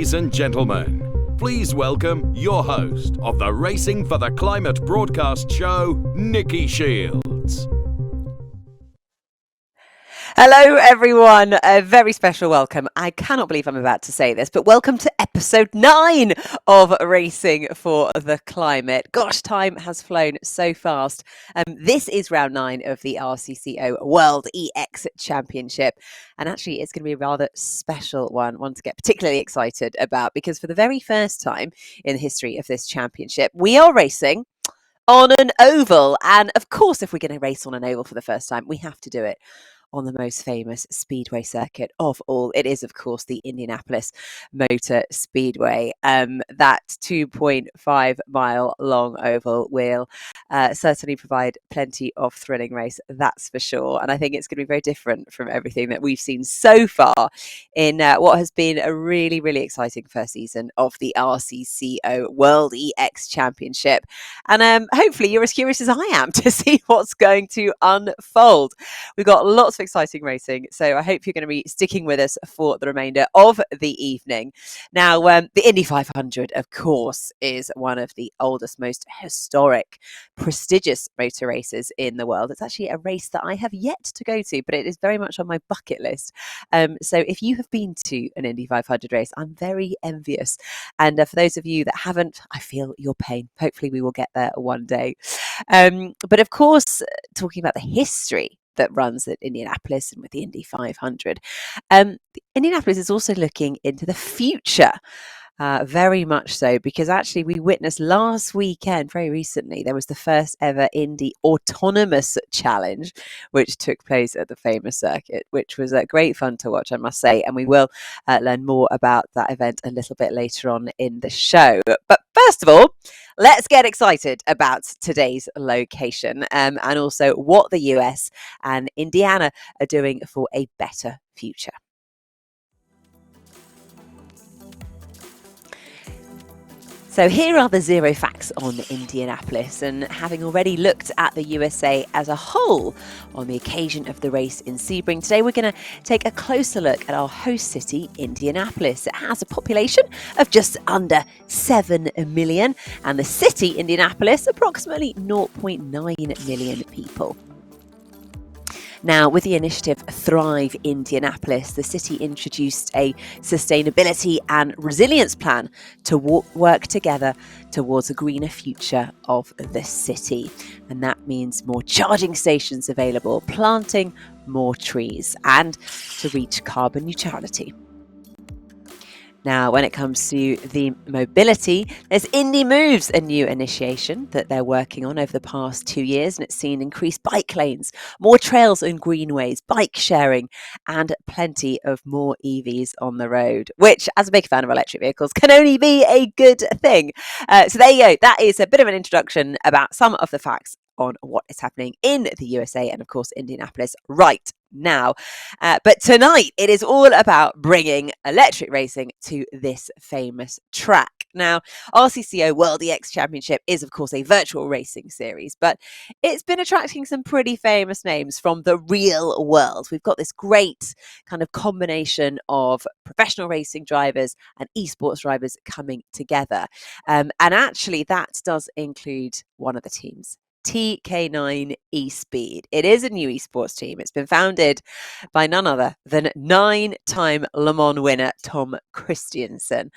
Ladies and gentlemen, please welcome your host of the Racing for the Climate broadcast show, Nicki Shields. Hello everyone, a very special welcome. I cannot believe I'm about to say this, but welcome to episode 9 of Racing for the Climate. Gosh, time has flown so fast. This is round 9 of the RCCO World EX Championship, and actually it's going to be a rather special one to get particularly excited about, because for the very first time in the history of this championship, we are racing on an oval. And of course, if we're going to race on an oval for the first time, we have to do it on the most famous speedway circuit of all. It is, of course, the Indianapolis Motor Speedway. That 2.5 mile long oval will certainly provide plenty of thrilling race, that's for sure. And I think it's going to be very different from everything that we've seen so far in what has been a really, really exciting first season of the RCCO World EX Championship. And hopefully you're as curious as I am to see what's going to unfold. We've got lots of exciting racing, so I hope you're going to be sticking with us for the remainder of the evening. Now, the Indy 500, of course, is one of the oldest, most historic, prestigious motor races in the world. It's actually a race that I have yet to go to, but it is very much on my bucket list. So if you have been to an Indy 500 race, I'm very envious. And for those of you that haven't, I feel your pain. Hopefully we will get there one day. But of course, talking about the history that runs at Indianapolis and with the Indy 500. Indianapolis is also looking into the future, very much so, because actually we witnessed last weekend, very recently, there was the first ever Indy Autonomous Challenge, which took place at the famous circuit, which was great fun to watch, I must say, and we will learn more about that event a little bit later on in the show. But first of all, let's get excited about today's location and also what the US and Indiana are doing for a better future. So here are the 0 facts on Indianapolis, and having already looked at the USA as a whole on the occasion of the race in Sebring, today we're going to take a closer look at our host city, Indianapolis. It has a population of just under 7 million, and the city, Indianapolis, approximately 0.9 million people. Now, with the initiative Thrive Indianapolis, the city introduced a sustainability and resilience plan to work together towards a greener future of the city. And that means more charging stations available, planting more trees, and to reach carbon neutrality. Now, when it comes to the mobility, there's Indy Moves, a new initiation that they're working on over the past 2 years, and it's seen increased bike lanes, more trails and greenways, bike sharing, and plenty of more EVs on the road, which, as a big fan of electric vehicles, can only be a good thing. So there you go. That is a bit of an introduction about some of the facts on what is happening in the USA and, of course, Indianapolis right now. But tonight, it is all about bringing electric racing to this famous track. Now, RCCO World EX Championship is, of course, a virtual racing series, but it's been attracting some pretty famous names from the real world. We've got this great kind of combination of professional racing drivers and esports drivers coming together. And actually, that does include one of the teams, TK9 eSpeed. It is a new esports team. It's been founded by none other than 9-time Le Mans winner Tom Christiansen.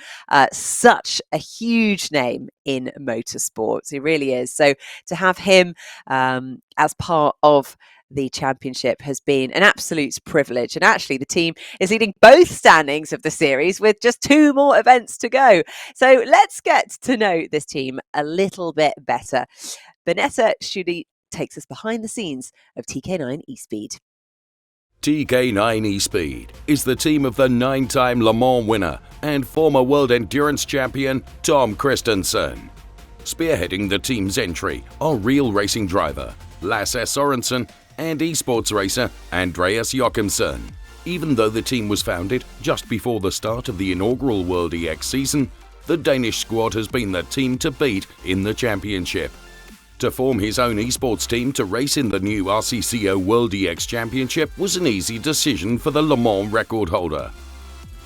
Such a huge name in motorsports. He really is. So to have him as part of the championship has been an absolute privilege. And actually, the team is leading both standings of the series with just 2 more events to go. So let's get to know this team a little bit better. Vanessa Schutte takes us behind the scenes of TK9 eSpeed. TK9 eSpeed is the team of the 9-time Le Mans winner and former world endurance champion Tom Christiansen. Spearheading the team's entry are real racing driver Lasse Sorensen and esports racer Andreas Jochimsen. Even though the team was founded just before the start of the inaugural World EX season, the Danish squad has been the team to beat in the championship. To form his own esports team to race in the new RCCO World EX Championship was an easy decision for the Le Mans record holder.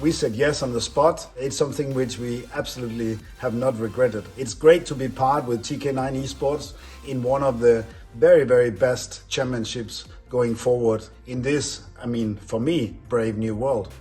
We said yes on the spot. It's something which we absolutely have not regretted. It's great to be part with TK9 Esports in one of the very, very best championships going forward in this, for me, brave new world.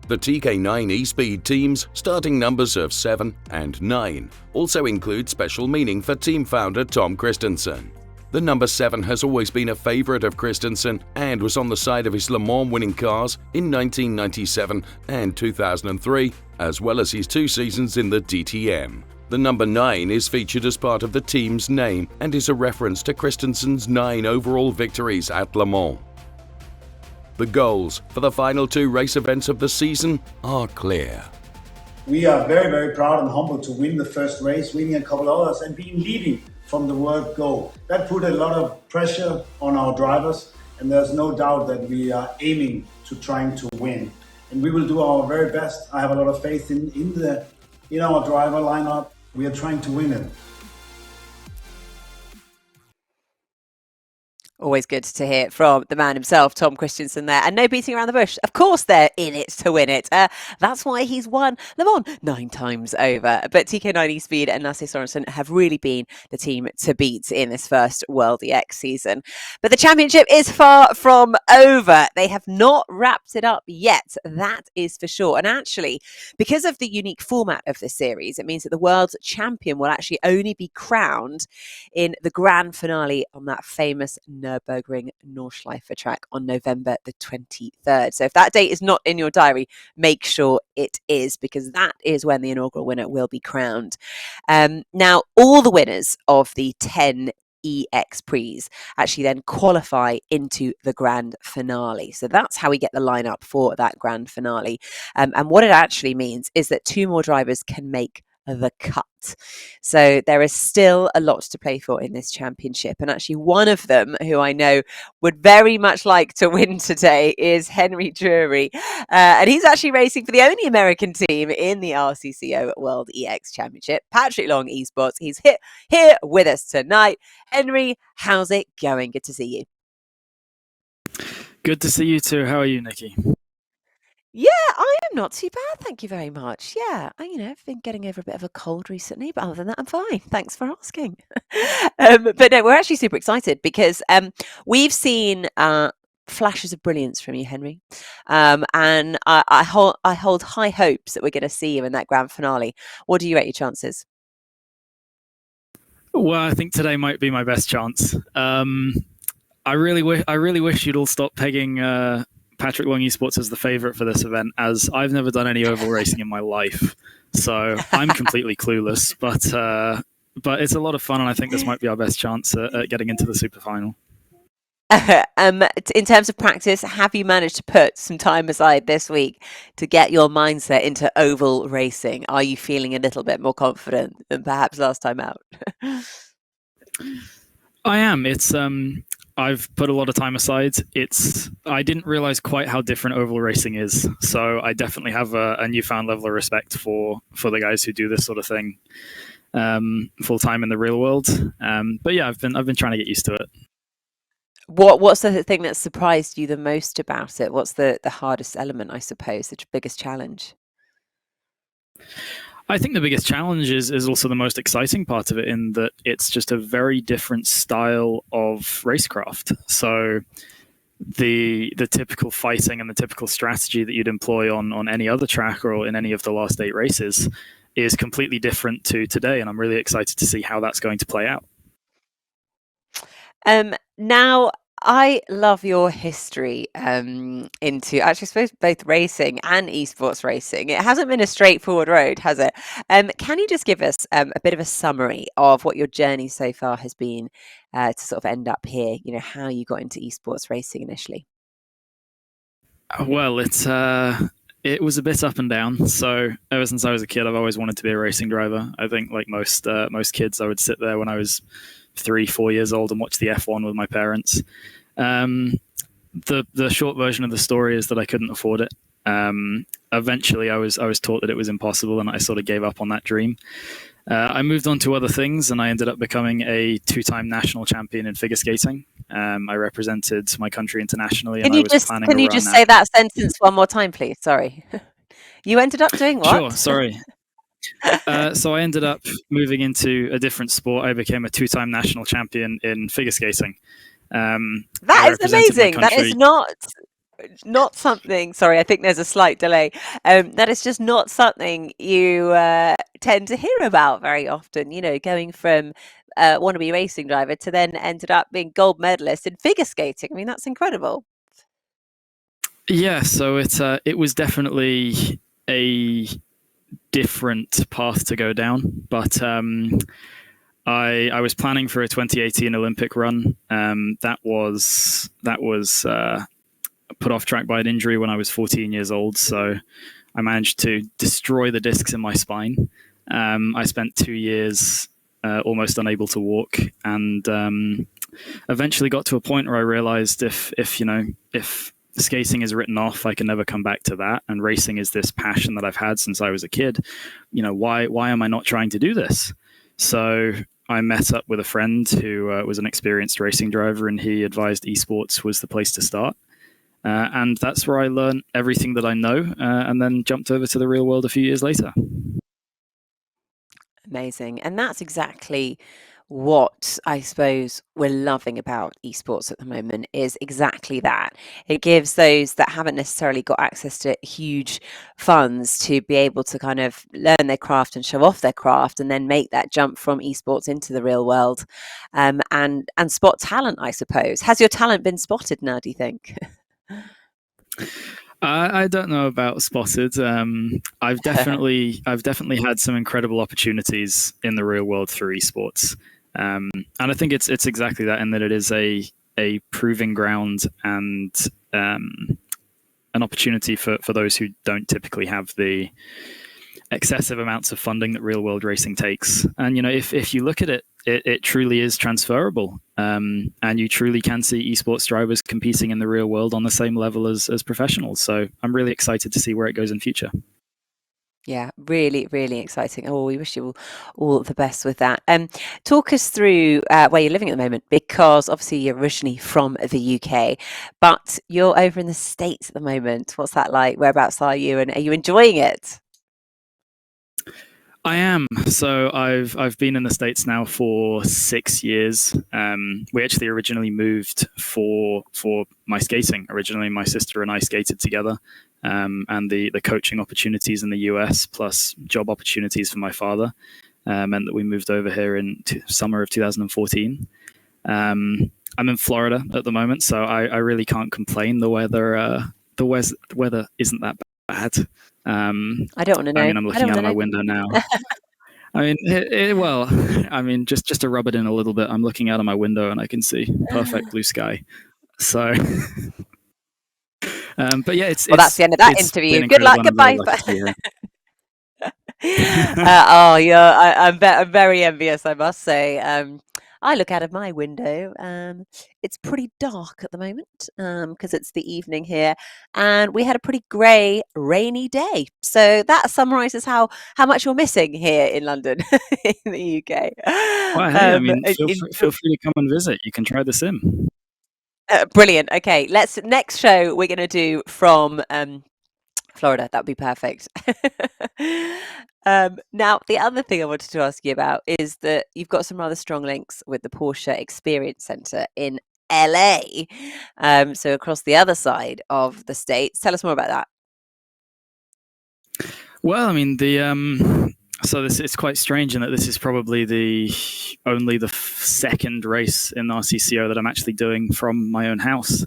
The TK9 eSpeed team's starting numbers of 7 and 9 also include special meaning for team founder Tom Christensen. The number 7 has always been a favourite of Christensen and was on the side of his Le Mans winning cars in 1997 and 2003, as well as his 2 seasons in the DTM. The number 9 is featured as part of the team's name and is a reference to Christensen's 9 overall victories at Le Mans. The goals for the final 2 race events of the season are clear. We are very, very proud and humbled to win the first race, winning a couple others and being leading from the word go. That put a lot of pressure on our drivers, and there's no doubt that we are aiming to trying to win. And we will do our very best. I have a lot of faith in our driver lineup. We are trying to win it. Always good to hear from the man himself, Tom Christensen there. And no beating around the bush. Of course they're in it to win it. That's why he's won Le Mans 9 times over. But TK9 eSpeed and Lasse Sorensen have really been the team to beat in this first World EX season. But the championship is far from over. They have not wrapped it up yet. That is for sure. And actually, because of the unique format of this series, it means that the world champion will actually only be crowned in the grand finale on that famous Nürburgring Nordschleife track on November the 23rd. So if that date is not in your diary, make sure it is, because that is when the inaugural winner will be crowned. Now, all the winners of the 10 EX Prix actually then qualify into the grand finale. So that's how we get the lineup for that grand finale. And what it actually means is that 2 more drivers can make the cut. So there is still a lot to play for in this championship. And actually one of them who I know would very much like to win today is Henry Drury. And he's actually racing for the only American team in the RCCO World EX Championship, Patrick Long Esports. He's here with us tonight. Henry, how's it going? Good to see you. Good to see you too. How are you, Nicki? Yeah, I am not too bad. Thank you very much. Yeah, I've been getting over a bit of a cold recently, but other than that, I'm fine. Thanks for asking. But no, we're actually super excited because we've seen flashes of brilliance from you, Henry. And I hold high hopes that we're going to see you in that grand finale. What do you rate your chances? Well, I think today might be my best chance. I really wish you'd all stop pegging Patrick Long Esports as the favourite for this event, as I've never done any oval racing in my life, so I'm completely clueless. But it's a lot of fun, and I think this might be our best chance at getting into the super final. In terms of practice, have you managed to put some time aside this week to get your mindset into oval racing? Are you feeling a little bit more confident than perhaps last time out? I am. I've put a lot of time aside. I didn't realize quite how different oval racing is, so I definitely have a newfound level of respect for the guys who do this sort of thing full time in the real world. But yeah, I've been trying to get used to it. What's the thing that surprised you the most about it? What's the hardest element, I suppose, the biggest challenge? I think the biggest challenge is also the most exciting part of it, in that it's just a very different style of racecraft. So the typical fighting and the typical strategy that you'd employ on any other track or in any of the last 8 races is completely different to today, and I'm really excited to see how that's going to play out. Now, I love your history into, actually, I suppose, both racing and esports racing. It hasn't been a straightforward road, has it? Can you just give us a bit of a summary of what your journey so far has been to sort of end up here? How you got into esports racing initially? Well, it was a bit up and down. So ever since I was a kid, I've always wanted to be a racing driver. I think, like most kids, I would sit there when I was 3-4 years old and watch the F1 with my parents. The short version of the story is that I couldn't afford it. Eventually, I was taught that it was impossible, and I sort of gave up on that dream. I moved on to other things, and I ended up becoming a 2-time national champion in figure skating. I represented my country internationally, and I was planning to run. Can you just say that sentence one more time, please? Sorry. You ended up doing what? Sure, sorry. So I ended up moving into a different sport. I became a 2-time national champion in figure skating. That is amazing. That is not something. Sorry, I think there's a slight delay. That is just not something you tend to hear about very often. You know, going from wannabe racing driver to then ended up being gold medalist in figure skating. I mean, that's incredible. Yeah, so it was definitely a different path to go down, but I was planning for a 2018 Olympic run. That was put off track by an injury when I was 14 years old. So I managed to destroy the discs in my spine. I spent 2 years almost unable to walk, and eventually got to a point where I realized if skating is written off, I can never come back to that. And racing is this passion that I've had since I was a kid. Why am I not trying to do this? So I met up with a friend who was an experienced racing driver, and he advised esports was the place to start. And that's where I learned everything that I know, and then jumped over to the real world a few years later. Amazing. And that's exactly what I suppose we're loving about esports at the moment, is exactly that. It gives those that haven't necessarily got access to huge funds to be able to kind of learn their craft and show off their craft, and then make that jump from esports into the real world, and spot talent, I suppose. Has your talent been spotted now, do you think? I don't know about spotted. I've definitely had some incredible opportunities in the real world through esports, and I think it's exactly that, in that it is a proving ground and an opportunity for those who don't typically have the excessive amounts of funding that real world racing takes. And if you look at it, it truly is transferable, and you truly can see esports drivers competing in the real world on the same level as professionals. So I'm really excited to see where it goes in future. Yeah, really, really exciting. Oh, we wish you all the best with that. Talk us through where you're living at the moment, because obviously you're originally from the UK, but you're over in the States at the moment. What's that like? Whereabouts are you, and are you enjoying it? I am. So I've been in the States now for 6 years. We actually originally moved for my skating. Originally, my sister and I skated together, and the coaching opportunities in the US plus job opportunities for my father meant that we moved over here in summer of 2014. I'm in Florida at the moment, so I really can't complain. The weather isn't that bad. I don't want to know. I mean, I'm looking out of my window now. I mean, just to rub it in a little bit, I'm looking out of my window and I can see perfect blue sky. So, but yeah, that's the end of that interview. Good luck. Goodbye. I'm very envious, I must say. I look out of my window. It's pretty dark at the moment because it's the evening here, and we had a pretty grey, rainy day. So that summarises how much you're missing here in London, in the UK. Well, hey, I mean, feel free to come and visit. You can try the sim. Brilliant. Okay, next show we're going to do from Florida. That would be perfect. Now, the other thing I wanted to ask you about is that you've got some rather strong links with the Porsche Experience Center in LA. So across the other side of the States. Tell us more about that. Well, I mean, so it's quite strange in that this is probably only the second race in RCCO that I'm actually doing from my own house.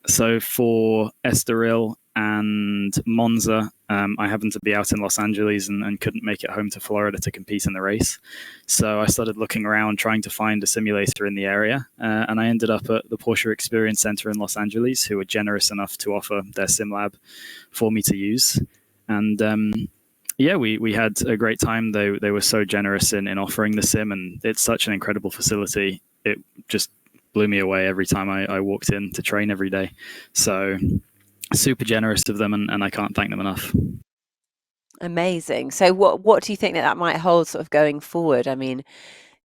So for Estoril and Monza, I happened to be out in Los Angeles and couldn't make it home to Florida to compete in the race. So I started looking around trying to find a simulator in the area, and I ended up at the Porsche Experience Center in Los Angeles, who were generous enough to offer their sim lab for me to use. And yeah, we had a great time. They were so generous in offering the sim, and it's such an incredible facility. It just blew me away every time I walked in to train every day. So super generous of them, and I can't thank them enough. Amazing. So what do you think that might hold sort of going forward? I mean,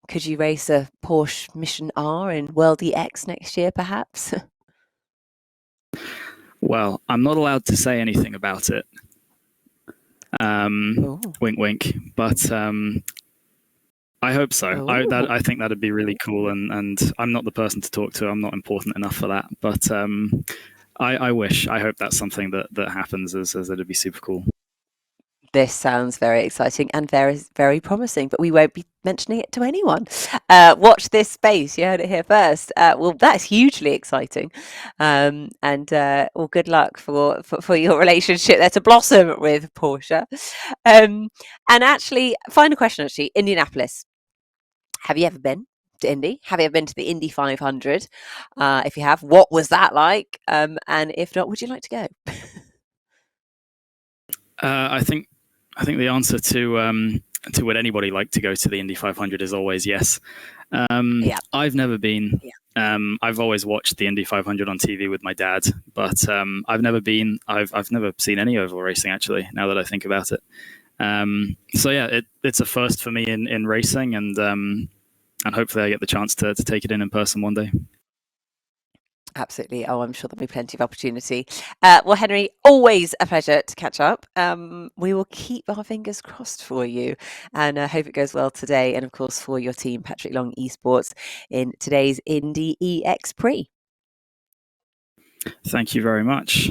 could you race a Porsche Mission R in World EX next year, perhaps? Well, I'm not allowed to say anything about it. Wink, wink. But I hope so. I think that'd be really cool. And I'm not the person to talk to. I'm not important enough for that. But I hope that's something that happens, as it'd be super cool. This sounds very exciting and very, very promising, but we won't be mentioning it to anyone. Watch this space. You heard it here first. Well, that's hugely exciting. And good luck for your relationship there to blossom with Porsche. And actually, final question, actually, Indianapolis. Have you ever been to Indy? Have you ever been to the Indy 500? If you have, what was that like? And if not, would you like to go? I think the answer to would anybody like to go to the Indy 500 is always yes. I've never been. Yeah. I've always watched the Indy 500 on TV with my dad, but I've never been. I've never seen any oval racing, actually, now that I think about it. So yeah, it's a first for me in racing, and hopefully I get the chance to take it in person one day. Absolutely. Oh, I'm sure there'll be plenty of opportunity. Well, Henry, always a pleasure to catch up. We will keep our fingers crossed for you, and I hope it goes well today, and of course for your team, Patrick Long Esports, in today's Indy EX Prix. Thank you very much.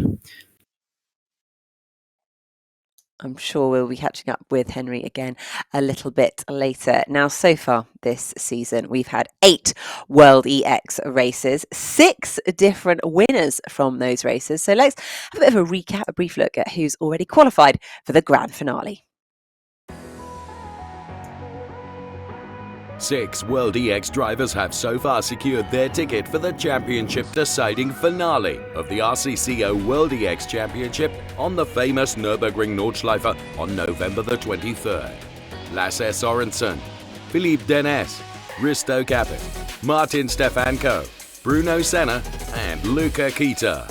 I'm sure we'll be catching up with Henry again a little bit later. Now, so far this season, we've had 8 World EX races, 6 different winners from those races. So let's have a bit of a recap, a brief look at who's already qualified for the grand finale. 6 World EX drivers have so far secured their ticket for the championship deciding finale of the RCCO World EX Championship on the famous Nürburgring Nordschleife on November the 23rd. Lasse Sorensen, Phillippe Dennis, Risto Capit, Martin Stefanko, Bruno Senna and Luca Kita.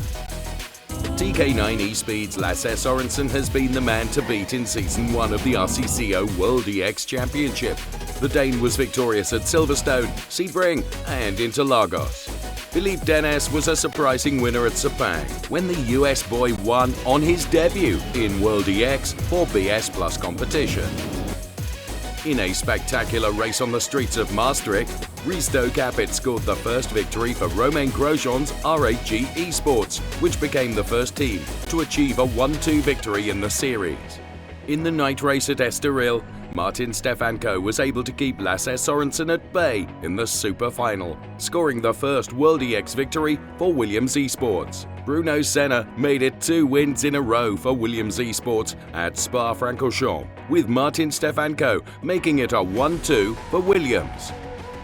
TK9 eSpeed's Lasse Sorensen has been the man to beat in Season 1 of the RCCO World EX Championship. The Dane was victorious at Silverstone, Sebring and Interlagos. Phillippe Dennis was a surprising winner at Sepang when the US boy won on his debut in World EX for BS Plus competition. In a spectacular race on the streets of Maastricht, Risto Capit scored the first victory for Romain Grosjean's R8G Esports, which became the first team to achieve a 1-2 victory in the series. In the night race at Estoril, Martin Stefanko was able to keep Lasse Sorensen at bay in the super final, scoring the first World EX victory for Williams Esports. Bruno Senna made it 2 wins in a row for Williams Esports at Spa-Francorchamps, with Martin Stefanko making it a 1-2 for Williams.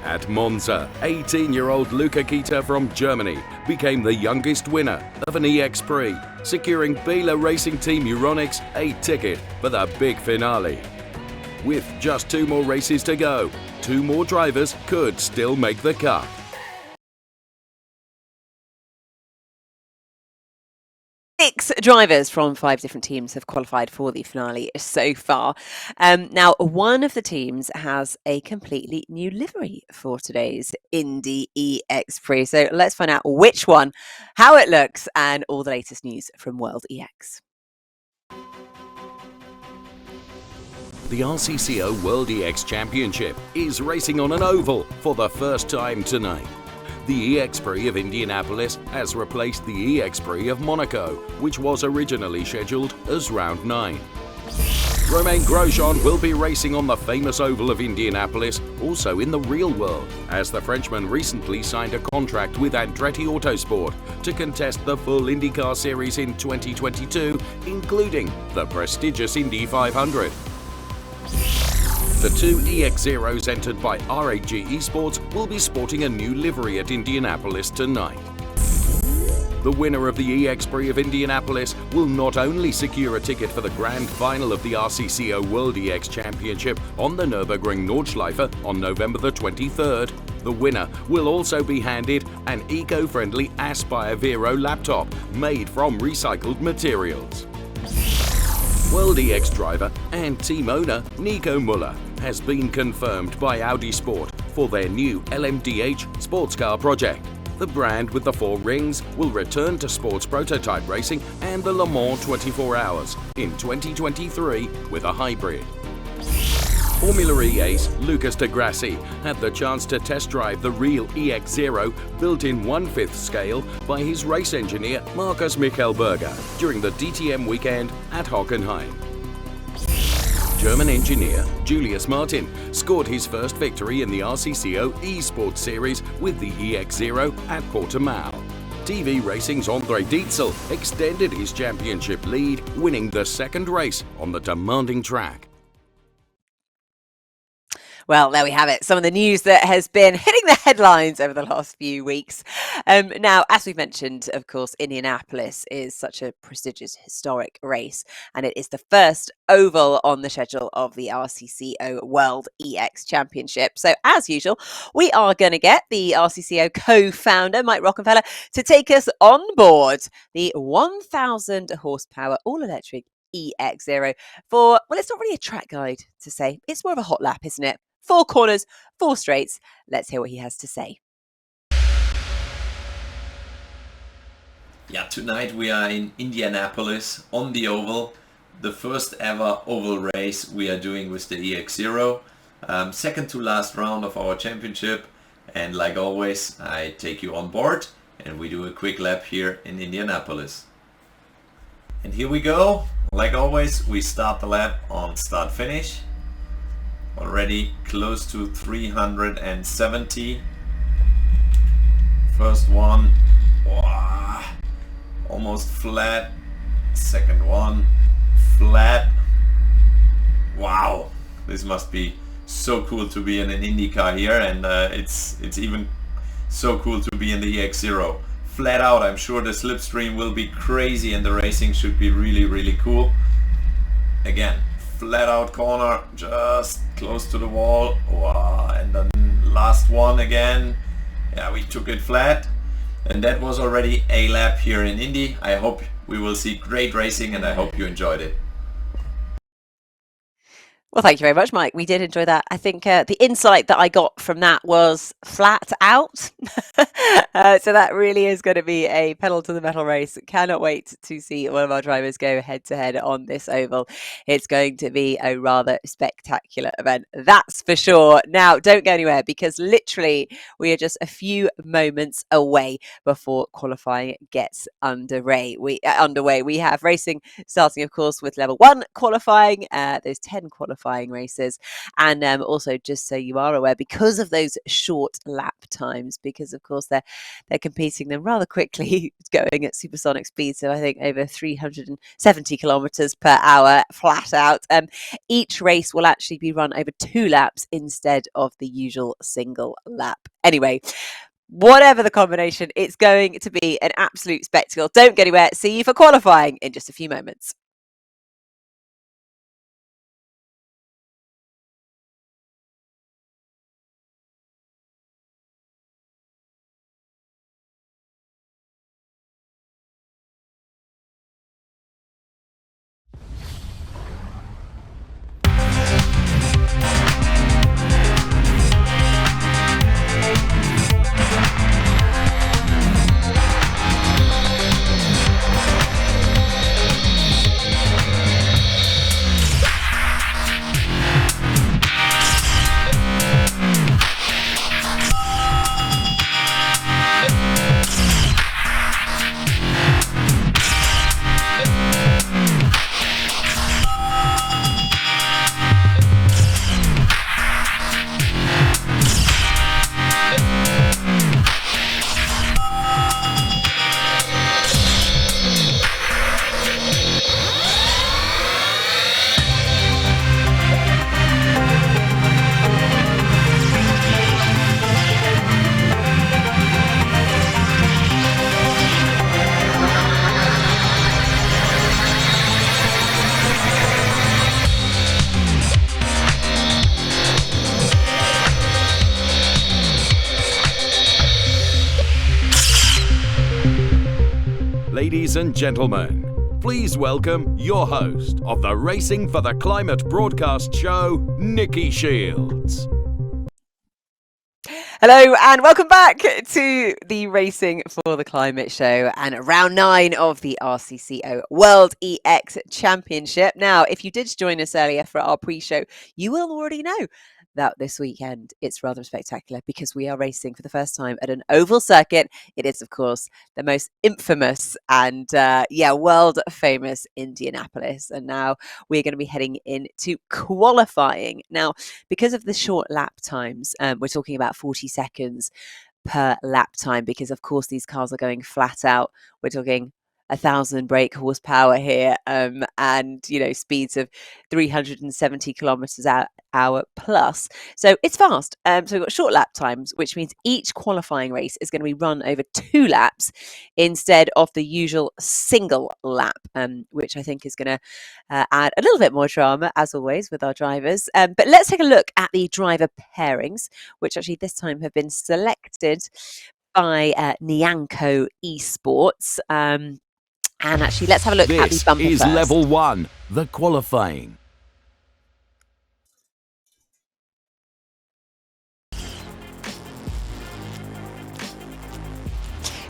At Monza, 18-year-old Luca Kita from Germany became the youngest winner of an EX Prix, securing Bela Racing Team Euronics a ticket for the big finale. With just 2 more races to go, 2 more drivers could still make the cut. Six drivers from 5 different teams have qualified for the finale so far. Now, one of the teams has a completely new livery for today's Indy EX Prix. So let's find out which one, how it looks, and all the latest news from World EX. The RCCO World EX Championship is racing on an oval for the first time tonight. The EX Prix of Indianapolis has replaced the EX Prix of Monaco, which was originally scheduled as round 9. Romain Grosjean will be racing on the famous oval of Indianapolis, also in the real world, as the Frenchman recently signed a contract with Andretti Autosport to contest the full IndyCar series in 2022, including the prestigious Indy 500. The 2 EX0s entered by R8G Esports will be sporting a new livery at Indianapolis tonight. The winner of the EX Prix of Indianapolis will not only secure a ticket for the grand final of the RCCO World EX Championship on the Nürburgring Nordschleife on November the 23rd, the winner will also be handed an eco-friendly Aspire Vero laptop made from recycled materials. World EX driver and team owner Nico Müller has been confirmed by Audi Sport for their new LMDH sports car project. The brand with the 4 rings will return to sports prototype racing and the Le Mans 24 Hours in 2023 with a hybrid. Formula E ace Lucas de Grassi had the chance to test drive the real EX0 built in 1/5 scale by his race engineer Markus Michelberger during the DTM weekend at Hockenheim. German engineer Julius Martin scored his first victory in the RCCO Esports series with the EX0 at Portimao. TV Racing's Andre Dietzel extended his championship lead, winning the second race on the demanding track. Well, there we have it. Some of the news that has been hitting the headlines over the last few weeks. Now, as we've mentioned, of course, Indianapolis is such a prestigious, historic race, and it is the first oval on the schedule of the RCCO World EX Championship. So, as usual, we are going to get the RCCO co-founder, Mike Rockenfeller, to take us on board the 1,000 horsepower all-electric EX0 for, well, it's not really a track guide to say. It's more of a hot lap, isn't it? 4 corners, 4 straights. Let's hear what he has to say. Yeah, tonight we are in Indianapolis on the oval. The first ever oval race we are doing with the EX0. Second to last round of our championship. And like always, I take you on board and we do a quick lap here in Indianapolis. And here we go. Like always, we start the lap on start finish. Already close to 370. First one, wow, almost flat. Second one, flat. Wow, this must be so cool to be in an Indy car here, and it's even so cool to be in the EX0. Flat out, I'm sure the slipstream will be crazy and the racing should be really, really cool. Again, flat out corner, just close to the wall. Wow. And then last one again. Yeah, we took it flat. And that was already a lap here in Indy. I hope we will see great racing and I hope you enjoyed it. Well, thank you very much, Mike. We did enjoy that. I think the insight that I got from that was flat out. So that really is going to be a pedal to the metal race. Cannot wait to see one of our drivers go head to head on this oval. It's going to be a rather spectacular event, that's for sure. Now, don't go anywhere because literally we are just a few moments away before qualifying gets underway. We have racing starting, of course, with level 1 qualifying, those 10 qualifying races, and also just so you are aware, because of those short lap times, because of course they're competing them rather quickly, going at supersonic speeds, so I think over 370 kilometers per hour flat out. Each race will actually be run over 2 laps instead of the usual single lap. Anyway, whatever the combination, it's going to be an absolute spectacle. Don't go anywhere. See you for qualifying in just a few moments. Ladies and gentlemen, please welcome your host of the Racing for the Climate broadcast show, Nicki Shields. Hello and welcome back to the Racing for the Climate show and round 9 of the RCCO World EX Championship. Now, if you did join us earlier for our pre-show, you will already know that this weekend it's rather spectacular because we are racing for the first time at an oval circuit. It is, of course, the most infamous and world famous Indianapolis. And now we're going to be heading into qualifying. Now, because of the short lap times, we're talking about 40 seconds per lap time because, of course, these cars are going flat out. We're talking 1,000 brake horsepower here, and speeds of 370 kilometers hour plus. So it's fast. So we've got short lap times, which means each qualifying race is going to be run over 2 laps instead of the usual single lap, which I think is going to add a little bit more drama, as always, with our drivers. But let's take a look at the driver pairings, which actually this time have been selected by Nianco Esports. And actually, let's have a look at the bumper This is first. level 1, the qualifying.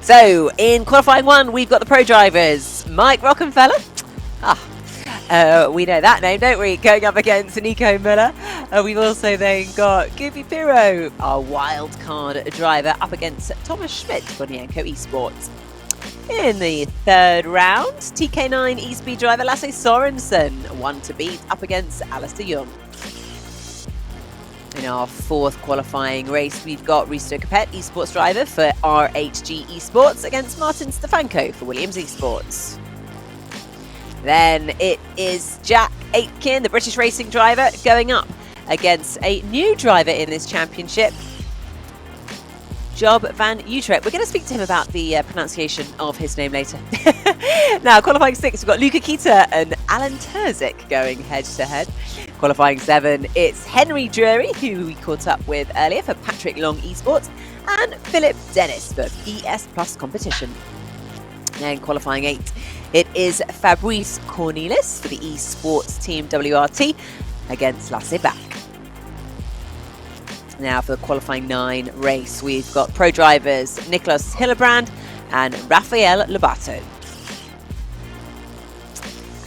So, in qualifying 1, we've got the pro drivers. Mike Rockenfeller. We know that name, don't we? Going up against Nico Müller. We've also then got Vero, our wild card driver, up against Thomas Schmidt for Nianco Esports. In the third round, TK9 eSpeed driver Lasse Sorensen, 1 to beat, up against Alistair Young. In our fourth qualifying race, we've got Risto Capet, esports driver for RHG Esports, against Martin Stefanko for Williams Esports. Then it is Jack Aitken, the British racing driver, going up against a new driver in this championship, Job van Utrecht. We're going to speak to him about the pronunciation of his name later. Now, qualifying 6, we've got Luca Kita and Alan Terzic going head-to-head. Qualifying 7, it's Henry Drury, who we caught up with earlier for Patrick Long Esports, and Phillippe Dennis for ES Plus Competition. Then qualifying 8, it is Fabrice Cornelis for the esports team WRT against Lasse Bach. Now for the qualifying 9 race, we've got pro drivers Nicholas Hillebrand and Rafael Lobato.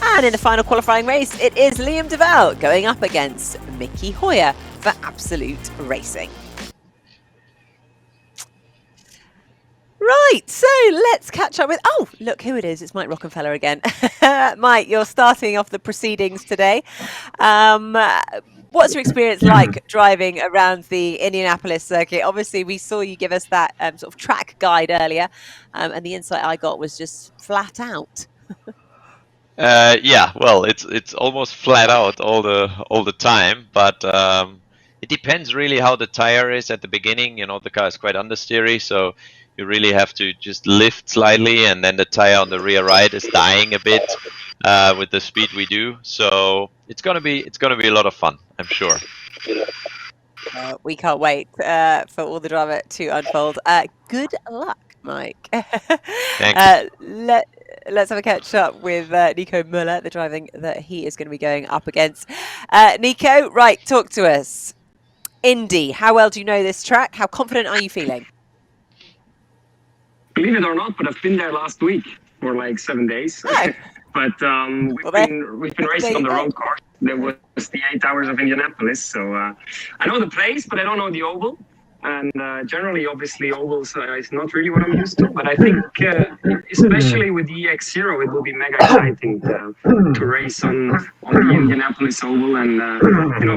And in the final qualifying race, it is Liam Duval going up against Mickey Hoyer for Absolute Racing. Right, so let's catch up with... Oh, look who it is. It's Mike Rockenfeller again. Mike, you're starting off the proceedings today. What's your experience like driving around the Indianapolis circuit? Obviously, we saw you give us that sort of track guide earlier, and the insight I got was just flat out. Yeah, well, it's almost flat out all the time, but it depends really how the tire is at the beginning. The car is quite understeery, so you really have to just lift slightly, and then the tire on the rear right is dying a bit with the speed we do. So it's gonna be a lot of fun, I'm sure. We can't wait for all the drama to unfold. Good luck, Mike. Thanks. Let's have a catch up with Nico Müller, the driving that he is going to be going up against. Nico, right, talk to us. Indy, how well do you know this track? How confident are you feeling? Believe it or not, but I've been there last week for like 7 days. Oh. But we've been racing on the road course. There was the 8 hours of Indianapolis, so I know the place, but I don't know the oval. And generally, obviously, ovals is not really what I'm used to. But I think, especially with the EX0, it will be mega exciting to race on the Indianapolis oval, and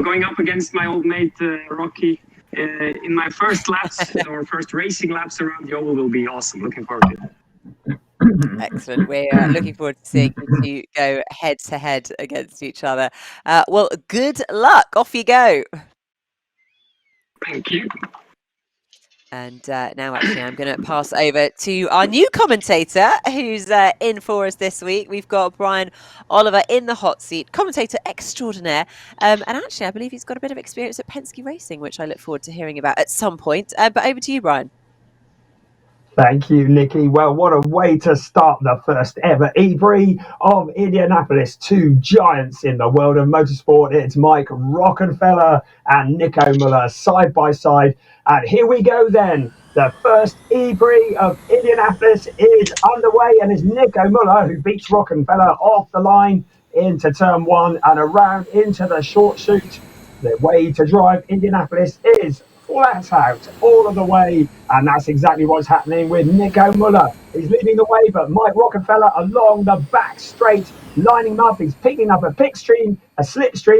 going up against my old mate Rocky. In my first laps or first racing laps around the oval will be awesome. Looking forward to it. Excellent. We're looking forward to seeing you go head to head against each other. Well, good luck. Off you go. Thank you. And now, actually, I'm going to pass over to our new commentator who's in for us this week. We've got Brian Oliver in the hot seat, commentator extraordinaire. And actually, I believe he's got a bit of experience at Penske Racing, which I look forward to hearing about at some point. But over to you, Brian. Thank you, Nicki. Well, what a way to start the first ever E-Prix of Indianapolis. Two giants in the world of motorsport. It's Mike Rockenfeller and Nico Muller side by side. And here we go then. The first E-Prix of Indianapolis is underway, and it's Nico Muller who beats Rockenfeller off the line into turn one and around into the short chute. The way to drive Indianapolis is flat out all of the way, and that's exactly what's happening with Nico Muller. He's leading the way, but Mike Rockenfeller along the back straight, lining up. He's picking up a slipstream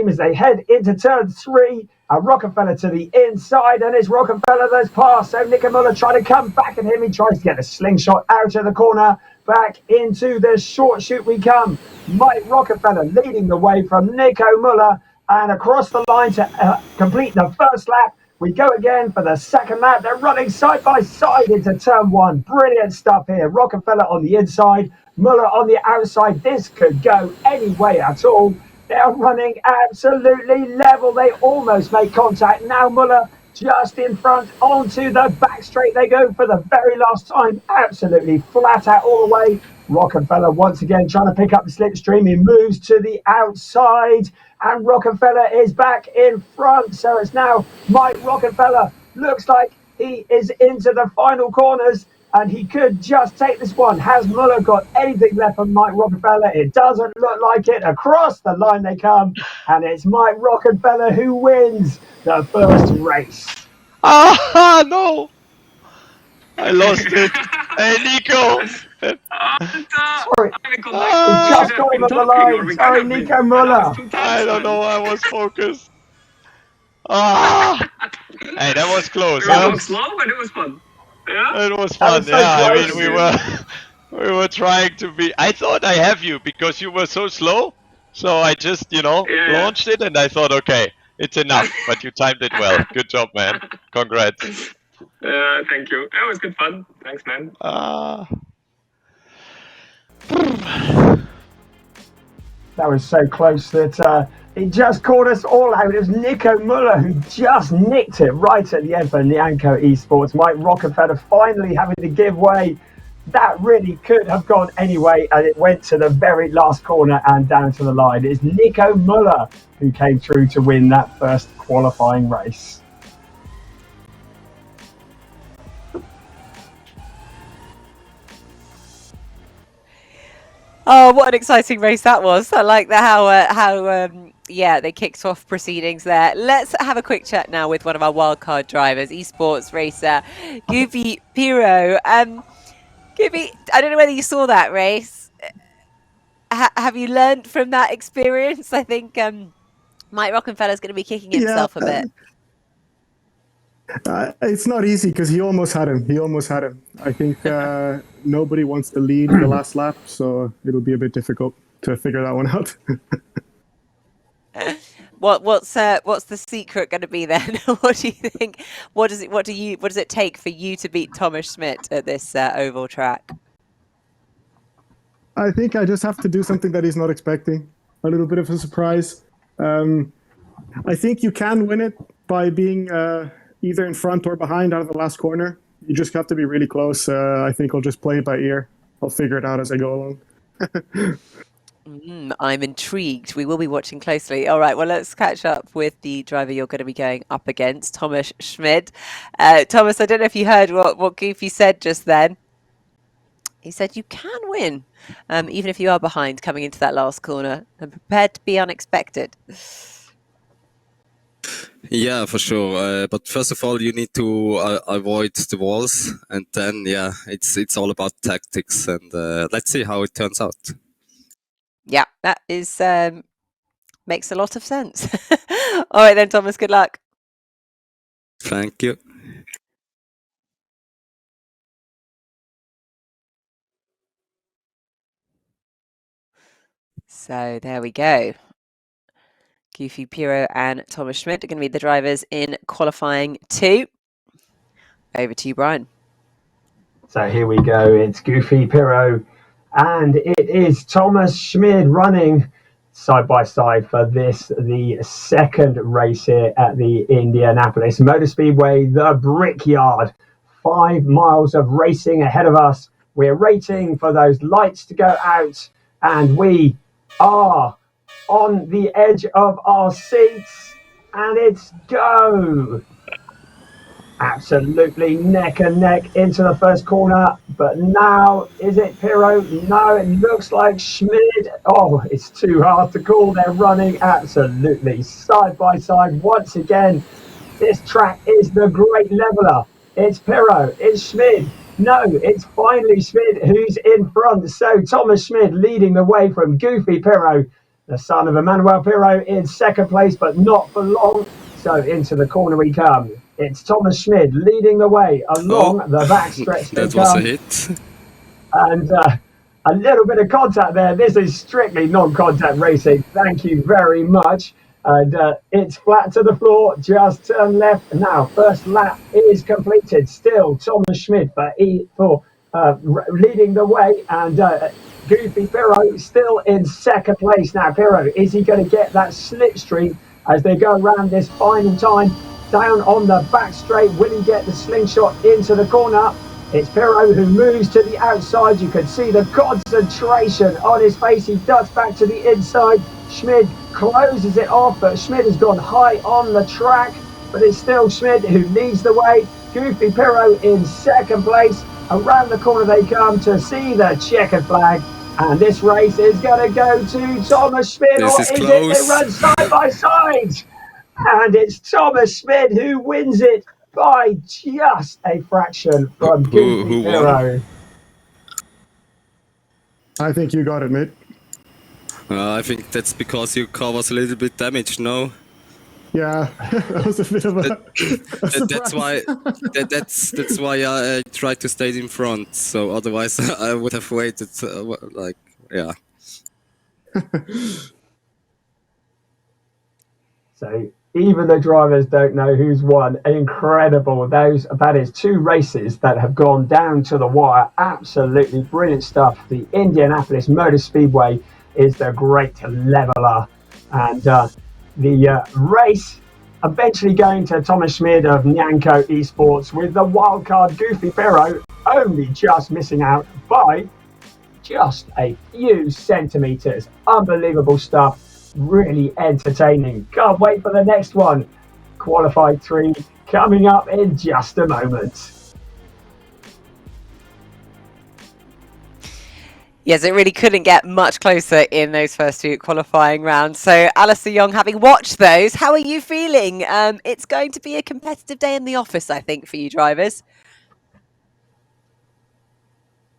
as they head into turn three. Rockenfeller to the inside, and it's Rockenfeller that's passed. So Nico Muller trying to come back at him. He tries to get a slingshot out of the corner. Back into the short chute we come. Mike Rockenfeller leading the way from Nico Muller, and across the line to complete the first lap. We go again for the second lap. They're running side by side into turn one. Brilliant stuff here. Rockenfeller on the inside, Muller on the outside. This could go any way at all. They're running absolutely level. They almost make contact. Now Muller just in front onto the back straight. They go for the very last time. Absolutely flat out all the way. Rockenfeller once again trying to pick up the slipstream. He moves to the outside, and Rockenfeller is back in front. So it's now Mike Rockenfeller. Looks like he is into the final corners, and he could just take this one. Has Muller got anything left on Mike Rockenfeller? It doesn't look like it. Across the line they come, and it's Mike Rockenfeller who wins the first race. Ah, no! I lost it. Hey, Nico! Sorry, just got him on the line. Sorry, Nico Muller. I don't know, I was focused. Ah! Hey, that was close. It was slow, but it was fun. Yeah? It was fun, so yeah. close. I mean, we were trying to be. I thought I have you because you were so slow. So I just, launched it, and I thought, okay, it's enough. But you timed it well. Good job, man. Congrats. Thank you. That was good fun. Thanks, man. That was so close that it just caught us all out. It was Nico Muller who just nicked it right at the end for Nyanko Esports. Mike Rockenfeller finally having to give way. That really could have gone anyway, and it went to the very last corner and down to the line. It's Nico Muller who came through to win that first qualifying race. Oh, what an exciting race that was. I like how they kicked off proceedings there. Let's have a quick chat now with one of our wildcard drivers, esports racer, Goofy Piro. Goofy, I don't know whether you saw that race. Have you learned from that experience? I think Mike Rockenfeller's going to be kicking himself a bit. It's not easy because he almost had him. I think nobody wants to lead the last lap, so it'll be a bit difficult to figure that one out. What's the secret going to be then? What do you think? What does it take for you to beat Thomas Schmidt at this oval track? I think I just have to do something that he's not expecting. A little bit of a surprise. I think you can win it by being either in front or behind out of the last corner. You just have to be really close. I think I'll just play it by ear. I'll figure it out as I go along. I'm intrigued. We will be watching closely. All right, well, let's catch up with the driver you're going to be going up against, Thomas Schmidt. Thomas, I don't know if you heard what Goofy said just then. He said you can win, even if you are behind coming into that last corner, and prepared to be unexpected. Yeah, for sure. But first of all, you need to avoid the walls, and then it's all about tactics. And let's see how it turns out. Yeah, that is makes a lot of sense. All right then, Thomas. Good luck. Thank you. So there we go. Goofy Piro and Thomas Schmidt are going to be the drivers in qualifying 2. Over to you, Brian. So here we go. It's Goofy Piro, and it is Thomas Schmidt running side by side for the second race here at the Indianapolis Motor Speedway, the Brickyard. 5 miles of racing ahead of us. We're waiting for those lights to go out, and we are on the edge of our seats, and it's go. Absolutely neck and neck into the first corner, but now is it Pirro? No, it looks like Schmid. Oh, it's too hard to call. They're running absolutely side by side once again. This track is the great leveler. It's Pirro, it's Schmid. No, it's finally Schmid who's in front. So Thomas Schmid leading the way from Goofy Pirro, the son of Emmanuel Pirro, in second place, but not for long. So into the corner we come. It's Thomas Schmid leading the way along the backstretch. That was a hit. And a little bit of contact there. This is strictly non-contact racing. Thank you very much. And it's flat to the floor. Just turn left. Now, first lap is completed. Still Thomas Schmid for leading the way. And Goofy Pirro still in second place. Now, Pirro, is he going to get that slipstream as they go around this final time? Down on the back straight, will he get the slingshot into the corner? It's Pirro who moves to the outside. You can see the concentration on his face. He ducks back to the inside. Schmid closes it off, but Schmid has gone high on the track. But it's still Schmid who leads the way. Goofy Pirro in second place. Around the corner they come to see the checkered flag. And this race is going to go to Thomas Schmid, or is it? They run side by side. And it's Thomas Schmid who wins it by just a fraction from Goofy Pirro. I think you got it, mate. I think that's because your car was a little bit damaged, no? Yeah, that was a bit of a that's why I tried to stay in front. So otherwise I would have waited. Yeah. So even the drivers don't know who's won. Incredible. That is 2 races that have gone down to the wire. Absolutely brilliant stuff. The Indianapolis Motor Speedway is the great leveler. And the race eventually going to Thomas Schmid of Nyanko Esports, with the wildcard Goofy Pirro only just missing out by just a few centimetres. Unbelievable stuff. Really entertaining. Can't wait for the next one. Qualified 3 coming up in just a moment. Yes, it really couldn't get much closer in those first 2 qualifying rounds. So, Alistair Young, having watched those, how are you feeling? It's going to be a competitive day in the office, I think, for you drivers.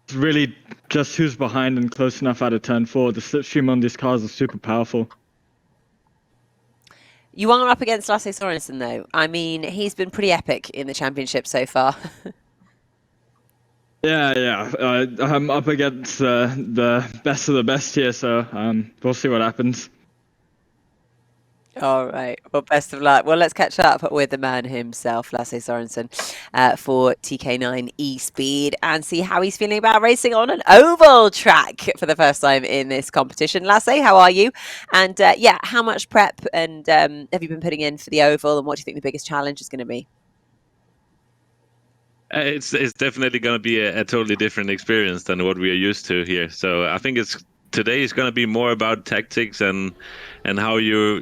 It's really just who's behind and close enough out of turn 4. The slipstream on these cars is super powerful. You are up against Lasse Sorensen, though. I mean, he's been pretty epic in the championship so far. Yeah. I'm up against the best of the best here, so we'll see what happens. All right. Well, best of luck. Well, let's catch up with the man himself, Lasse Sorensen, for TK9 eSpeed, and see how he's feeling about racing on an oval track for the first time in this competition. Lasse, how are you? And how much prep and have you been putting in for the oval, and what do you think the biggest challenge is going to be? It's definitely going to be a totally different experience than what we are used to here. So I think today is going to be more about tactics and how you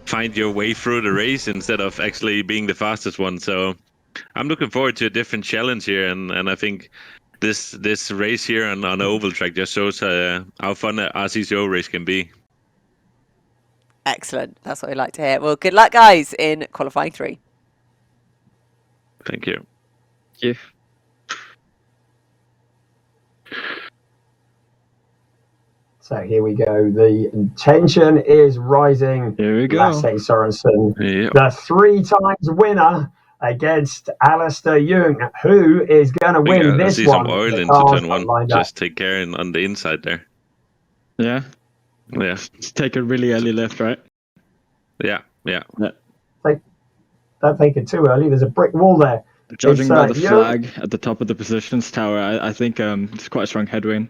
find your way through the race instead of actually being the fastest one. So I'm looking forward to a different challenge here, and I think this race here on the oval track just shows how fun an RCCO race can be. Excellent. That's what we like to hear. Well, good luck, guys, in qualifying 3. Thank you. Thank you. So here we go. The tension is rising. Here we go. Lasse Sorensen, Yep. the 3 times winner against Alistair Young, who is going to win this I see one. some oil into turn 1. Just take care on the inside there. Yeah. Yeah. Just take a really early left, right? Yeah. Don't take it too early. There's a brick wall there. Judging by the Young. flag at the top of the positions tower, I think it's quite a strong headwind.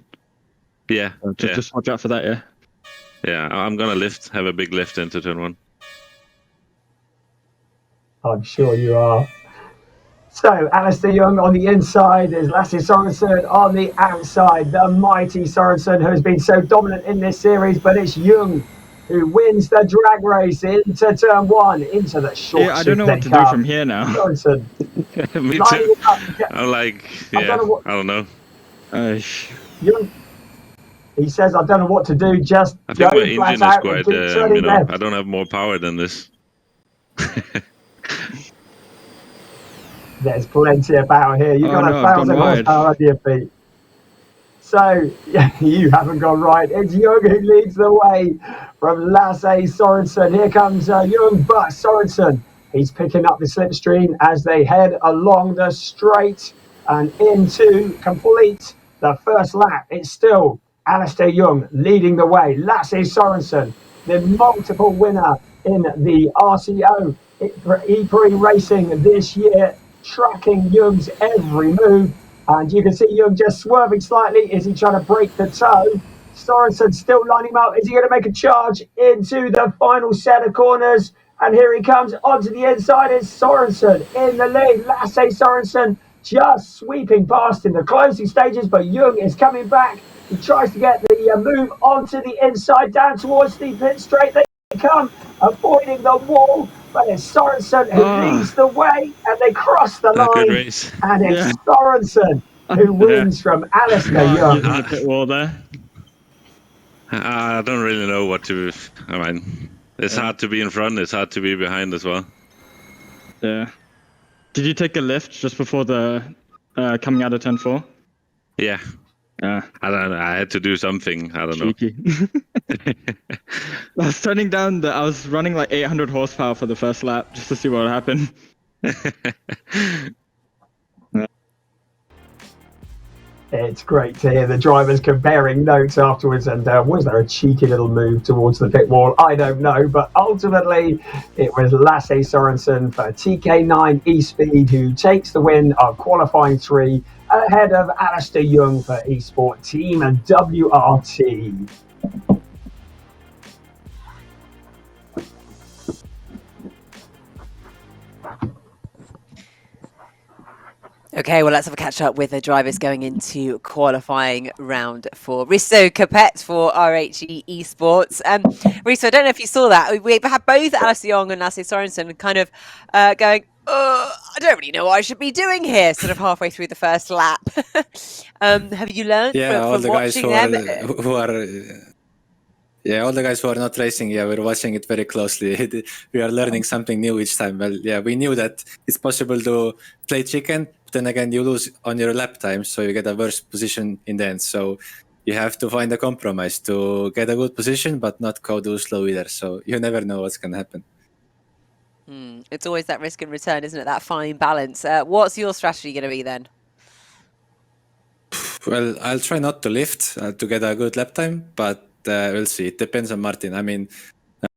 Yeah. Just watch out for that, yeah? Yeah, I'm going to have a big lift into turn 1. I'm sure you are. So Alistair Young on the inside is Lasse Sorensen on the outside. The mighty Sorensen, who has been so dominant in this series, but it's Young who wins the drag race into turn one, into the short I don't know what to do from here now. Sorensen. Me lining too. it up. I'm like, I don't know. Young, he says, I don't know what to do, just I think go my engine flat is out quite, and keep turning left. I don't have more power than this. There's plenty of power here. You've got 1,000 horsepower under your feet. So, you haven't gone right. It's Young who leads the way from Lasse Sorensen. Here comes Young, but Sorensen, he's picking up the slipstream as they head along the straight and into complete the first lap. It's still Alistair Young leading the way. Lasse Sorensen, the multiple winner in the RCO E3 racing this year, tracking Young's every move. And you can see Young just swerving slightly. Is he trying to break the toe? Sorensen still lining him up. Is he going to make a charge into the final set of corners? And here he comes onto the inside. Is Sorensen in the lead. Lasse Sorensen just sweeping past in the closing stages, but Young is coming back. He tries to get the move onto the inside, down towards the pit straight. They come, avoiding the wall, but it's Sorensen who leads the way, and they cross the line. Good race. And it's Sorensen who wins from Alistair Young. Using the pit wall there. I don't really know what to. I mean, it's hard to be in front. It's hard to be behind as well. Yeah. Did you take a lift just before the coming out of turn 4? Yeah. I don't know. I had to do something. I don't know. I was turning down I was running like 800 horsepower for the first lap just to see what would happen. It's great to hear the drivers comparing notes afterwards. And was there a cheeky little move towards the pit wall? I don't know. But ultimately, it was Lasse Sorensen for TK9 eSpeed who takes the win of qualifying 3 ahead of Alistair Young for eSport Team and WRT. Okay, well, let's have a catch up with the drivers going into qualifying round 4. Risto Capet for RHE Esports. Risto, I don't know if you saw that. We had both Alistair Young and Lasse Sorensen kind of going, I don't really know what I should be doing here, sort of halfway through the first lap. Have you learned from the watching guys them? who are all the guys who are not racing, we're watching it very closely. We are learning something new each time. Well, we knew that it's possible to play chicken, but then again, you lose on your lap time, so you get a worse position in the end. So you have to find a compromise to get a good position, but not go too slow either. So you never know what's going to happen. It's always that risk and return, isn't it? That fine balance. What's your strategy going to be then? Well, I'll try not to lift to get a good lap time, but we'll see. It depends on Martin. I mean,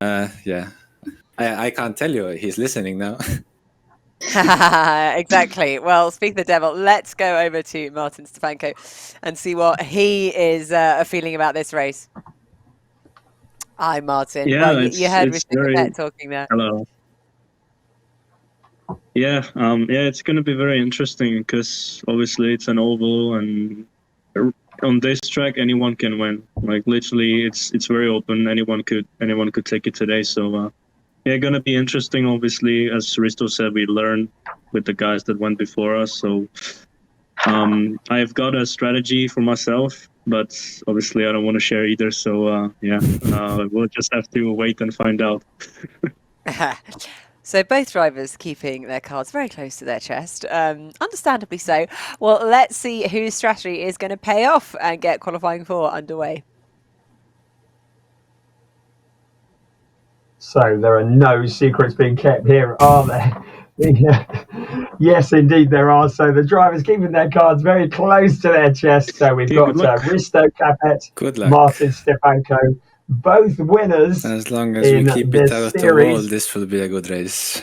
I can't tell you. He's listening now. Exactly. Well, speak the devil. Let's go over to Martin Stefanko and see what he is feeling about this race. Hi, Martin. Yeah, well, you heard Richard talking there. Hello. Yeah, it's going to be very interesting because obviously it's an oval, and on this track anyone can win. Like literally, it's very open. Anyone could take it today. So going to be interesting. Obviously, as Risto said, we learn with the guys that went before us. So I've got a strategy for myself, but obviously I don't want to share either. So we'll just have to wait and find out. So both drivers keeping their cards very close to their chest, understandably so. Well, let's see whose strategy is going to pay off and get qualifying 4 underway. So there are no secrets being kept here, are there? Yes, indeed there are. So the drivers keeping their cards very close to their chest. So we've got Risto Capet, Martin Stefanko, both winners. As long as we keep it out of the wall, this will be a good race.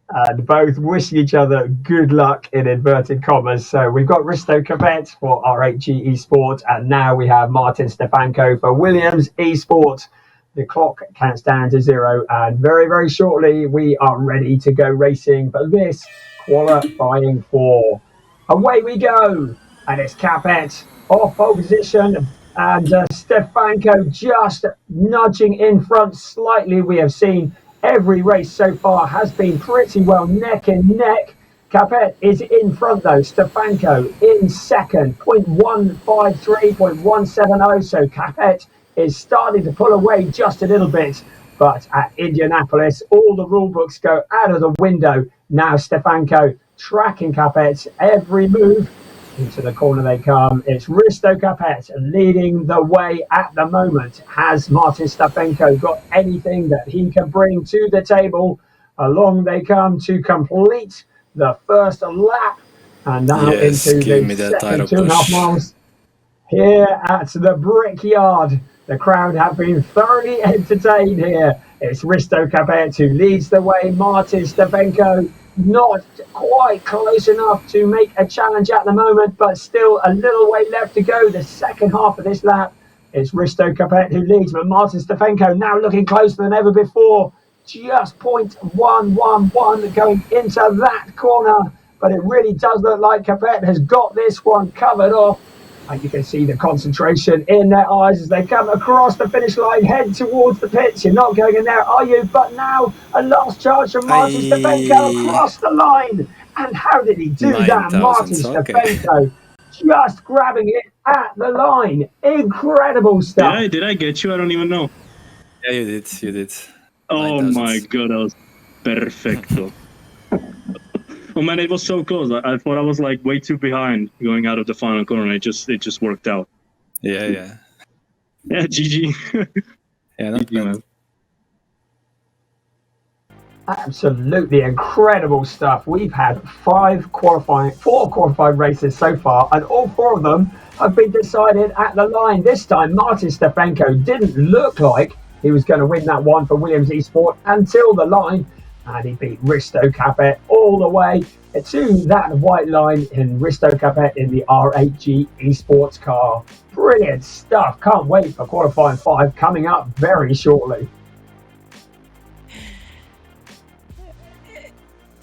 And both wishing each other good luck in inverted commas. So we've got Risto Capet for RHE Esports, and now we have Martin Stefanko for Williams Esports. The clock counts down to 0, and very, very shortly we are ready to go racing for this qualifying 4. Away we go, and it's Capet off pole position, and Stefanko just nudging in front slightly. We have seen every race so far has been pretty well neck and neck. Capet is in front though, Stefanko in second, 0.153, 0.170, so Capet is starting to pull away just a little bit. But at Indianapolis, all the rule books go out of the window. Now Stefanko tracking Capet, every move. Into the corner they come. It's Risto Capet leading the way at the moment. Has Martin Stefanko got anything that he can bring to the table? Along they come to complete the first lap. And now into the second 2.5 miles. Here at the Brickyard, the crowd have been thoroughly entertained here. It's Risto Capet who leads the way. Martin Stefanko not quite close enough to make a challenge at the moment, but still a little way left to go. The second half of this lap, it's Risto Capet who leads, but Martin Stefanko now looking closer than ever before. Just 0.111 going into that corner, but it really does look like Capet has got this one covered off. And you can see the concentration in their eyes as they come across the finish line, head towards the pits. You're not going in there, are you? But now a last charge from Martin Stefanko across the line. And how did he do that? Martin Stefanko just grabbing it at the line. Incredible stuff. Did I get you? I don't even know. Yeah, you did. Oh my god, that was perfecto. Oh man, it was so close. I thought I was like way too behind going out of the final corner. It just worked out. Yeah. Yeah, GG. Yeah, not GG, man. Absolutely incredible stuff. We've had 4 qualifying races so far, and all 4 of them have been decided at the line. This time, Martin Stefanko didn't look like he was going to win that one for Williams Esports until the line. And he beat Risto Capet all the way to that white line in Risto Capet in the R8G Esports car. Brilliant stuff. Can't wait for qualifying 5 coming up very shortly.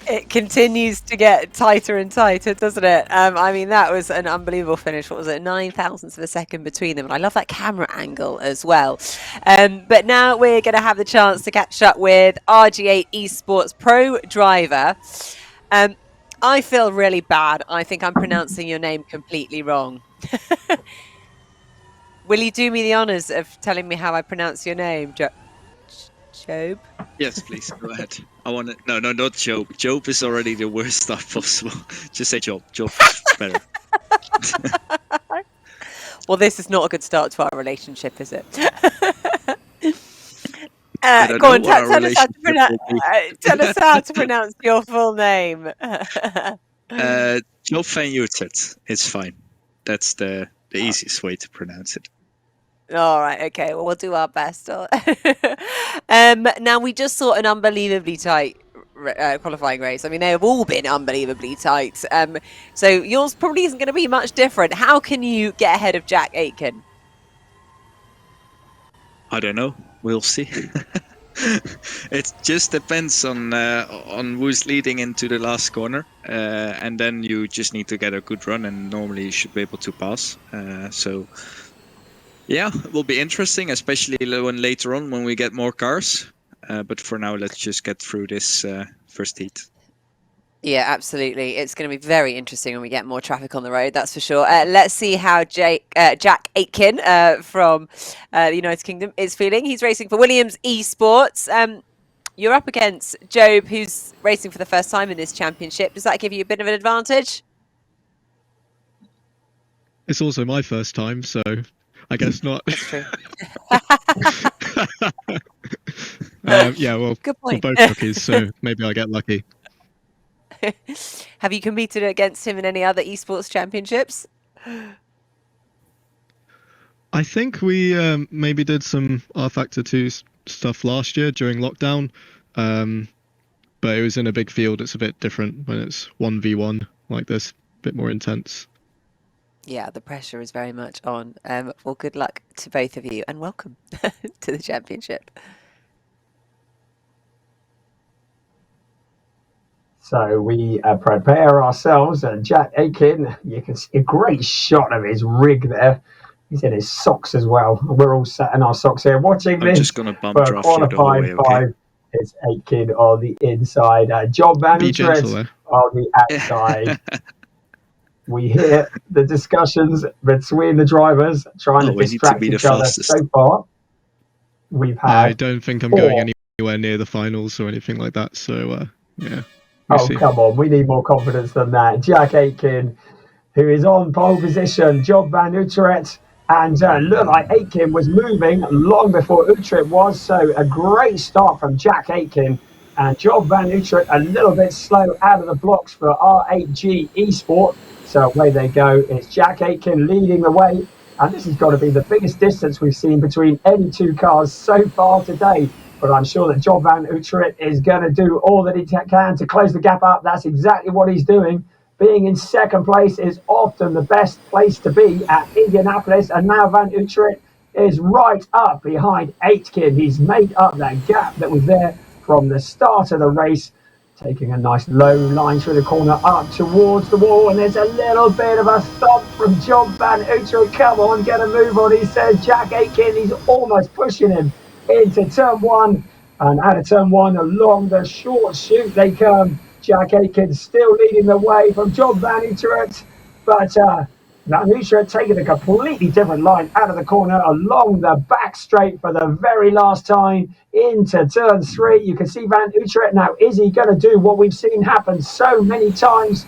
It continues to get tighter and tighter, doesn't it? I mean, that was an unbelievable finish. What was it? 9 thousandths of a second between them. And I love that camera angle as well. But now we're going to have the chance to catch up with RG8 Esports Pro driver. I feel really bad. I think I'm pronouncing your name completely wrong. Will you do me the honours of telling me how I pronounce your name, Job? Yes, please, go ahead. I want to... No, not Job. Job is already the worst stuff possible. Just say Job. Job is better. Well, this is not a good start to our relationship, is it? Go on, tell us how to pronounce your full name. Job van Utrecht. It's fine. That's the easiest way to pronounce it. All right, okay. Well, we'll do our best. Now, we just saw an unbelievably tight qualifying race. I mean, they have all been unbelievably tight. So yours probably isn't going to be much different. How can you get ahead of Jack Aitken? I don't know. We'll see. It just depends on who's leading into the last corner, and then you just need to get a good run, and normally you should be able to pass. So. Yeah, it will be interesting, especially when later on when we get more cars. But for now, let's just get through this first heat. Yeah, absolutely. It's going to be very interesting when we get more traffic on the road, that's for sure. Let's see how Jack Aitken from the United Kingdom is feeling. He's racing for Williams Esports. You're up against Job, who's racing for the first time in this championship. Does that give you a bit of an advantage? It's also my first time, so... I guess not. That's true. Yeah, well, good point. We're both rookies, so maybe I get lucky. Have you competed against him in any other esports championships? I think we maybe did some R-Factor 2 stuff last year during lockdown, but it was in a big field. It's a bit different when it's 1v1 like this, a bit more intense. Yeah, the pressure is very much on. Well, good luck to both of you and welcome to the championship. So we prepare ourselves. Jack Aitken, you can see a great shot of his rig there. He's in his socks as well. We're all sat in our socks here watching I'm this. just gonna bump For draft you the whole qualifying way, okay? 5, it's Aitken on the inside. John Van Be gentle Utrecht there. on the outside. We hear the discussions between the drivers trying to we need to distract be the each other fastest. so far. We've had I don't think I'm going anywhere near the finals or anything like that. So yeah. We'll see. Come on, we need more confidence than that. Jack Aitken, who is on pole position, Job Van Utrecht, and looked like Aitken was moving long before Utrecht was, so a great start from Jack Aitken, and Job Van Utrecht a little bit slow out of the blocks for R8G Esport, so away they go. It's Jack Aitken leading the way, and this has got to be the biggest distance we've seen between any two cars so far today. But I'm sure that Job Van Utrecht is going to do all that he can to close the gap up. That's exactly what he's doing. Being in second place is often the best place to be at Indianapolis. And now Van Utrecht is right up behind Aitken. He's made up that gap that was there from the start of the race. Taking a nice low line through the corner up towards the wall. And there's a little bit of a thump from Job Van Utrecht. Come on, get a move on, he says. Jack Aitken, he's almost pushing him into turn 1, and out of turn 1 along the short chute they come. Jack Aitken still leading the way from Job Van Utrecht, but Van Utrecht taking a completely different line out of the corner along the back straight for the very last time into turn 3. You can see Van Utrecht now. Is he going to do what we've seen happen so many times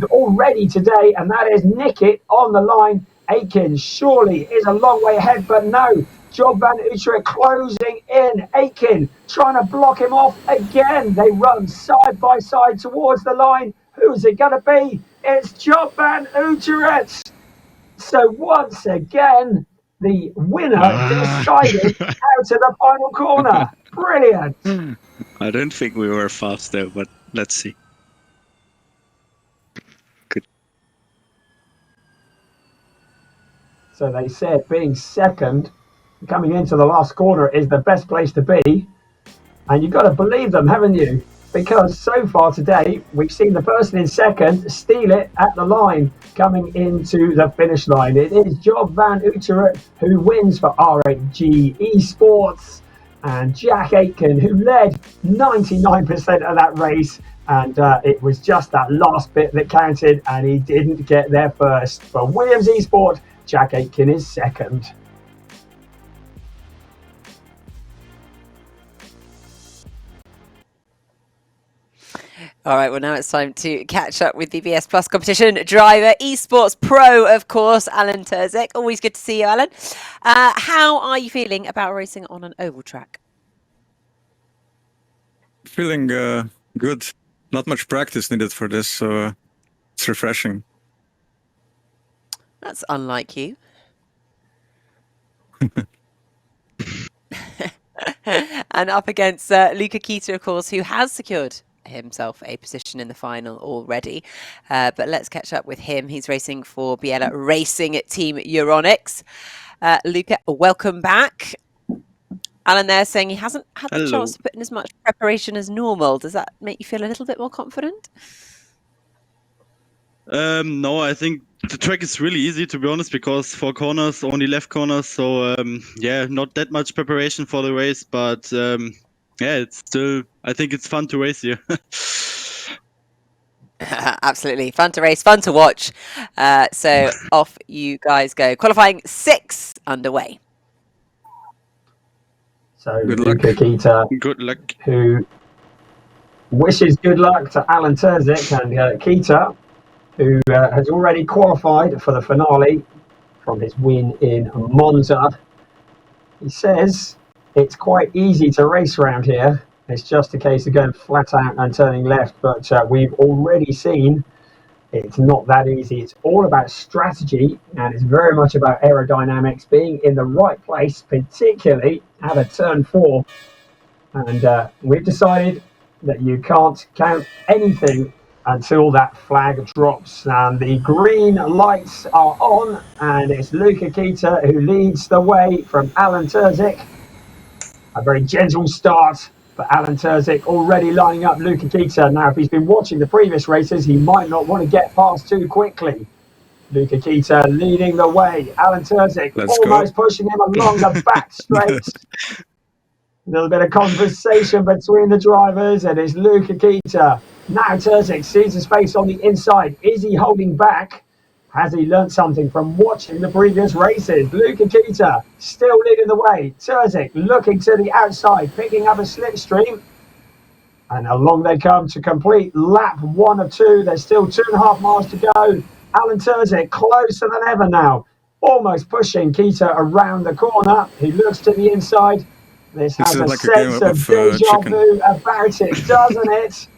already today, and that is nick it on the line? Aitken surely is a long way ahead, but no. Job Van Utrecht closing in. Aitken trying to block him off again. They run side by side towards the line. Who's it going to be? It's Job Van Utrecht. So once again, the winner decided out of the final corner. Brilliant. I don't think we were fast though, but let's see. Good. So they said being second coming into the last corner is the best place to be, and you've got to believe them, haven't you? Because so far today we've seen the person in second steal it at the line coming into the finish line. It is Job Van Utrecht who wins for R8G Esports, and Jack Aitken who led 99% of that race, and it was just that last bit that counted, and he didn't get there first. For Williams Esports, Jack Aitken is second. All right, well, now it's time to catch up with the VS Plus competition driver, esports pro, of course, Alan Turzek. Always good to see you, Alan. How are you feeling about racing on an oval track? Feeling good. Not much practice needed for this, so it's refreshing. That's unlike you. And up against Luca Kita, of course, who has secured himself a position in the final already. But let's catch up with him. He's racing for Biella Racing at Team Euronics. Luca, welcome back. Alan there saying he hasn't had the chance to put in as much preparation as normal. Does that make you feel a little bit more confident? No, I think the track is really easy, to be honest, because 4 corners, only left corners. So yeah, not that much preparation for the race, but yeah, it's still, I think it's fun to race here. Absolutely. Fun to race, fun to watch. So off you guys go. Qualifying 6 underway. So Luca Kita, good luck, who wishes good luck to Alan Turzek, and Kita, who has already qualified for the finale from his win in Monza. He says it's quite easy to race around here. It's just a case of going flat out and turning left, but we've already seen it's not that easy. It's all about strategy, and it's very much about aerodynamics, being in the right place, particularly at a turn 4. And we've decided that you can't count anything until that flag drops and the green lights are on, and it's Luca Kita who leads the way from Alan Terzic. A very gentle start for Alan Terzic, already lining up Luca Kita. Now, if he's been watching the previous races, he might not want to get past too quickly. Luca Kita leading the way. Alan Terzic almost pushing him along the back straight. A little bit of conversation between the drivers, and it's Luca Kita. Now Terzic sees his face on the inside. Is he holding back? Has he learnt something from watching the previous races? Luca Kita still leading the way. Terzic looking to the outside, picking up a slipstream. And along they come to complete lap 1 of 2. There's still 2.5 miles to go. Alan Terzic closer than ever now. Almost pushing Kita around the corner. He looks to the inside. This has a like sense a of deja vu about it, doesn't it?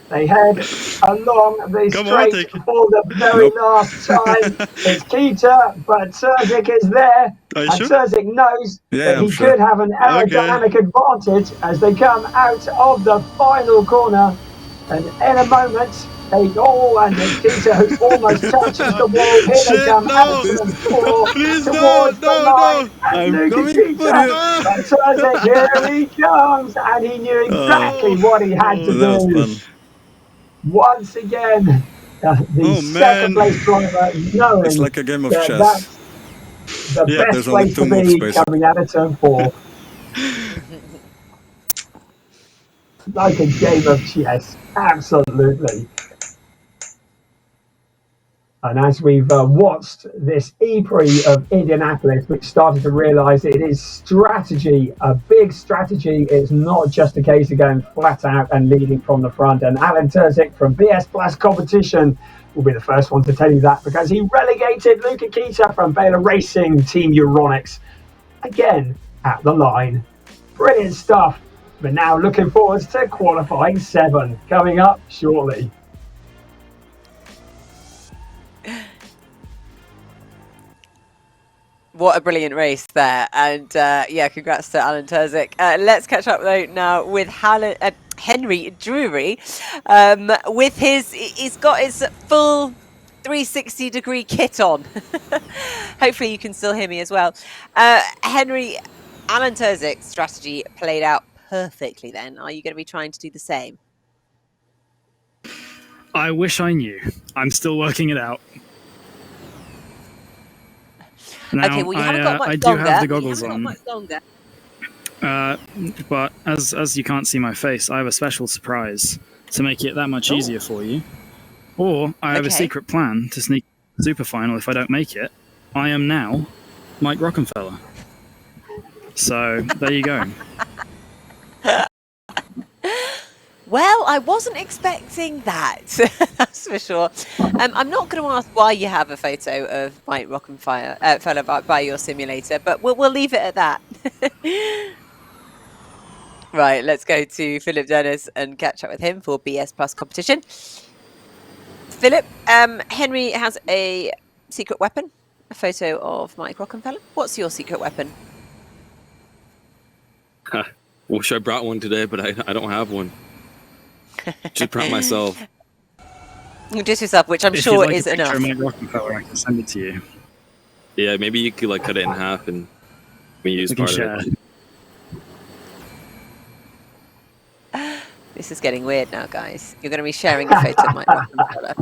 They head along the straight for the very last time. It's Kita, but Terzic is there. And Terzic knows that he could have an aerodynamic advantage as they come out of the final corner. And in a moment, and it's Kita who almost touches the wall. Here they come, excellent four towards the line. And Luca Kita, and Terzic, here he comes, and he knew exactly what he had to do. Once again, the second place driver knowing it's like a game of chess. That's the best place to be coming out of turn 4. Like a game of chess, absolutely. And as we've watched this E-Prix of Indianapolis, we've started to realise it is strategy, a big strategy. It's not just a case of going flat out and leading from the front. And Alan Terzic from BS Plus Competition will be the first one to tell you that, because he relegated Luca Kita from Baylor Racing Team Euronics again at the line. Brilliant stuff. But now looking forward to qualifying 7 coming up shortly. What a brilliant race there. And yeah, congrats to Alan Terzic. Let's catch up though now with Henry Drury. With he's got his full 360-degree kit on. Hopefully you can still hear me as well. Henry, Alan Terzic's strategy played out perfectly then. Are you going to be trying to do the same? I wish I knew. I'm still working it out. Now, okay, well, you haven't got much I longer. do have the goggles you haven't on. got much longer. But as you can't see my face, I have a special surprise to make it that much easier for you. Or I have a secret plan to sneak the super final if I don't make it. I am now Mike Rockenfeller. So there you go. Well, I wasn't expecting that. That's for sure. I'm not going to ask why you have a photo of Mike Rockenfeller by your simulator, but we'll leave it at that. Right, let's go to Phillippe Dennis and catch up with him for BS Plus competition. Phillippe, Henry has a secret weapon, a photo of Mike Rockenfeller. What's your secret weapon? Wish I brought one today, but I don't have one. Should print myself. Just yourself, which I'm sure is enough. If you'd like a picture of Mike Rockenfeller, I can send it to you. Yeah, maybe you could like cut it in half and we use part of it. This is getting weird now, guys. You're going to be sharing a photo of Mike Rockenfeller.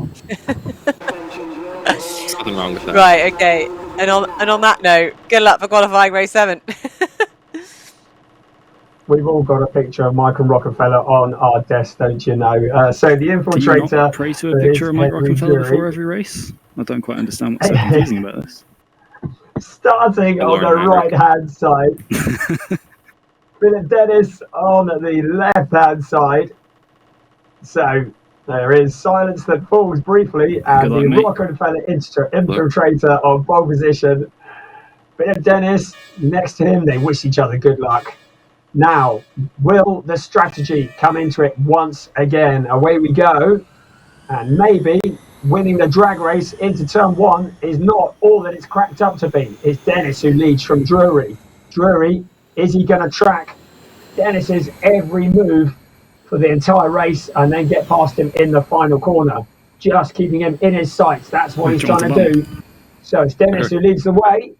There's nothing wrong with that. Right, okay. And on that note, good luck for qualifying race 7. We've all got a picture of Michael Rockenfeller on our desk, don't you know? So the infiltrator. Do you not pray to a picture of Mike Rockenfeller before every race? I don't quite understand what's so confusing about this. Starting on the right-hand side. Phillippe Dennis on the left-hand side. So there is silence that falls briefly, and the Rockenfeller infiltrator on pole position. Phillippe Dennis next to him. They wish each other good luck. Now, will the strategy come into it once again? Away we go. And maybe winning the drag race into turn 1 is not all that it's cracked up to be. It's Dennis who leads from Drury. Drury, is he going to track Dennis's every move? for the entire race and then get past him in the final corner. Just keeping him in his sights. That's what he's trying to do. So it's Dennis who leads the way.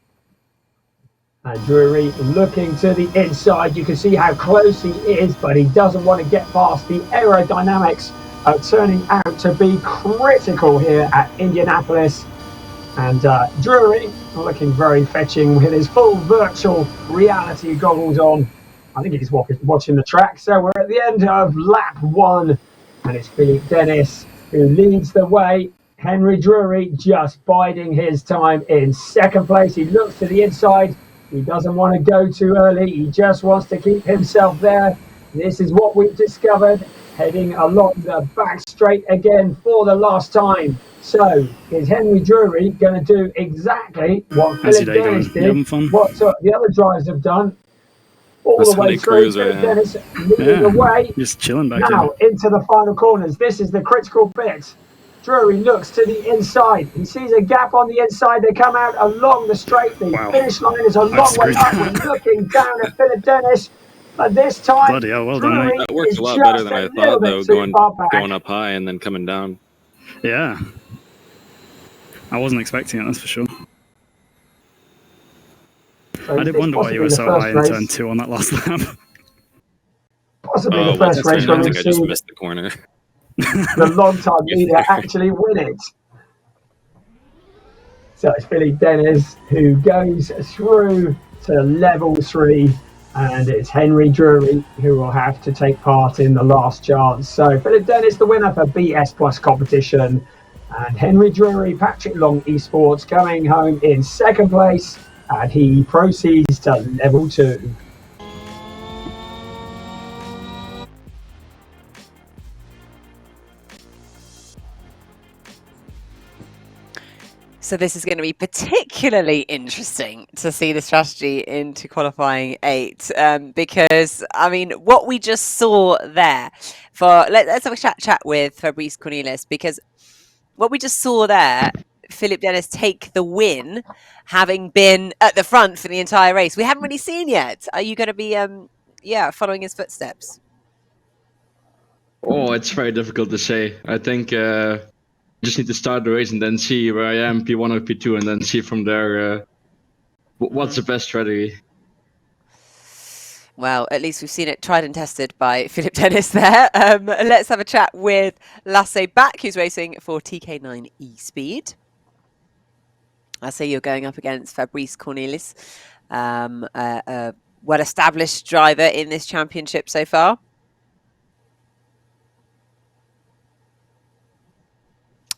And Drury looking to the inside. You can see how close he is, but he doesn't want to get past. The aerodynamics are turning out to be critical here at Indianapolis. And Drury looking very fetching with his full virtual reality goggles on. I think he's watching the track. So we're at the end of lap 1. And it's Phillippe Dennis who leads the way. Henry Drury just biding his time in second place. He looks to the inside. He doesn't want to go too early. He just wants to keep himself there. This is what we've discovered. Heading along the back straight again for the last time. So, is Henry Drury going to do exactly what Phillippe Dennis did, what the other drivers have done, all the way through? Phillippe Dennis leading the way. Just chilling back now into the final corners. This is the critical bit. Drury looks to the inside. He sees a gap on the inside. They come out along the straight. The finish line is a long way up. We're looking down at Phillippe Dennis. But this time, bloody hell, well done, mate. That worked a lot better than I thought, though, going up high and then coming down. Yeah. I wasn't expecting it, that's for sure. So I did wonder why you were so high in turn 2 on that last lap. Possibly the first race when we've seen missed the corner. The long-time leader actually win it. So it's Phillippe Dennis who goes through to level 3, and it's Henry Drury who will have to take part in the last chance. So Phillippe Dennis, the winner for BS Plus competition, and Henry Drury, Patrick Long Esports, coming home in second place, and he proceeds to level 2. So this is going to be particularly interesting to see the strategy into qualifying 8, because I mean, what we just saw there let's have a chat with Fabrice Cornelis, because what we just saw there, Phillippe Dennis take the win, having been at the front for the entire race. We haven't really seen yet. Are you going to be, following his footsteps? Oh, it's very difficult to say. I think just need to start the race and then see where I am, P1 or P2, and then see from there what's the best strategy. Well, at least we've seen it tried and tested by Phillippe Dennis there. Let's have a chat with Lasse Back, who's racing for TK9 eSpeed. Lasse, you're going up against Fabrice Cornelis, a well-established driver in this championship so far.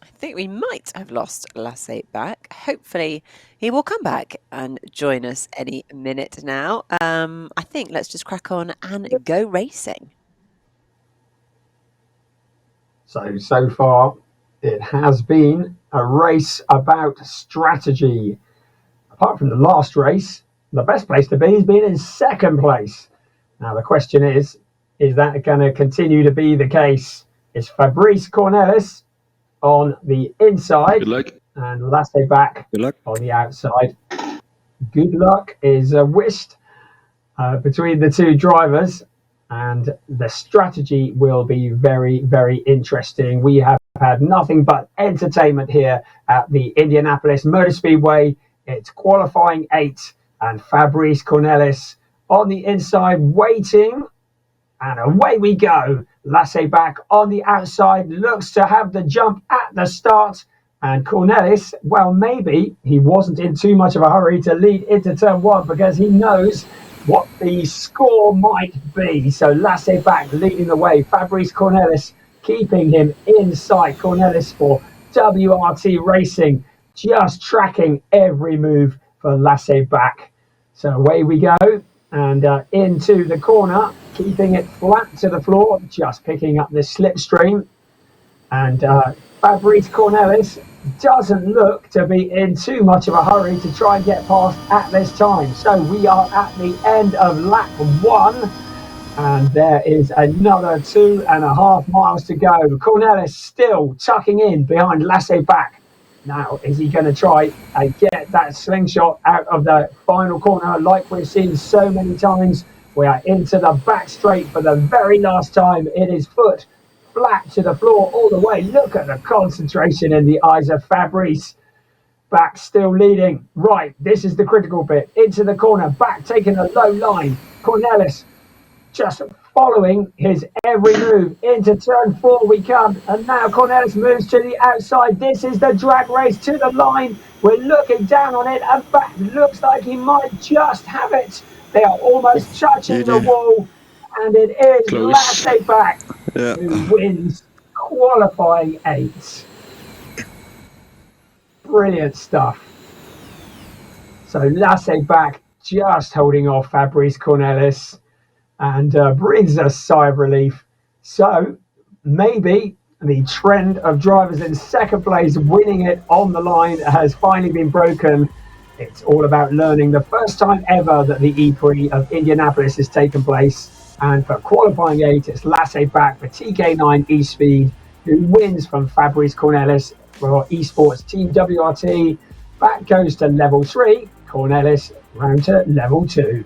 I think we might have lost Lasse Back. Hopefully he will come back and join us any minute now. I think let's just crack on and go racing. So far it has been a race about strategy. Apart from the last race, the best place to be has been in second place. Now the question is that going to continue to be the case? Is Fabrice Cornelis on the inside, good luck, and Lasse Back good luck on the outside? Good luck is wished between the two drivers, and the strategy will be very, very interesting. We have had nothing but entertainment here at the Indianapolis Motor Speedway. It's qualifying 8, and Fabrice Cornelis on the inside waiting, and away we go. Lasse Back on the outside, looks to have the jump at the start, and Cornelis, well, maybe he wasn't in too much of a hurry to lead into turn 1 because he knows what the score might be. So Lasse Back leading the way, Fabrice Cornelis keeping him in sight. Cornelis for WRT Racing, just tracking every move for Lasse Back. So away we go, and into the corner, keeping it flat to the floor, just picking up the slipstream. And Fabrice Cornelis doesn't look to be in too much of a hurry to try and get past at this time. So we are at the end of lap 1, and there is another 2.5 miles to go. Cornelis still tucking in behind Lasse Back. Now, is he going to try and get that slingshot out of the final corner like we've seen so many times We are into the back straight for the very last time. It is foot flat to the floor all the way. Look at the concentration in the eyes of Fabrice. Back still leading. Right, this is the critical bit. Into the corner, back taking a low line. Cornelis just following his every move. Into turn 4 we come, and now Cornelis moves to the outside. This is the drag race to the line. We're looking down on it, and back looks like he might just have it. They are almost touching the wall, and it is Lasse back who wins qualifying 8. Brilliant stuff. So Lasse back just holding off Fabrice Cornelis, and brings a sigh of relief. So maybe the trend of drivers in second place winning it on the line has finally been broken. It's all about learning. The first time ever that the E-Prix of Indianapolis has taken place. And for qualifying 8, it's Lasse back for TK9 eSpeed, who wins from Fabrice Cornelis for esports Team WRT. Back goes to level 3. Cornelis round to level 2.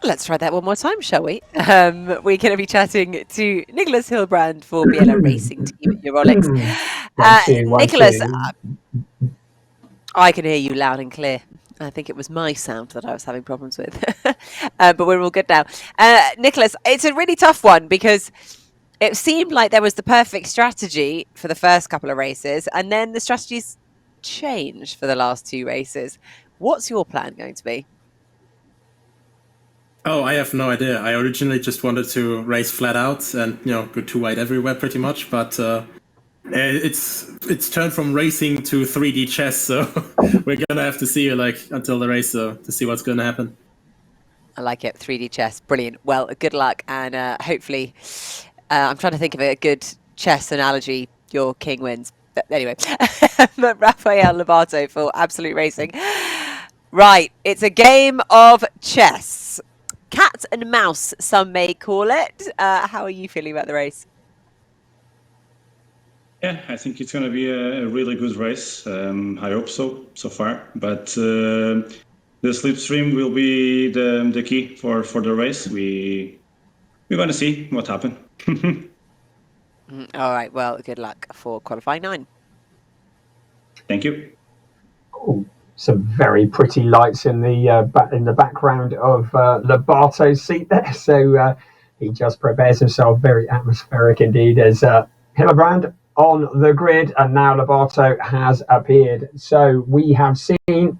Let's try that one more time, shall we? We're going to be chatting to Nicholas Hilbrand for BLM Racing Team at Eurolix. Nicholas, I can hear you loud and clear. I think it was my sound that I was having problems with. But we're all good now. Nicholas, it's a really tough one because it seemed like there was the perfect strategy for the first couple of races, and then the strategies changed for the last 2 races. What's your plan going to be? Oh, I have no idea. I originally just wanted to race flat out and, go 2 wide everywhere pretty much, but it's turned from racing to 3D chess, so we're gonna have to see until the race to see what's gonna happen. I like it. 3D chess. Brilliant. Well, good luck, and hopefully I'm trying to think of a good chess analogy. Your king wins. But anyway, but Rafael Lobato for Absolute Racing. Right, it's a game of chess. Cat and mouse, some may call it. How are you feeling about the race? Yeah, I think it's going to be a really good race. I hope so far. But the slipstream will be the key for the race. We're going to see what happens. All right, well, good luck for qualifying 9. Thank you. Ooh, some very pretty lights in the background of Lobato's seat there. So he just prepares himself. Very atmospheric indeed as Hilbrand on the grid, and now Lobato has appeared. So we have seen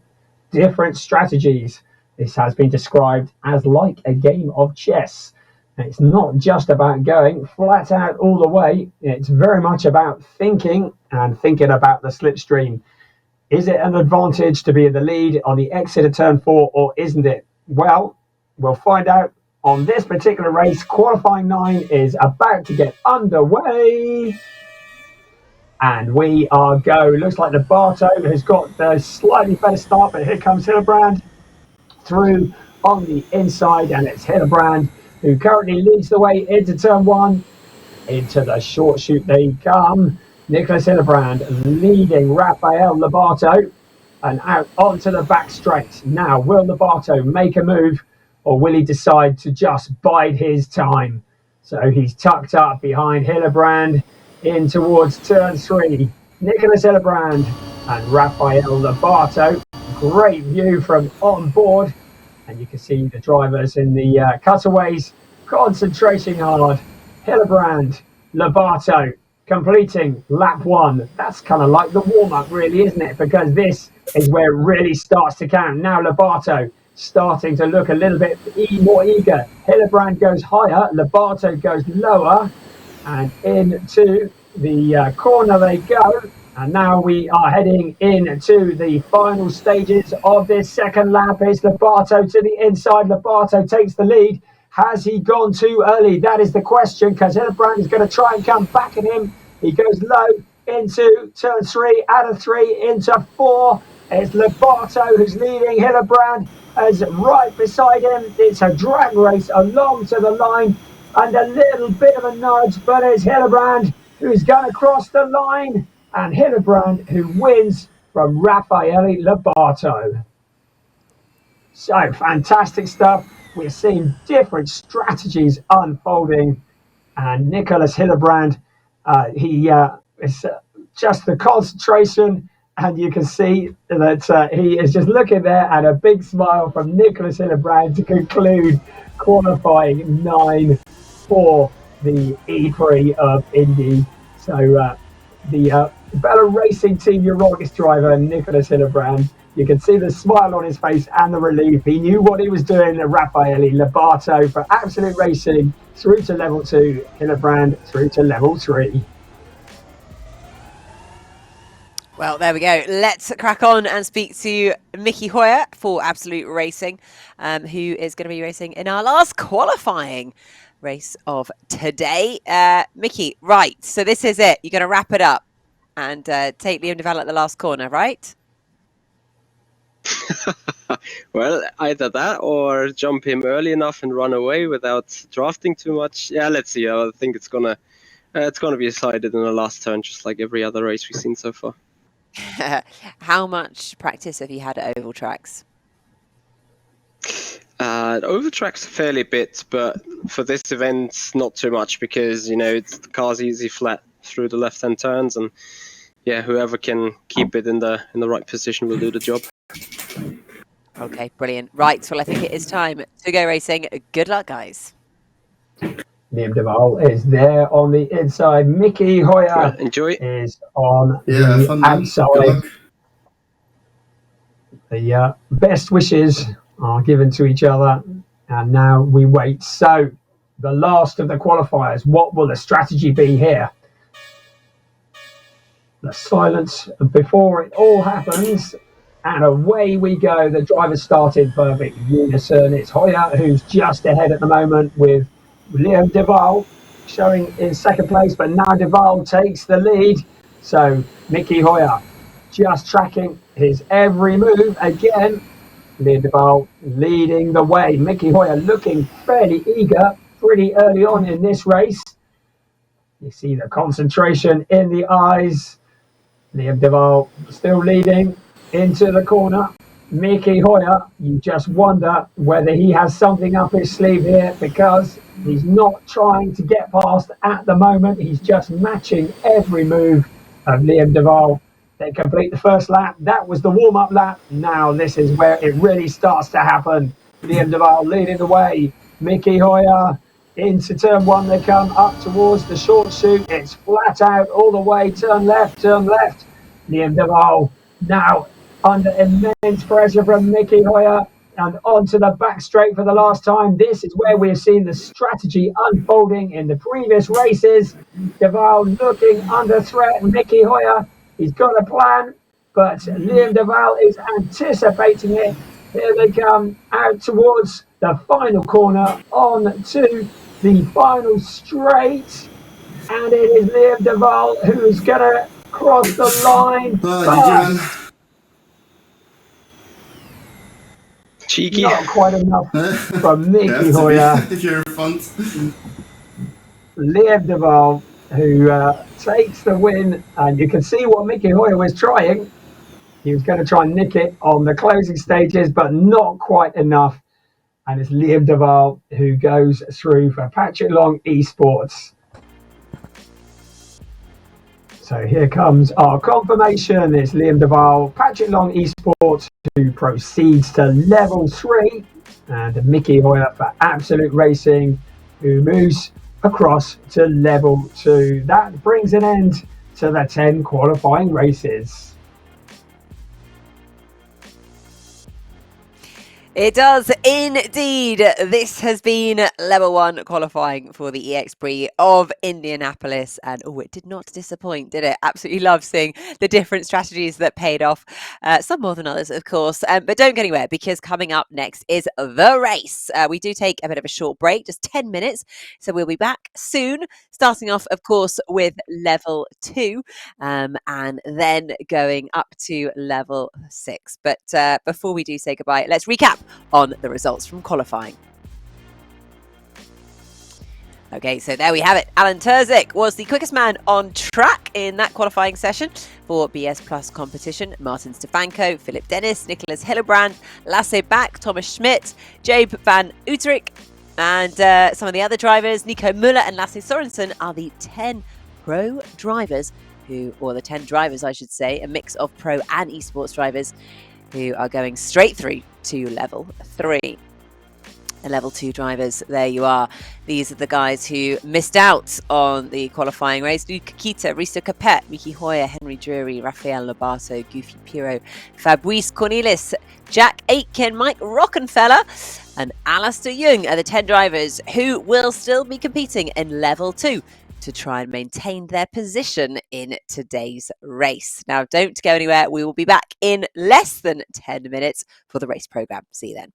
different strategies. This has been described as like a game of chess. It's not just about going flat out all the way. It's very much about thinking and thinking about the slipstream. Is it an advantage to be in the lead on the exit of turn 4, or isn't it? Well, we'll find out on this particular race. Qualifying 9 is about to get underway. And we are go. Looks like Lobato has got the slightly better start, but here comes Hilbrand through on the inside, and it's Hilbrand who currently leads the way into turn 1. Into the short chute they come. Nicholas Hilbrand leading Rafael Lobato, and out onto the back straight. Now, will Lobato make a move, or will he decide to just bide his time? So he's tucked up behind Hilbrand in towards turn 3. Nicholas Hilbrand and Rafael Lobato. Great view from on board, and you can see the drivers in the cutaways concentrating hard. Hilbrand, Lobato completing lap 1. That's kind of like the warm-up, really, isn't it? Because this is where it really starts to count. Now Lobato starting to look a little bit more eager. Hilbrand goes higher, Lobato goes lower, and into the corner they go. And now we are heading into the final stages of this second lap. It's Lobato to the inside. Lobato takes the lead. Has he gone too early? That is the question, because Hilbrand is going to try and come back at him. He goes low. into turn 3, out of 3 into 4. It's Lobato who's leading. Hillebrand is right beside him. It's a drag race along to the line and a little bit of a nudge, but it's Hillebrand who's going to cross the line, and Hillebrand who wins from Raffaele Lobato. So fantastic stuff. We're seeing different strategies unfolding, and Nicholas Hillebrand, it's just the concentration, and you can see that he is just looking there, and a big smile from Nicholas Hillebrand to conclude qualifying 9 for the E3 of Indy. So the Bella Racing Team Eurogis driver, Nicholas Hillebrand, you can see the smile on his face and the relief. He knew what he was doing. Raffaele Lobato for Absolute Racing through to level 2, Hillebrand through to level 3. Well, there we go. Let's crack on and speak to Mickey Hoyer for Absolute Racing, who is going to be racing in our last qualifying race of today. Mickey, right, so this is it. You're going to wrap it up and take Liam Duval at the last corner, right? Well, either that or jump him early enough and run away without drafting too much. Yeah, let's see. I think it's gonna be decided in the last turn, just like every other race we've seen so far. How much practice have you had at oval tracks? Oval tracks a fairly bit, but for this event, not too much because, the car's easy flat through the left-hand turns, and yeah, whoever can keep it in the right position will do the job. Okay, brilliant. Right, well, I think it is time to go racing. Good luck, guys. Liam Duval is there on the inside. Mickey Hoyer is on the outside. The best wishes are given to each other, and now we wait. So, the last of the qualifiers, what will the strategy be here? The silence before it all happens, and away we go. The drivers started perfect unison. It's Hoyer who's just ahead at the moment with Liam Duval showing in second place, but now Duval takes the lead. So Mickey Hoyer just tracking his every move again. Liam Duval leading the way. Mickey Hoyer looking fairly eager pretty early on in this race. You see the concentration in the eyes. Liam Duval still leading into the corner. Mickey Hoyer, you just wonder whether he has something up his sleeve here, because he's not trying to get past at the moment. He's just matching every move of Liam Duval. They complete the first lap. That was the warm-up lap. Now this is where it really starts to happen. Liam Duval leading the way. Mickey Hoyer into turn 1. They come up towards the short chute. It's flat out all the way. Turn left, turn left. Liam Duval now under immense pressure from Mickey Hoyer and onto the back straight for the last time. This is where we have seen the strategy unfolding in the previous races. Duval looking under threat. Mickey Hoyer, he's got a plan, but Liam Duval is anticipating it. Here they come out towards the final corner on to the final straight. And it is Liam Duval who's going to cross the line. Cheeky. Not quite enough from Mickey Hoyer. Liam Duval, who takes the win, and you can see what Mickey Hoyer was trying. He was going to try and nick it on the closing stages, but not quite enough. And it's Liam Duval who goes through for Patrick Long Esports. So here comes our confirmation. It's Liam Duval, Patrick Long Esports, who proceeds to level 3, and Mickey Hoyer for Absolute Racing, who moves across to level 2. That brings an end to the 10 qualifying races. It does indeed. This has been level 1 qualifying for the EX Prix of Indianapolis. And oh, it did not disappoint, did it? Absolutely love seeing the different strategies that paid off. Some more than others, of course. But don't go anywhere, because coming up next is the race. We do take a bit of a short break, just 10 minutes. So we'll be back soon, starting off, of course, with level 2 and then going up to level 6. But before we do say goodbye, let's recap on the results from qualifying. Okay, so there we have it. Alan Terzic was the quickest man on track in that qualifying session for BS Plus competition. Martin Stefanko, Philip Dennis, Nicholas Hillebrand, Lasse Back, Thomas Schmidt, Jabe van Uterik, and some of the other drivers, Nico Muller and Lasse Sorensen, are the 10 pro drivers or the 10 drivers, I should say, a mix of pro and esports drivers who are going straight through to level 3. The level 2 drivers, there you are. These are the guys who missed out on the qualifying race. Luca Kita, Risto Capet, Miki Hoyer, Henry Drury, Rafael Lobato, Goofy Piro, Fabrice Cornelis, Jack Aitken, Mike Rockenfeller, and Alistair Young are the 10 drivers who will still be competing in level 2 to try and maintain their position in today's race. Now, don't go anywhere. We will be back in less than 10 minutes for the race program. See you then.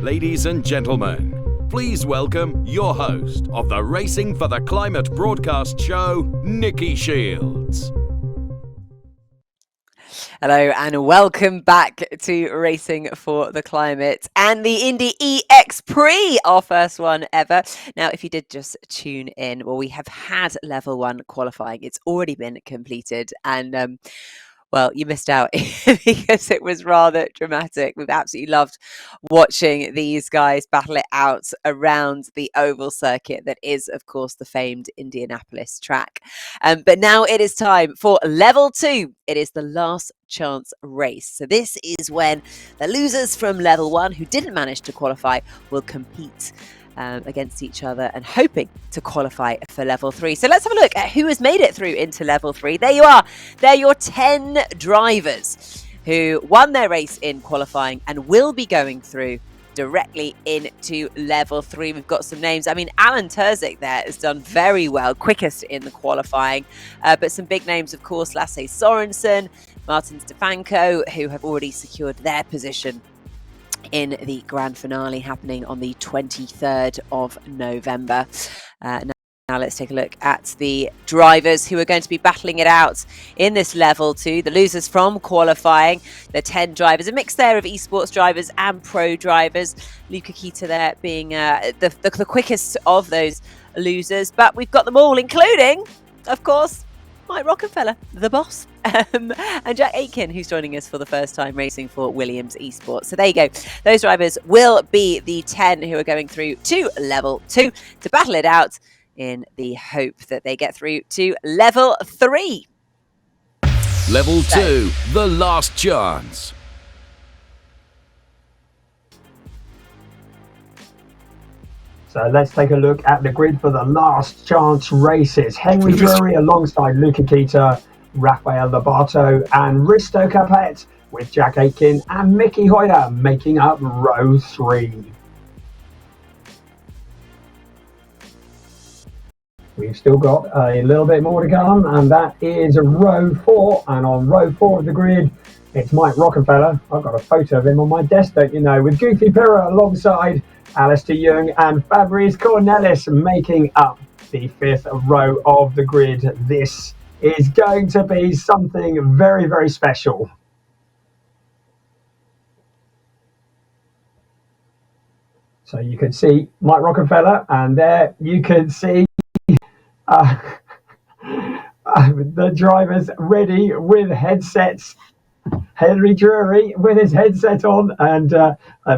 Ladies and gentlemen, please welcome your host of the Racing for the Climate broadcast show, Nicki Shields. Hello and welcome back to Racing for the Climate and the Indy EX Prix, our first one ever. Now, if you did just tune in, well, we have had level 1 qualifying. It's already been completed, and well, you missed out because it was rather dramatic. We've absolutely loved watching these guys battle it out around the oval circuit that is, of course, the famed Indianapolis track. But now it is time for level 2. It is the last chance race. So this is when the losers from level 1 who didn't manage to qualify will compete against each other and hoping to qualify for level 3. So let's have a look at who has made it through into level 3. There you are. They're your 10 drivers who won their race in qualifying and will be going through directly into level 3. We've got some names. I mean, Alan Terzic there has done very well, quickest in the qualifying, but some big names, of course, Lasse Sorensen, Martin Stefanko, who have already secured their position in the grand finale happening on the 23rd of November. Now let's take a look at the drivers who are going to be battling it out in this level 2. The losers from qualifying, the 10 drivers, a mix there of esports drivers and pro drivers. Luca Kita there being the quickest of those losers, but we've got them all, including, of course, Mike Rockenfeller, the boss, and Jack Aitken, who's joining us for the first time racing for Williams Esports. So there you go. Those drivers will be the 10 who are going through to level 2 to battle it out in the hope that they get through to level 3. Level 2, the last chance. So let's take a look at the grid for the last chance races. Henry Drury alongside Luca Kita, Rafael Lobato and Risto Capet, with Jack Aitken and Mickey Hoyer making up row 3. We've still got a little bit more to come, and that is row 4. And on row 4 of the grid, it's Mike Rockenfeller. I've got a photo of him on my desk, don't you know, with Goofy Pirra alongside Alistair Young and Fabrice Cornelis making up the 5th row of the grid. This is going to be something very, very special. So you can see Mike Rockenfeller, and there you can see the drivers ready with headsets. Henry Drury with his headset on, and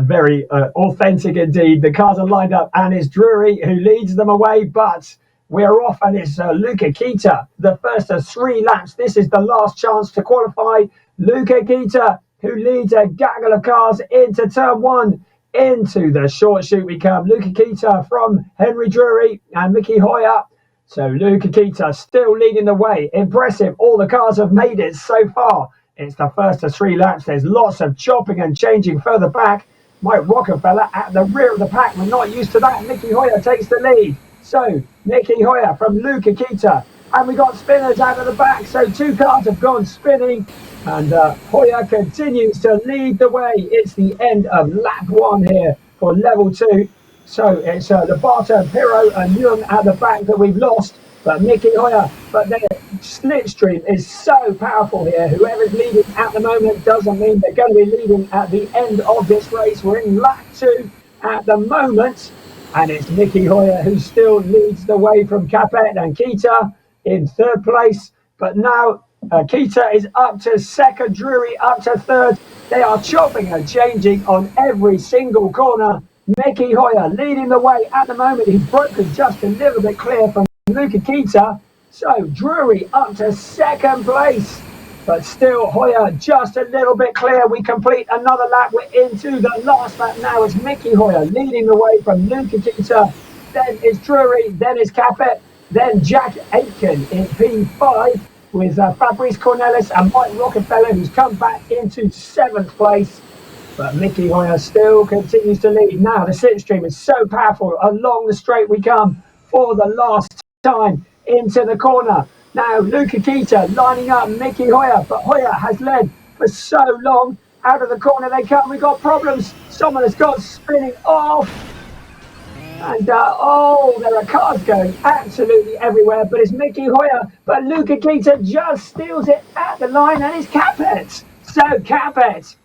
very authentic indeed. The cars are lined up, and it's Drury who leads them away, but we're off, and it's Luca Kita, the first of 3 laps. This is the last chance to qualify. Luca Kita, who leads a gaggle of cars into turn 1. Into the short chute we come. Luca Kita from Henry Drury and Mickey Hoyer. So Luca Kita still leading the way. Impressive. All the cars have made it so far. It's the first of 3 laps. There's lots of chopping and changing further back. Mike Rockenfeller at the rear of the pack. We're not used to that. Mickey Hoyer takes the lead. So Mickey Hoyer from Luca Kita. And we got spinners out of the back. So 2 cars have gone spinning. And Hoyer continues to lead the way. It's the end of lap 1 here for level 2. So it's Lobato, Pirro and Young at the back that we've lost. But Mickey Hoyer, but the slipstream is so powerful here. Whoever's leading at the moment doesn't mean they're going to be leading at the end of this race. We're in lap 2 at the moment. And it's Mickey Hoyer who still leads the way from Capet and Kita in 3rd place. But now Kita is up to 2nd, Drury up to 3rd. They are chopping and changing on every single corner. Mickey Hoyer leading the way at the moment. He's broken just a little bit clear from Luca Kita. So Drury up to 2nd place. But still Hoyer just a little bit clear. We complete another lap. We're into the last lap now. It's Mickey Hoyer leading the way from Luca Kita. Then it's Drury. Then it's Capet. Then Jack Aitken in P5 with Fabrice Cornelis and Mike Rockenfeller, who's come back into 7th place. But Mickey Hoyer still continues to lead. Now the slipstream is so powerful. Along the straight we come for the last time into the corner. Now Luca Kita lining up Mickey Hoyer, but Hoyer has led for so long. Out of the corner they come. We've got problems. Someone has got spinning off. And there are cars going absolutely everywhere, but it's Mickey Hoyer. But Luca Kita just steals it at the line, and it's Capet. So Capet,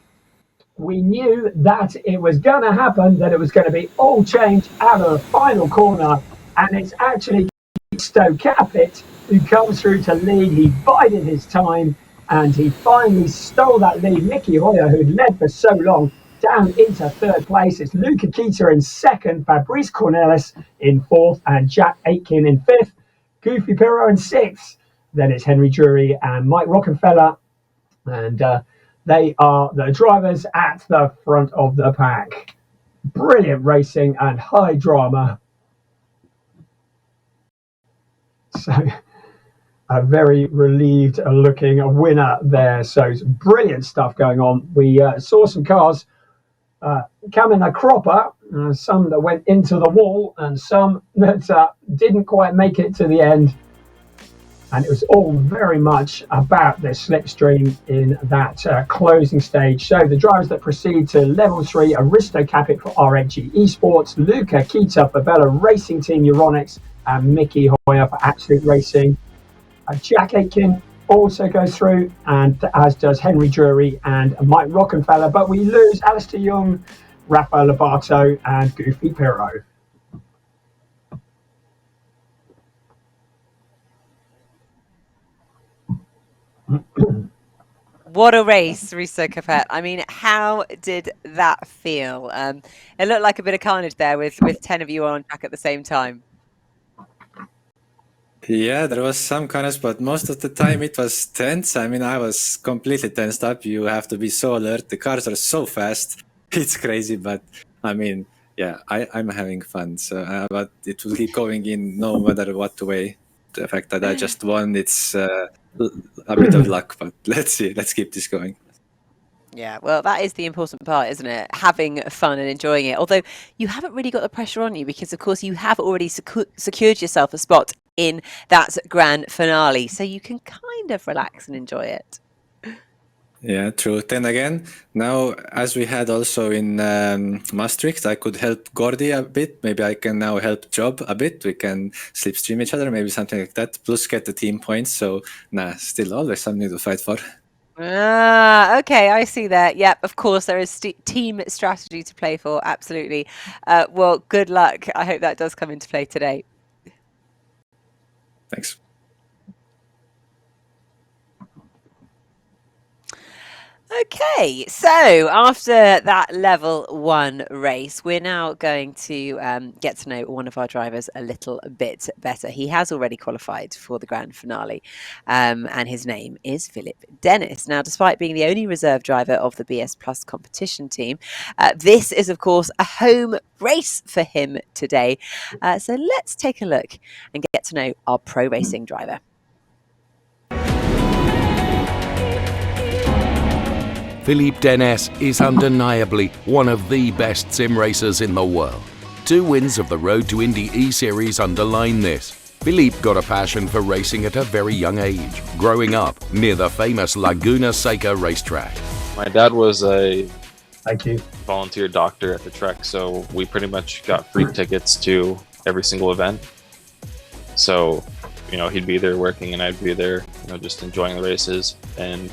we knew that it was going to happen, that it was going to be all changed out of the final corner, and it's actually Risto Capet who comes through to lead. He bided his time, and he finally stole that lead. Mickey Hoyer, who'd led for so long, down into 3rd place. It's Luca Kita in 2nd, Fabrice Cornelis in 4th, and Jack Aitken in 5th, Goofy Pirro in 6th. Then it's Henry Drury and Mike Rockenfeller, and they are the drivers at the front of the pack. Brilliant racing and high drama. So a very relieved looking winner there. So it's brilliant stuff going on. We saw some cars come in a cropper, some that went into the wall and some that didn't quite make it to the end. And it was all very much about the slipstream in that closing stage. So the drivers that proceed to level 3 are Risto Capet for RHG Esports, Luca Kita for Bella Racing Team Euronics, and Mickey Hoyer for Absolute Racing. Jack Aitken also goes through, and as does Henry Drury and Mike Rockenfeller. But we lose Alistair Young, Rafael Lobato, and Goofy Pirro. What a race, Risto Capet. I mean, how did that feel? It looked like a bit of carnage there with 10 of you on track at the same time. Yeah, there was some carnage, but most of the time it was tense. I mean, I was completely tensed up. You have to be so alert. The cars are so fast. It's crazy, but I mean, yeah, I'm having fun. So, but it will keep going in no matter what way. The fact that I just won, it's a bit of luck, but let's see. Let's keep this going. Yeah, well, that is the important part, isn't it? Having fun and enjoying it. Although you haven't really got the pressure on you because, of course, you have already secured yourself a spot in that grand finale. So you can kind of relax and enjoy it. Yeah, true. Then again, now as we had also in Maastricht, I could help Gordy a bit. Maybe I can now help Job a bit. We can slipstream each other, maybe something like that. Plus get the team points. So, still always something to fight for. Ah, okay, I see that. Yep, of course, there is team strategy to play for. Absolutely. Well, good luck. I hope that does come into play today. Thanks. Okay, so after that level 1 race, we're now going to get to know one of our drivers a little bit better. He has already qualified for the grand finale, and his name is Phillippe Dennis. Now, despite being the only reserve driver of the BS Plus competition team, this is, of course, a home race for him today. So let's take a look and get to know our pro racing driver. Phillippe Dennis is undeniably one of the best sim racers in the world. 2 wins of the Road to Indy E-Series underline this. Phillippe got a passion for racing at a very young age, growing up near the famous Laguna Seca racetrack. My dad was a Thank you. volunteer doctor at the track, so we pretty much got free tickets to every single event. So, he'd be there working and I'd be there, just enjoying the races, and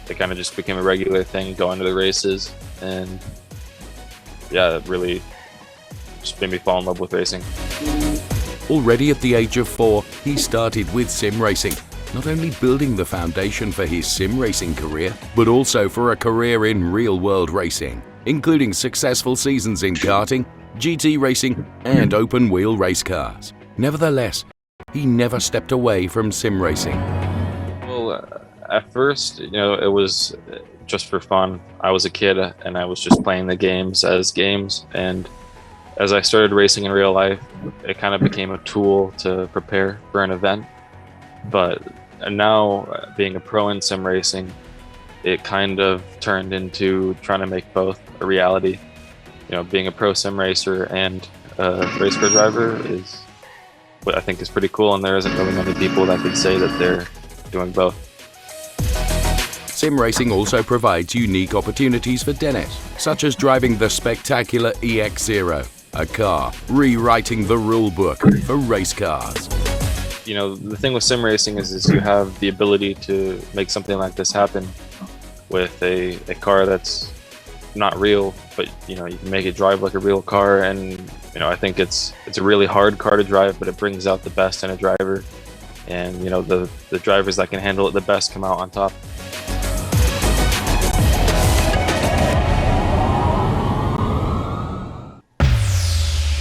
it kind of just became a regular thing, going to the races, and yeah, it really just made me fall in love with racing. Already at the age of 4, he started with sim racing, not only building the foundation for his sim racing career, but also for a career in real-world racing, including successful seasons in karting, GT racing, and open-wheel race cars. Nevertheless, he never stepped away from sim racing. Well, at first, it was just for fun. I was a kid and I was just playing the games as games, and as I started racing in real life, it kind of became a tool to prepare for an event. But now, being a pro in sim racing, it kind of turned into trying to make both a reality. Being a pro sim racer and a race car driver is what I think is pretty cool, and there isn't really many people that could say that they're doing both. Sim racing also provides unique opportunities for Dennis, such as driving the spectacular EX0, a car rewriting the rule book for race cars. The thing with sim racing is you have the ability to make something like this happen with a car that's not real, but you can make it drive like a real car, and I think it's a really hard car to drive, but it brings out the best in a driver, and the drivers that can handle it the best come out on top.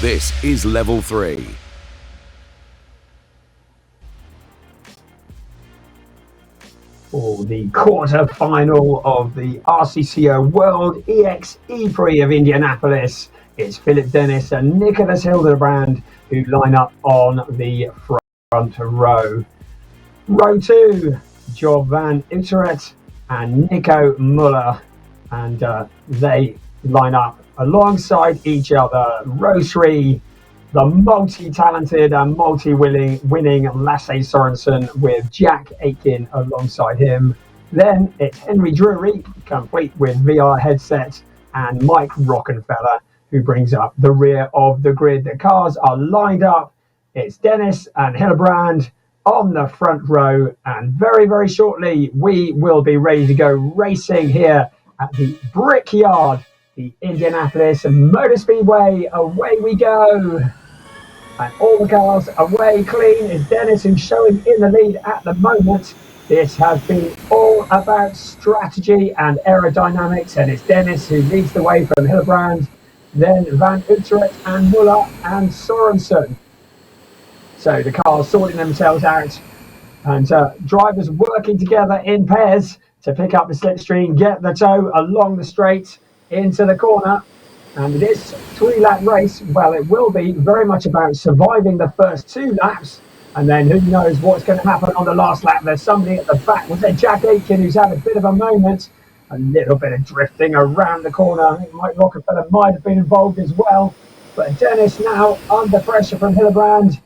This is level 3. For the quarter-final of the RCCO World EXE Prix of Indianapolis, it's Phillippe Dennis and Nicholas Hildebrand who line up on the front row. Row 2, Job van Utrecht and Nico Muller, and they line up alongside each other. Row 3, the multi-talented and multi-winning Lasse Sorensen with Jack Aitken alongside him. Then it's Henry Drury, complete with VR headset, and Mike Rockenfeller, who brings up the rear of the grid. The cars are lined up. It's Dennis and Hildebrand on the front row, and very, very shortly we will be ready to go racing here at the Brickyard, the Indianapolis Motor Speedway. Away we go. And all the cars away clean. Is Dennis, who's showing in the lead at the moment. This has been all about strategy and aerodynamics, and it's Dennis who leads the way from Hildebrand, then Van Utrecht and Muller and Sorensen. So the cars sorting themselves out, and drivers working together in pairs to pick up the slipstream, get the tow along the straight into the corner. And this 3-lap race, well, it will be very much about surviving the first 2 laps And then who knows what's going to happen on the last lap. There's somebody at the back. Was it Jack Aitken who's had a bit of a moment? A little bit of drifting around the corner. I think Mike Rockenfeller might have been involved as well. But Dennis now under pressure from Hillebrand.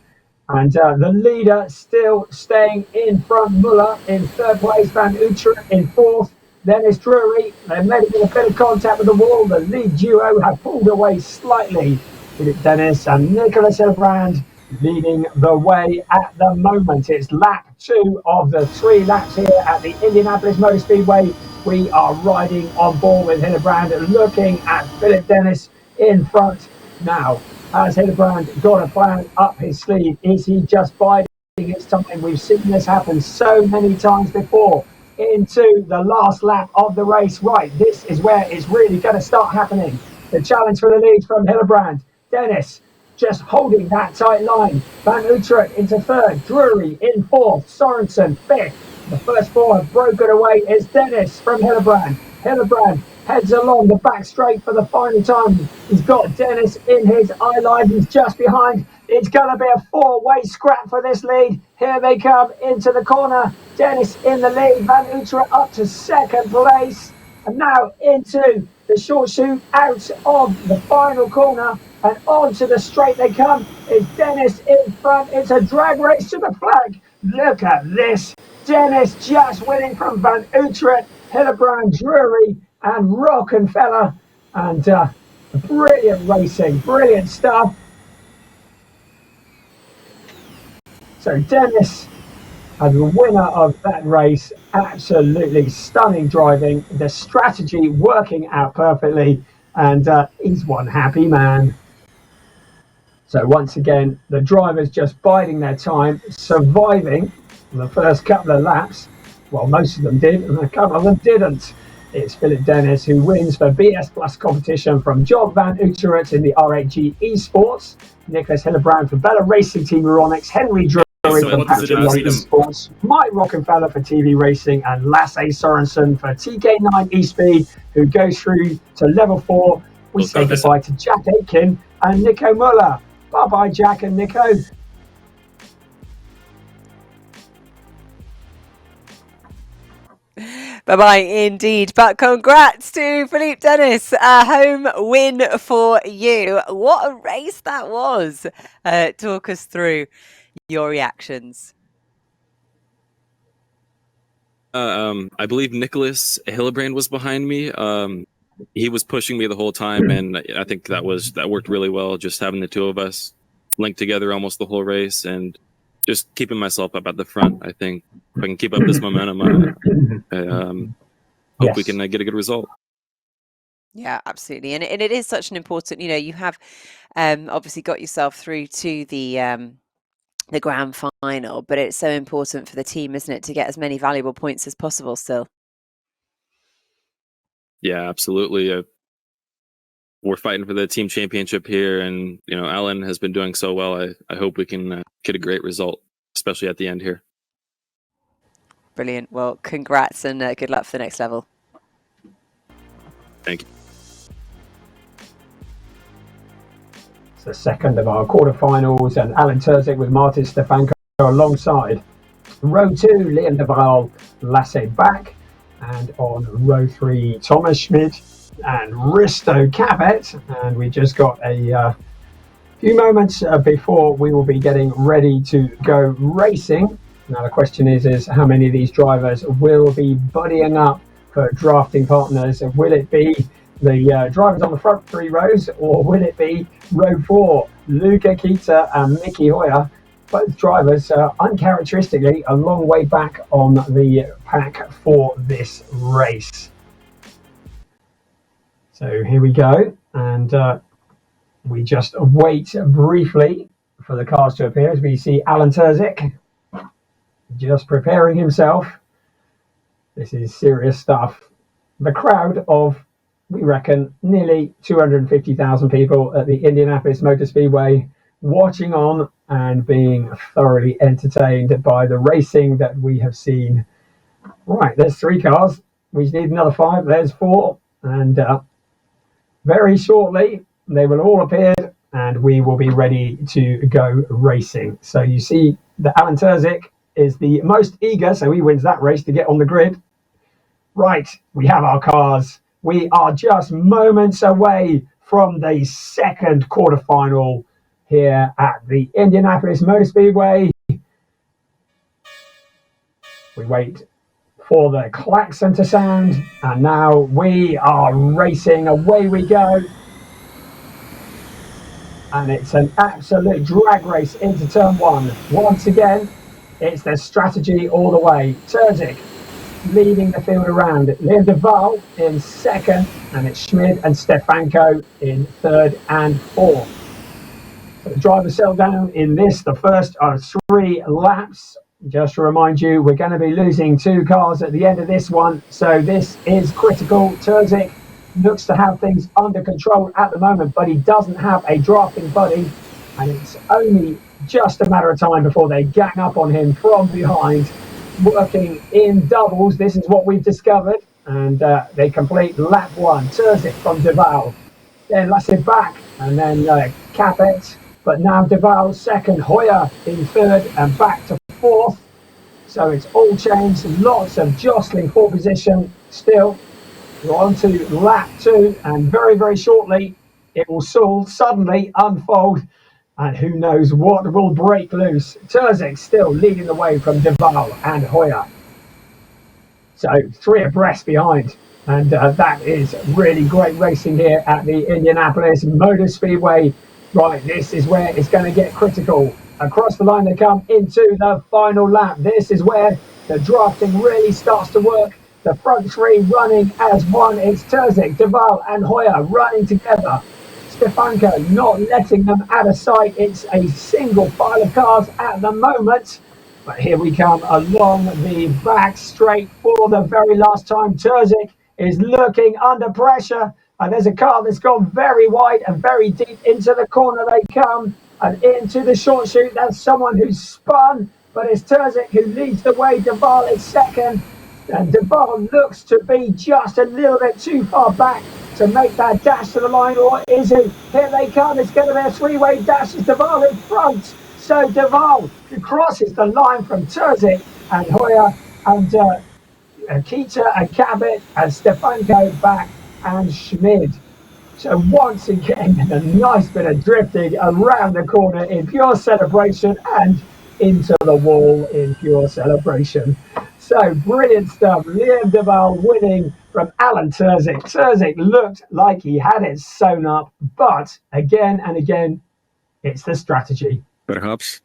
And the leader still staying in front. Muller in third place. Van Utrecht in fourth. Then it's Drury. They're making a bit of contact with the wall. The lead duo have pulled away slightly. Phillippe Dennis and Nicholas Hillebrand leading the way at the moment. It's lap 2 of the 3 laps here at the Indianapolis Motor Speedway. We are riding on board with Hillebrand, looking at Phillippe Dennis in front now. Has Hillebrand got a plan up his sleeve? Is he just biding his time? We've seen this happen so many times before. Into the last lap of the race. Right, this is where it's really going to start happening. The challenge for the lead from Hillebrand. Dennis just holding that tight line. Van Utrecht into third. Drury in fourth. Sorensen fifth. The first 4 have broken away. It's Dennis from Hillebrand. Hillebrand heads along the back straight for the final time. He's got Dennis in his eye line. He's just behind. It's going to be a 4-way scrap for this lead. Here they come into the corner. Dennis in the lead. Van Utrecht up to second place. And now into the short shoot out of the final corner. And onto the straight they come. It's Dennis in front. It's a drag race to the flag. Look at this. Dennis just winning from Van Utrecht, Hillebrand, Drury and Rockenfeller. And brilliant racing. Brilliant stuff. So Dennis as the winner of that race. Absolutely stunning driving. The strategy working out perfectly. And he's one happy man. So once again, the drivers just biding their time, surviving the first couple of laps. Well, most of them did, and a couple of them didn't. It's Phillippe Dennis who wins for BS Plus competition from John Van Utrecht in the R8G Esports. Nicholas Hillebrand for Bella Racing Team Euronics. Henry Drury from Patrick Esports. Mike Rockenfeller for TV Racing, and Lasse Sorensen for TK9 eSpeed, who goes through to level 4. We say goodbye to Jack Aitken and Nico Muller. Bye-bye, Jack and Nico. Bye-bye indeed. But congrats to Phillippe Dennis. A home win for you. What a race that was. Talk us through your reactions. I believe Nicholas Hillebrand was behind me. He was pushing me the whole time, and I think that worked really well. Just having the two of us linked together almost the whole race, and just keeping myself up at the front. I think if I can keep up this momentum, hope we can get a good result. Yeah, absolutely, and it is such an important. You have obviously got yourself through to the grand final, but it's so important for the team, isn't it, to get as many valuable points as possible still. Yeah, absolutely. We're fighting for the team championship here, and Alan has been doing so well. I hope we can get a great result, especially at the end here. Brilliant. Well, congrats and good luck for the next level. Thank you. It's the second of our quarterfinals, and Alan Terzic with Martin Stefanko alongside. Row 2, Liam de Waal, Lasse back. And on row 3, Thomas Schmidt and Risto Capet. And we just got a few moments before we will be getting ready to go racing. Now the question is how many of these drivers will be buddying up for drafting partners? Will it be the drivers on the front 3 rows, or will it be row 4, Luca Kita and Mickey Hoyer? Both drivers uncharacteristically a long way back on the pack for this race. So here we go, and we just wait briefly for the cars to appear as we see Alan Terzic just preparing himself. This is serious stuff. The crowd of, we reckon, nearly 250,000 people at the Indianapolis Motor Speedway watching on and being thoroughly entertained by the racing that we have seen. Right, there's 3 cars. We just need another 5. There's 4. And very shortly, they will all appear and we will be ready to go racing. So you see that Alan Terzic is the most eager, so he wins that race to get on the grid. Right, we have our cars. We are just moments away from the second quarterfinal here at the Indianapolis Motor Speedway. We wait for the klaxon to sound, and now we are racing. Away we go. And it's an absolute drag race into turn one. Once again, it's the strategy all the way. Terzic leading the field around. Liam Duval in second, and it's Schmid and Stefanko in third and fourth. So the drivers settle down in this, the first of 3 laps. Just to remind you, we're going to be losing 2 cars at the end of this one, so this is critical. Terzic looks to have things under control at the moment, but he doesn't have a drafting buddy, and it's only just a matter of time before they gang up on him from behind, working in doubles. This is what we've discovered, and they complete lap 1. Terzic from Duval, then Lasse back, and then Capet, but now Duval second, Hoyer in third, and back to fourth. So it's all changed, lots of jostling for position still. We're on to lap 2, and very, very shortly it will all suddenly unfold, and who knows what will break loose. Terzic still leading the way from Duval and Hoyer. So 3 abreast behind, and that is really great racing here at the Indianapolis Motor Speedway. Right, this is where it's going to get critical. Across the line they come into the final lap. This is where the drafting really starts to work. The front 3 running as one. It's Terzic, Duval and Hoyer running together. Stefanko not letting them out of sight. It's a single file of cars at the moment. But here we come along the back straight for the very last time. Terzic is looking under pressure. And there's a car that's gone very wide and very deep. Into the corner they come. And into the short chute. That's someone who's spun. But it's Terzic who leads the way. Duval is second. And Duval looks to be just a little bit too far back to make that dash to the line, or is he? Here they come, it's going to be a 3-way dash. It's Duval in front. So Duval who crosses the line from Terzic and Hoyer and Kita and Cabot and Stefanko back and Schmid. So once again, a nice bit of drifting around the corner in pure celebration and into the wall in pure celebration. So brilliant stuff. Liam Duval winning from Alan Terzic. Terzic looked like he had it sewn up, but again and again, it's the strategy. Perhaps.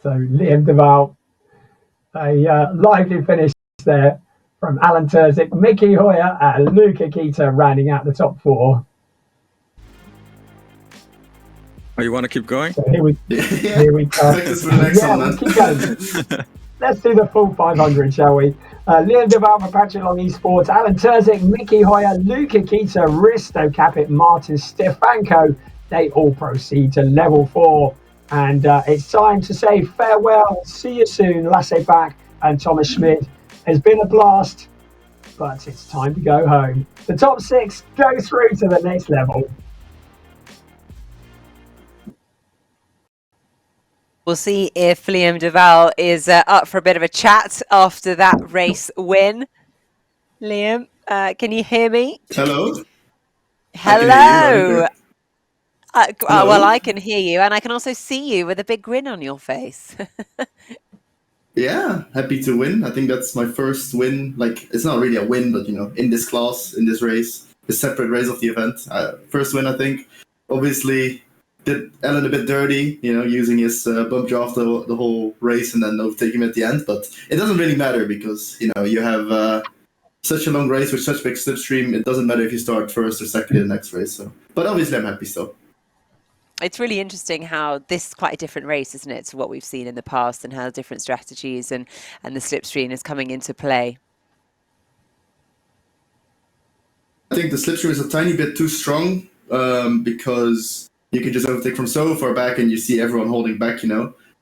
So Liam Duval, a lively finish there from Alan Terzic, Mickey Hoyer and Luca Kita rounding out the top 4. Oh, you want to keep going? So here we go. Keep going. Let's do the full 500, shall we? Liam Duval for Patrick Long Esports, Alan Terzic, Mickey Hoyer, Luca Kita, Risto Capit, Martin Stefanko. They all proceed to level 4. And it's time to say farewell. See you soon, Lasse Bach and Thomas Schmid. It's been a blast, but it's time to go home. The top 6 go through to the next level. We'll see if Liam Duval is up for a bit of a chat after that race win. Liam, can you hear me? Hello. Hello. Well, I can hear you, and I can also see you with a big grin on your face. Yeah, happy to win. I think that's my first win. Like, it's not really a win, but, in this class, in this race, the separate race of the event. First win, I think. Obviously, did Alan a bit dirty, using his bump draft the whole race and then overtaking him at the end. But it doesn't really matter because, you have such a long race with such big slipstream. It doesn't matter if you start first or second in the next race. So, but obviously, I'm happy still. It's really interesting how this is quite a different race, isn't it, to what we've seen in the past, and how different strategies and the slipstream is coming into play. I think the slipstream is a tiny bit too strong because you can just overtake from so far back and you see everyone holding back,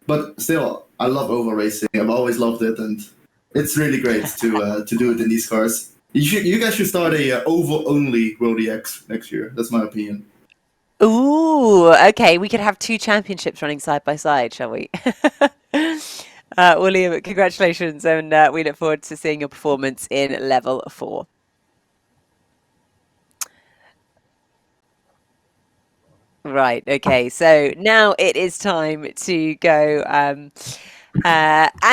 But still, I love oval racing. I've always loved it, and it's really great to do it in these cars. You guys should start a oval only World EX next year. That's my opinion. Ooh, okay. We could have 2 championships running side by side, shall we? William, congratulations, and we look forward to seeing your performance in level 4. Right, okay, so now it is time to go and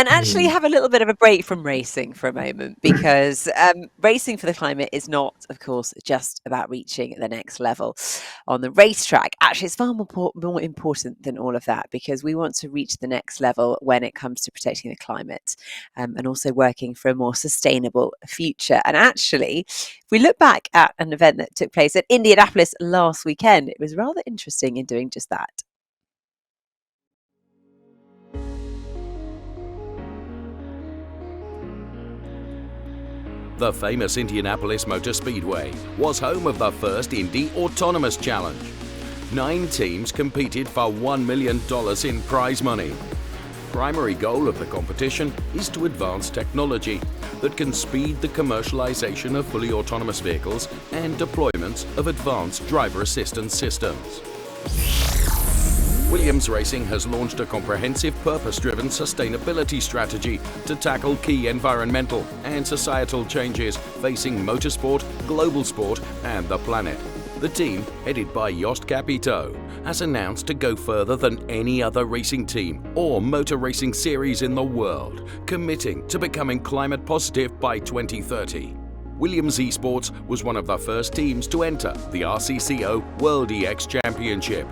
actually have a little bit of a break from racing for a moment, because racing for the climate is not, of course, just about reaching the next level on the racetrack. Actually, it's far more important than all of that, because we want to reach the next level when it comes to protecting the climate and also working for a more sustainable future. And actually, if we look back at an event that took place at Indianapolis last weekend, it was rather interesting in doing just that. The famous Indianapolis Motor Speedway was home of the first Indy Autonomous Challenge. 9 teams competed for $1 million in prize money. Primary goal of the competition is to advance technology that can speed the commercialization of fully autonomous vehicles and deployments of advanced driver assistance systems. Williams Racing has launched a comprehensive, purpose-driven sustainability strategy to tackle key environmental and societal changes facing motorsport, global sport, and the planet. The team, headed by Jost Capito, has announced to go further than any other racing team or motor racing series in the world, committing to becoming climate positive by 2030. Williams Esports was one of the first teams to enter the RCCO World EX Championship.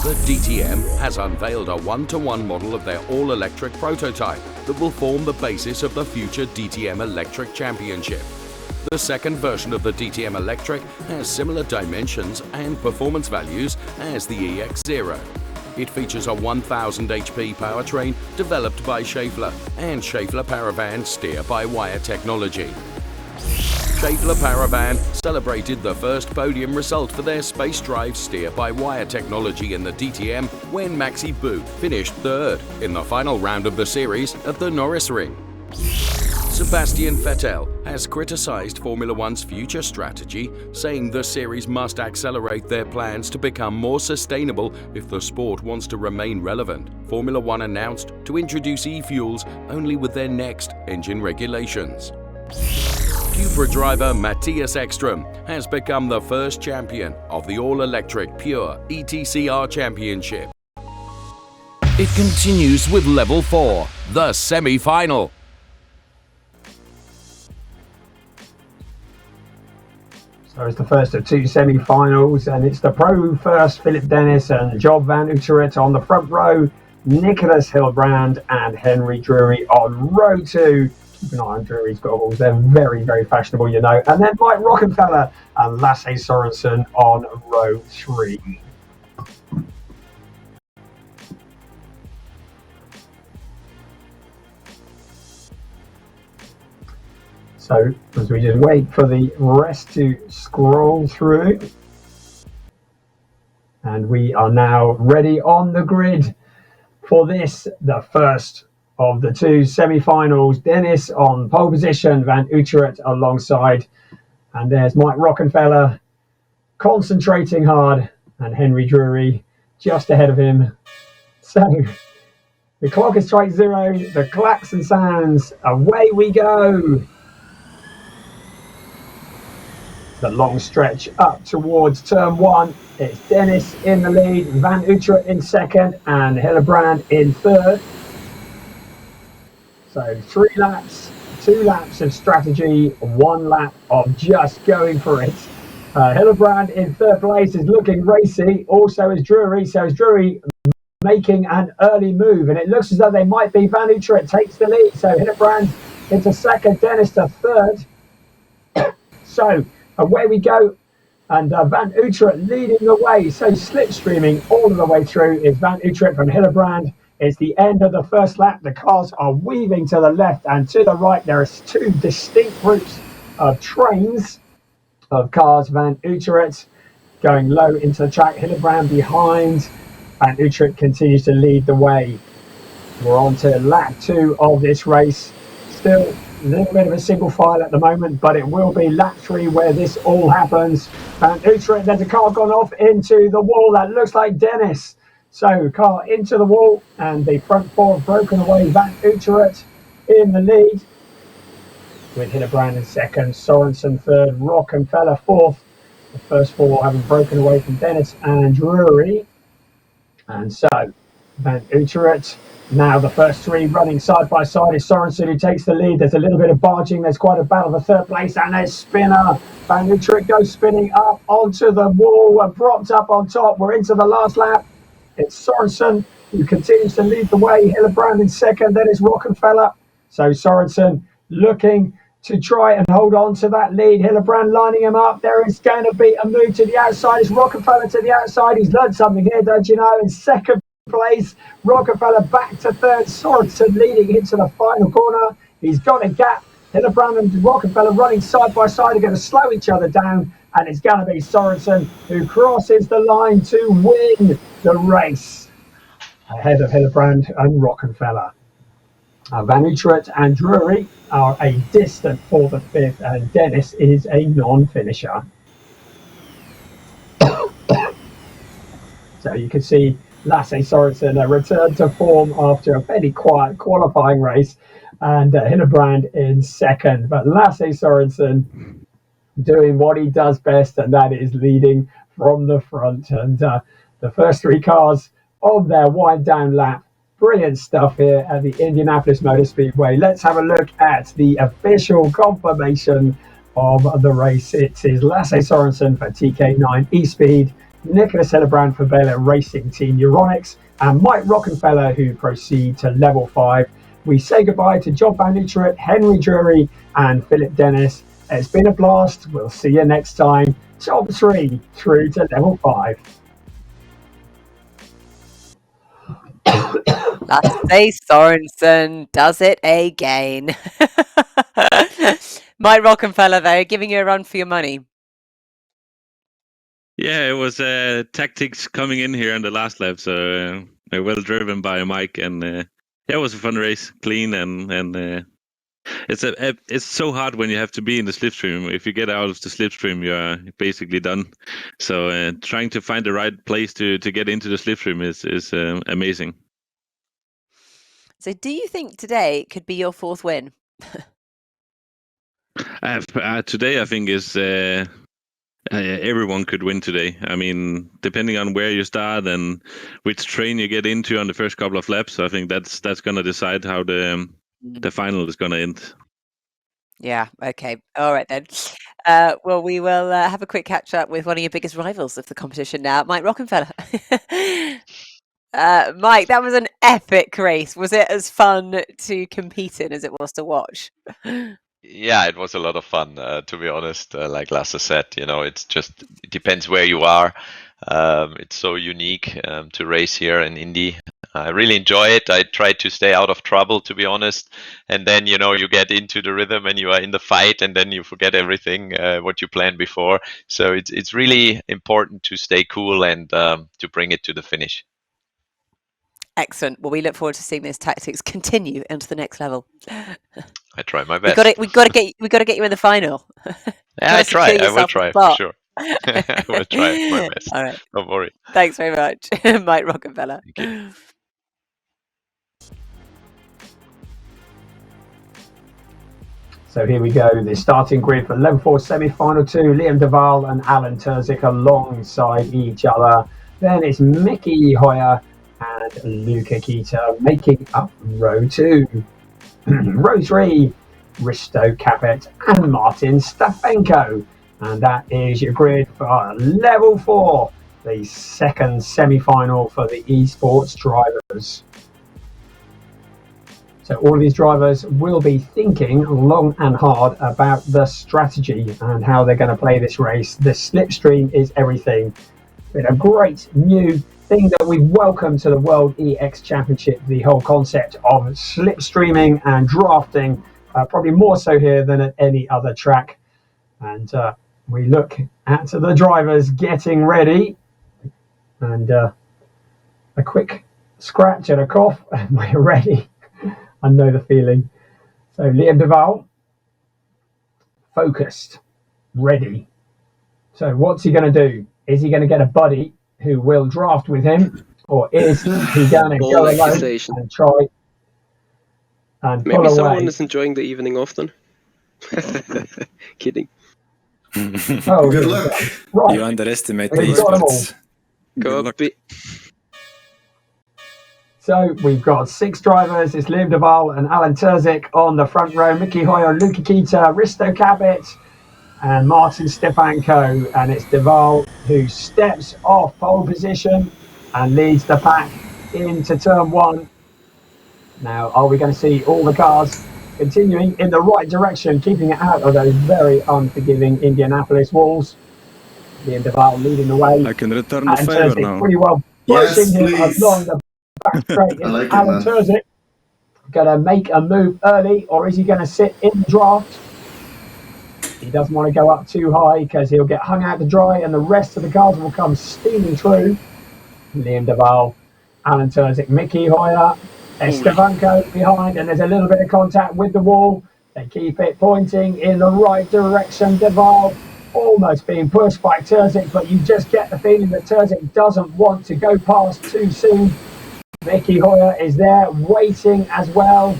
The DTM has unveiled a 1-to-1 model of their all-electric prototype that will form the basis of the future DTM Electric Championship. The second version of the DTM Electric has similar dimensions and performance values as the EX0. It features a 1000 HP powertrain developed by Schaeffler and Schaeffler Paravan steer-by-wire technology. Schaeffler Paravan celebrated the first podium result for their Space Drive steer-by-wire technology in the DTM when Maxi Boot finished 3rd in the final round of the series at the Norris Ring. Sebastian Vettel has criticized Formula One's future strategy, saying the series must accelerate their plans to become more sustainable if the sport wants to remain relevant. Formula One announced to introduce e-fuels only with their next engine regulations. Cupra driver Matthias Ekstrom has become the first champion of the all-electric pure ETCR championship. It continues with level 4, the semi-final. So it's the first of 2 semi-finals, and it's the Pro first, Phillippe Dennis and Job van Utrecht on the front row, Nicholas Hildebrand and Henry Drury on row 2. Keep an eye on Drury's goggles, they're very, very fashionable, you know. And then Mike Rockenfeller and Lasse Sorensen on row 3. So, as we just wait for the rest to scroll through, and we are now ready on the grid for this, the first of the 2 semi-finals. Dennis on pole position, Van Utrecht alongside, and there's Mike Rockenfeller concentrating hard, and Henry Drury just ahead of him. So, the clock is strike 0, the klaxon sounds, away we go. The long stretch up towards turn 1. It's Dennis in the lead, Van Utrecht in second, and Hildebrand in third. So 3 laps, 2 laps of strategy, 1 lap of just going for it. Hildebrand in third place is looking racy, also is Drury. So is Drury making an early move, and it looks as though they might be. Van Utrecht takes the lead, so Hildebrand into second, Dennis to third. So away we go, and Van Utrecht leading the way. So slipstreaming all of the way through is Van Utrecht from Hildebrand. It's the end of the first lap. The cars are weaving to the left and to the right. There are 2 distinct groups of trains of cars. Van Utrecht going low into the track, Hildebrand behind. Van Utrecht continues to lead the way. We're on to lap 2 of this race. Still A little bit of a single file at the moment, but it will be lap 3 where this all happens. Van Utrecht, there's a car gone off into the wall. That looks like Dennis. So car into the wall and the front 4 have broken away. Van Utrecht in the lead with Hildebrand in second, Sorensen third, Rockenfeller fourth. The first 4 having broken away from Dennis and Drury. And so Van Utrecht, now the first 3 running side by side is Sorensen who takes the lead. There's a little bit of barging. There's quite a battle for third place, and there's Spinner. Van Utrecht goes spinning up onto the wall and propped up on top. We're into the last lap. It's Sorensen who continues to lead the way. Hildebrand in second, then it's Rockenfeller. So Sorensen looking to try and hold on to that lead. Hildebrand lining him up. There is going to be a move to the outside. It's Rockenfeller to the outside. He's learned something here, don't you know? In second place, Rockenfeller back to third. Sorensen leading into the final corner. He's got a gap. Hildebrand and Rockenfeller running side by side are going to slow each other down, and it's going to be Sorensen who crosses the line to win the race ahead of Hildebrand and Rockenfeller. Van Utrecht and Drury are a distant 4th and 5th, and Dennis is a non-finisher. So you can see Lasse Sorensen return to form after a fairly quiet qualifying race, and Hildebrand in second. But Lasse Sorensen doing what he does best, and that is leading from the front. And the first 3 cars on their wind down lap. Brilliant stuff here at the Indianapolis Motor Speedway. Let's have a look at the official confirmation of the race. It is Lasse Sorensen for TK9 eSpeed, Nicholas Hildebrand for Baylor Racing Team Euronics, and Mike Rockenfeller who proceed to level 5. We say goodbye to John Van Utrecht, Henry Drury, and Phillippe Dennis. It's been a blast. We'll see you next time. Top 3 through to level 5. Lasse Sorensen does it again. Mike Rockenfeller, though, giving you a run for your money. Yeah, it was tactics coming in here in the last lap, so well driven by Mike, and yeah, it was a fun race, clean, and it's so hard when you have to be in the slipstream. If you get out of the slipstream, you are basically done. So trying to find the right place to get into the slipstream is amazing. So do you think today could be your 4th win? Today, I think is everyone could win today. I mean, depending on where you start and which train you get into on the first couple of laps, I think that's going to decide how the final is going to end. Yeah, okay. All right then. Well, we will have a quick catch up with one of your biggest rivals of the competition now, Mike Rockenfeller. Mike, that was an epic race. Was it as fun to compete in as it was to watch? Yeah, it was a lot of fun, to be honest. Like Lasse said, it depends where you are. It's so unique to race here in Indy. I really enjoy it. I try to stay out of trouble, to be honest. And then, you get into the rhythm and you are in the fight, and then you forget everything what you planned before. So it's really important to stay cool and to bring it to the finish. Excellent. Well, we look forward to seeing those tactics continue into the next level. I try my best. We got to get you in the final. Yeah, I will try for sure. I will try my best. All right. Don't worry. Thanks very much, Mike Rockenfeller. Thank you. So here we go, the starting grid for level 4 semi-final 2, Liam Duval and Alan Terzic alongside each other. Then it's Mickey Hoyer and Luca Kita making up row 2. Row 3, Risto Capet and Martin Stafenko. And that is your grid for level 4, the second semi-final for the esports drivers. So all of these drivers will be thinking long and hard about the strategy and how they're going to play this race. The slipstream is everything. It's a great new thing that we welcome to the World EX Championship, the whole concept of slipstreaming and drafting, probably more so here than at any other track. And we look at the drivers getting ready, and a quick scratch and a cough, and we're ready. I know the feeling. So Liam Duval focused, ready. So what's he going to do? Is he going to get a buddy who will draft with him, or is he going to Bold go alone accusation. and try and Maybe pull someone away? is enjoying the evening often. Kidding. Oh, Good here we luck. go. Right, You underestimate we've the got them all. esports. Go up. So we've got 6 drivers. It's Liam Duval and Alan Terzic on the front row. Mickey Hoyer, Luca Kita, Risto Cabot, and Martin Stefanko. And it's Duval who steps off pole position and leads the pack into turn 1. Now, are we going to see all the cars continuing in the right direction, keeping it out of those very unforgiving Indianapolis walls? Liam Duval leading the way. I can return the Alan favor Terzic now. pretty well Yes, pushing him please. along the back straight. I like it, Alan man. Terzic going to make a move early, or is he going to sit in the draft? He doesn't want to go up too high because he'll get hung out to dry, and the rest of the cars will come steaming through. Liam Duval, Alan Terzic, Mickey Hoyer, Estebanco behind, and there's a little bit of contact with the wall. They keep it pointing in the right direction. Duval almost being pushed by Terzic, but you just get the feeling that Terzic doesn't want to go past too soon. Mickey Hoyer is there waiting as well.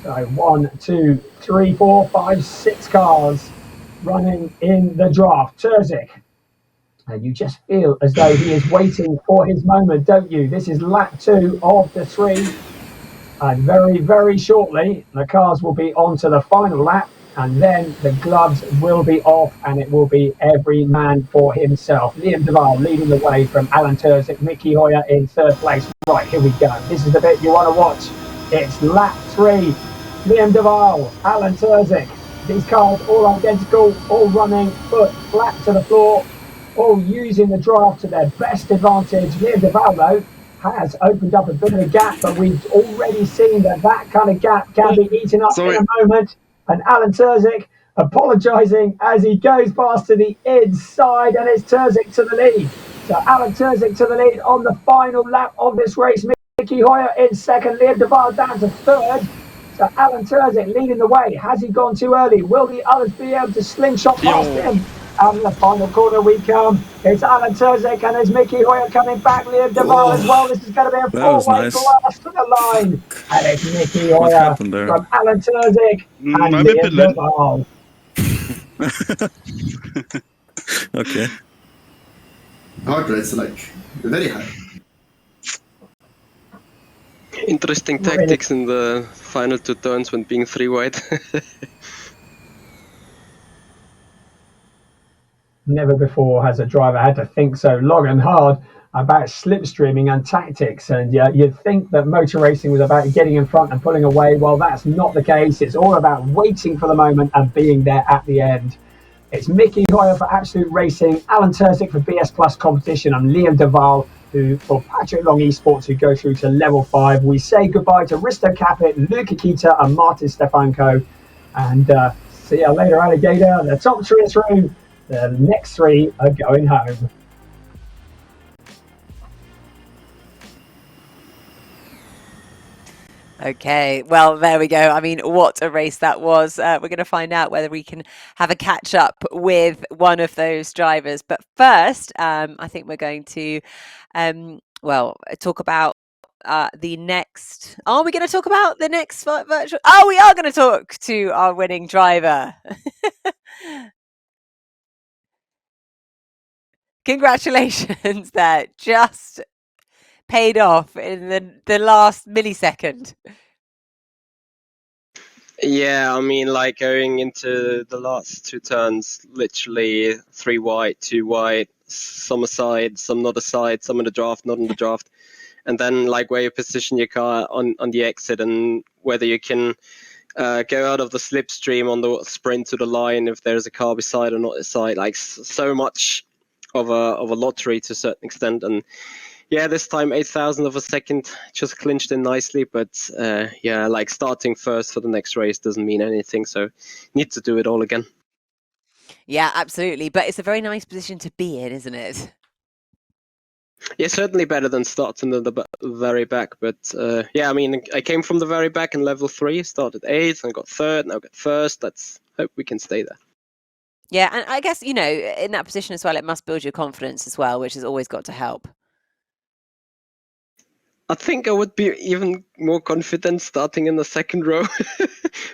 So 1, 2, 3, 4, 5, 6 cars running in the draft. Terzic, and you just feel as though he is waiting for his moment, don't you? This is lap 2 of the 3. And very, very shortly, the cars will be on to the final lap. And then the gloves will be off, and it will be every man for himself. Liam Duval leading the way from Alan Terzic, Mickey Hoyer in 3rd place. Right, here we go. This is the bit you want to watch. It's lap 3. Liam Duval, Alan Terzic. These cars all identical, all running foot flat to the floor, all using the draft to their best advantage. Liam Duval, though, has opened up a bit of a gap, but we've already seen that kind of gap can be eaten up in a moment. And Alan Terzic apologising as he goes past to the inside, and it's Terzic to the lead. So Alan Terzic to the lead on the final lap of this race. Mickey Hoyer in 2nd, Liam Duval down to 3rd. So Alan Terzic leading the way. Has he gone too early? Will the others be able to slingshot past him? Out of the final corner we come. It's Alan Terzic and there's Mickey Hoyer coming back. Liam Duval as well. This is going to be a four-way blast to the line. And it's Mickey What Hoyer happened there? from Alan Terzic and I'm in Liam pit lane. Duval. Okay. Heart rate's like very high. Interesting tactics in the final 2 turns when being 3 wide. Never before has a driver had to think so long and hard about slipstreaming and tactics. And you'd think that motor racing was about getting in front and pulling away. Well, that's not the case. It's all about waiting for the moment and being there at the end. It's Mickey Hoyer for Absolute Racing, Alan Terzic for BS Plus Competition, and Liam Duval for Patrick Long Esports, who go through to level 5. We say goodbye to Risto Capit, Luca Kita, and Martin Stefanko. And see you later, Alligator. The top 3 is through. The next 3 are going home. Okay, well, there we go. I mean, what a race that was. We're going to find out whether we can have a catch up with one of those drivers. But first, I think we're going to, talk about the next. Are we going to talk about the next virtual? Oh, we are going to talk to our winning driver. Congratulations there. Just paid off in the last millisecond. Yeah, I mean, like going into the last 2 turns, literally 3 wide, 2 wide, some aside, some not aside, some in the draft, not in the draft. And then like where you position your car on the exit and whether you can go out of the slipstream on the sprint to the line if there's a car beside or not beside. Like so much of a lottery to a certain extent. And yeah, this time 8,000 of a second just clinched in nicely, but yeah, like starting first for the next race doesn't mean anything, so need to do it all again. Yeah, absolutely. But it's a very nice position to be in, isn't it? Yeah, certainly better than starting at the very back, but yeah, I mean, I came from the very back in level 3, started 8th and got 3rd, now got 1st. That's hope we can stay there. Yeah, and I guess, in that position as well, it must build your confidence as well, which has always got to help. I think I would be even more confident starting in the second row.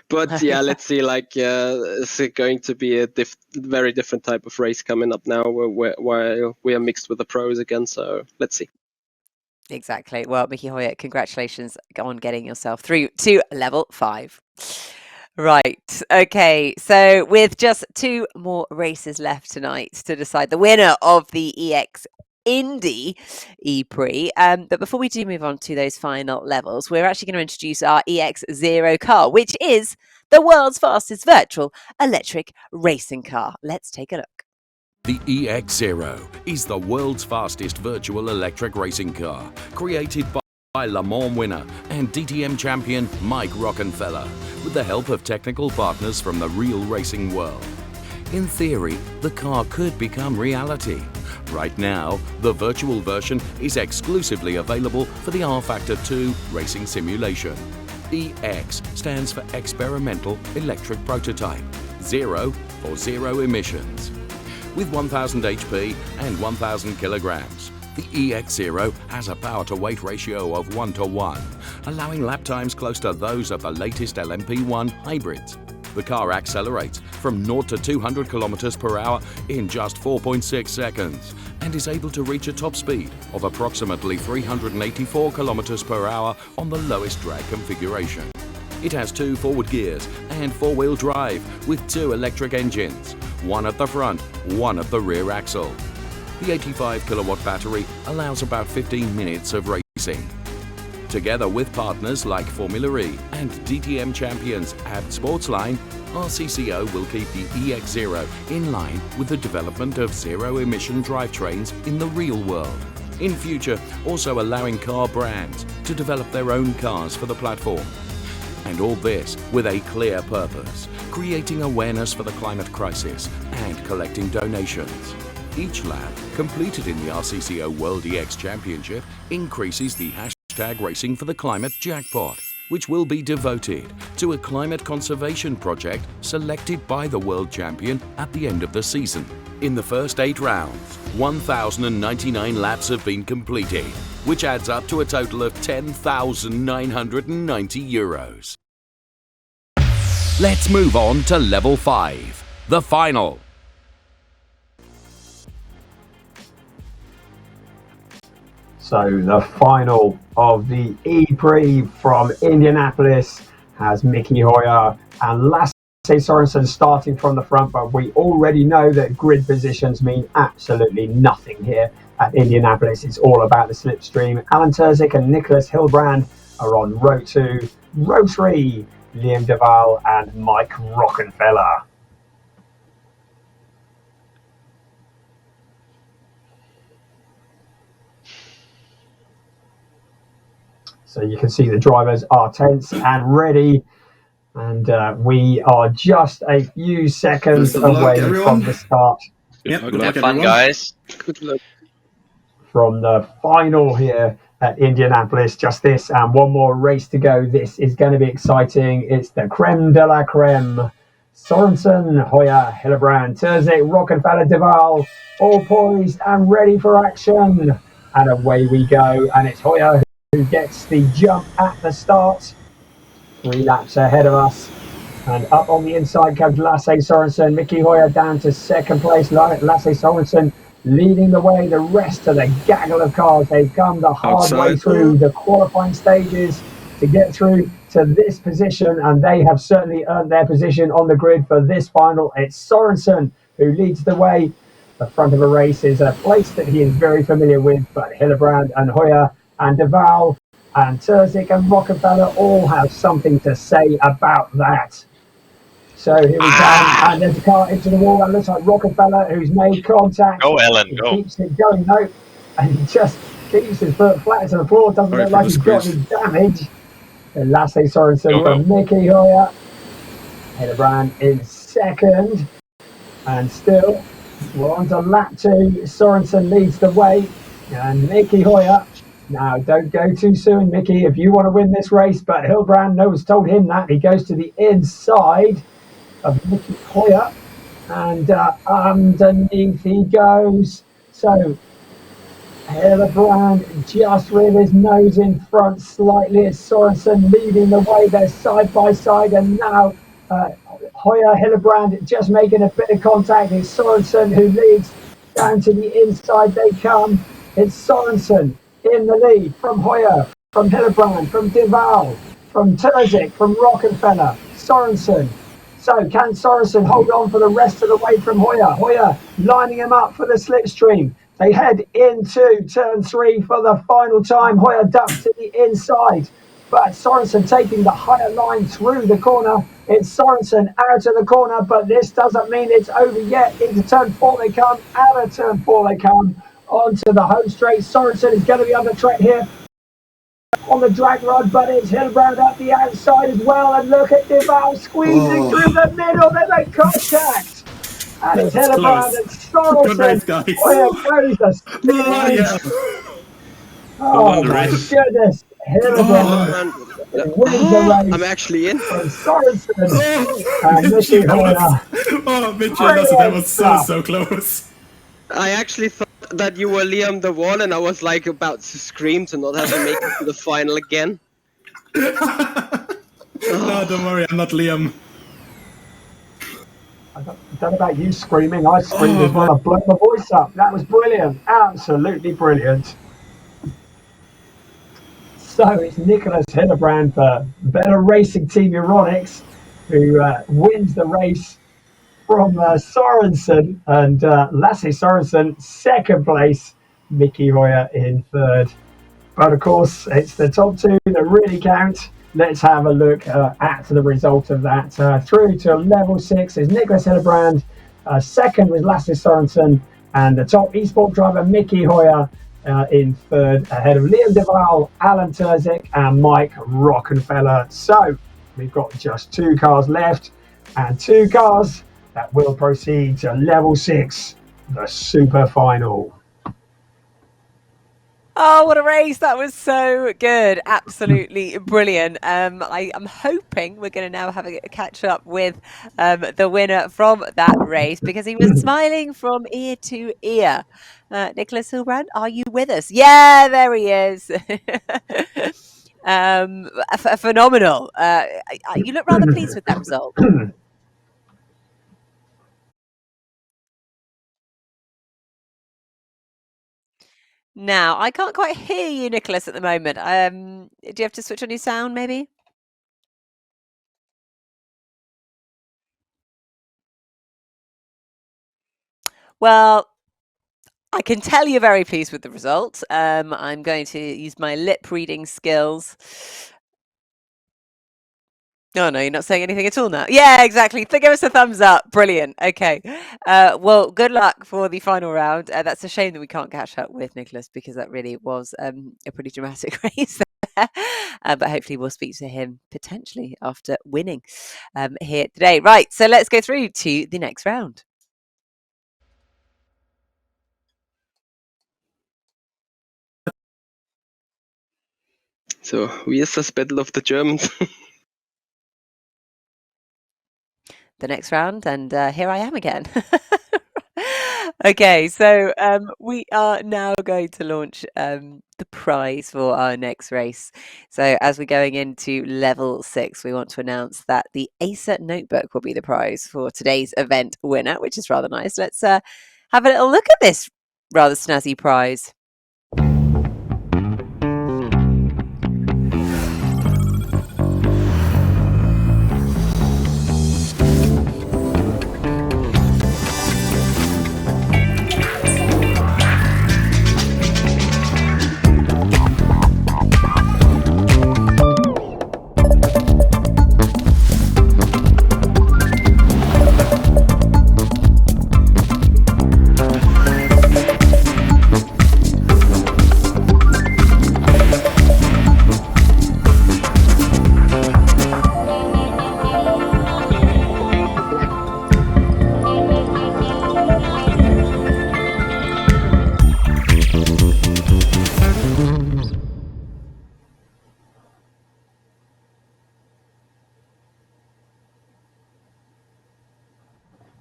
But yeah, let's see. It's going to be a very different type of race coming up now where we are mixed with the pros again. So let's see. Exactly. Well, Miki Hoyt, congratulations on getting yourself through to level 5. Right. Okay. So with just 2 more races left tonight to decide the winner of the EX Indy E-Prix. But before we do move on to those final levels, we're actually going to introduce our EX0 car, which is the world's fastest virtual electric racing car. Let's take a look. The EX0 is the world's fastest virtual electric racing car, created by Le Mans winner and DTM champion Mike Rockenfeller, with the help of technical partners from the real racing world. In theory, the car could become reality. Right now, the virtual version is exclusively available for the R-Factor 2 racing simulation. EX stands for Experimental Electric Prototype, 0 for zero emissions. With 1000 HP and 1000 kilograms, the EX0 has a power-to-weight ratio of 1:1, allowing lap times close to those of the latest LMP1 hybrids. The car accelerates from 0 to 200 kilometers per hour in just 4.6 seconds and is able to reach a top speed of approximately 384 kilometers per hour on the lowest drag configuration. It has 2 forward gears and 4-wheel drive with 2 electric engines, one at the front, one at the rear axle. The 85 kilowatt battery allows about 15 minutes of racing. Together with partners like Formula E and DTM champions Abt Sportsline, RCCO will keep the EX0 in line with the development of zero-emission drivetrains in the real world. In future, also allowing car brands to develop their own cars for the platform. And all this with a clear purpose, creating awareness for the climate crisis and collecting donations. Each lap completed in the RCCO World EX Championship increases the hashtag Racing for the Climate jackpot, which will be devoted to a climate conservation project selected by the world champion at the end of the season. In the first 8 rounds, 1,099 laps have been completed, which adds up to a total of €10,990. Let's move on to level 5, the final. So the final of the E-Prix from Indianapolis has Miki Hoyt and Lasse Sorensen starting from the front, but we already know that grid positions mean absolutely nothing here at Indianapolis. It's all about the slipstream. Alan Terzic and Nicholas Hilbrand are on row 2, row 3, Liam Duval and Mike Rockenfeller. So you can see the drivers are tense and ready, and we are just a few seconds away from the start. Have fun, guys. Good luck. From the final here at Indianapolis, just this and one more race to go. This is going to be exciting. It's the creme de la creme. Sorensen, Hoyt, Hilbrand, Terzic, Rockenfeller, Duval, all poised and ready for action. And away we go. And it's Hoyt who gets the jump at the start. 3 laps ahead of us. And up on the inside comes Lasse Sorensen. Miki Hoyt down to second place. Lasse Sorensen leading the way. The rest of the gaggle of cars, they've come the hard way through the qualifying stages to get through to this position, and they have certainly earned their position on the grid for this final. It's Sorensen who leads the way. The front of the race is a place that he is very familiar with, but Hilbrand and Hoyt and Duval and Terzic and Rockenfeller all have something to say about that. So here we come, and there's a car into the wall. That looks like Rockenfeller, who's made contact. Go, Ellen, he go. keeps it going, though, and he just keeps his foot flat to the floor. Doesn't look like he's got any damage. And Lasse Sorensen and Miki Hoyt. Hilbrand in second. And still, we're on to lap 2. Sorensen leads the way. And Miki Hoyt. Now, don't go too soon, Miki, if you want to win this race. But Hilbrand, no one's told him that. He goes to the inside. of Mickey Hoyer. And underneath he goes. So Hillebrand just with his nose in front slightly. It's Sorensen leading the way. They're side by side, and now Hoyer, Hillebrand just making a bit of contact. It's Sorensen who leads. Down to the inside they come. It's Sorensen in the lead from Hoyer, from Hillebrand, from Duval, from Terzic, from Rockenfeller. Sorensen. So can Sorensen hold on for the rest of the way from Hoyer? Hoyer lining him up for the slipstream. They head into turn 3 for the final time. Hoyer ducks to the inside, but Sorensen taking the higher line through the corner. It's Sorensen out of the corner, but this doesn't mean it's over yet. Into turn 4 they come, out of turn 4 they come, onto the home straight. Sorensen is going to be under threat here on the drag rod, but it's Hillebrand at the outside as well. And look at Duval squeezing through the middle. They make contact. And it's Hillebrand and Sorensen. Hoyer goes the Oh my goodness. Hillebrand wins the race. I'm actually in. From Sorensen and Mickey Hoyer. Oh, Mitchell, that was so close. I actually thought that you were Liam the Wall, and I was like about to scream to not have to make it to the final again. No, don't worry, I'm not Liam. I don't know about you screaming. I screamed as well. I blew my voice up. That was brilliant. Absolutely brilliant. So it's Nicholas Hillebrand for Better Racing Team Euronics, who wins the race from Sorensen, and Lasse Sorensen second place, Mickey Hoyer in third. But of course, it's the top 2 that really count. Let's have a look at the result of that. Through to level 6 is Nicholas Hillebrand. Second was Lasse Sorensen, and the top eSport driver Mickey Hoyer in third, ahead of Liam Duval, Alan Terzic, and Mike Rockenfeller. So we've got just 2 cars left, and 2 cars that will proceed to level 6, the super final. Oh, what a race. That was so good. Absolutely brilliant. I am hoping we're going to now have a catch up with the winner from that race, because he was smiling from ear to ear. Nicholas Hillebrand, are you with us? Yeah, there he is. Phenomenal. You look rather pleased with that result. Now, I can't quite hear you, Nicholas, at the moment. Do you have to switch on your sound, maybe? Well, I can tell you're very pleased with the result. I'm going to use my lip reading skills. Oh, no, you're not saying anything at all now. Yeah, exactly. Give us a thumbs up. Brilliant. Okay. Well, good luck for the final round. That's a shame that we can't catch up with Nicholas, because that really was a pretty dramatic race there. But hopefully we'll speak to him potentially after winning here today. Right. So let's go through to the next round. So, wie ist das Battle of the Germans? The next round, and here I am again. Okay, so we are now going to launch the prize for our next race. So as we're going into level 6, we want to announce that the Acer notebook will be the prize for today's event winner, which is rather nice. Let's have a little look at this rather snazzy prize.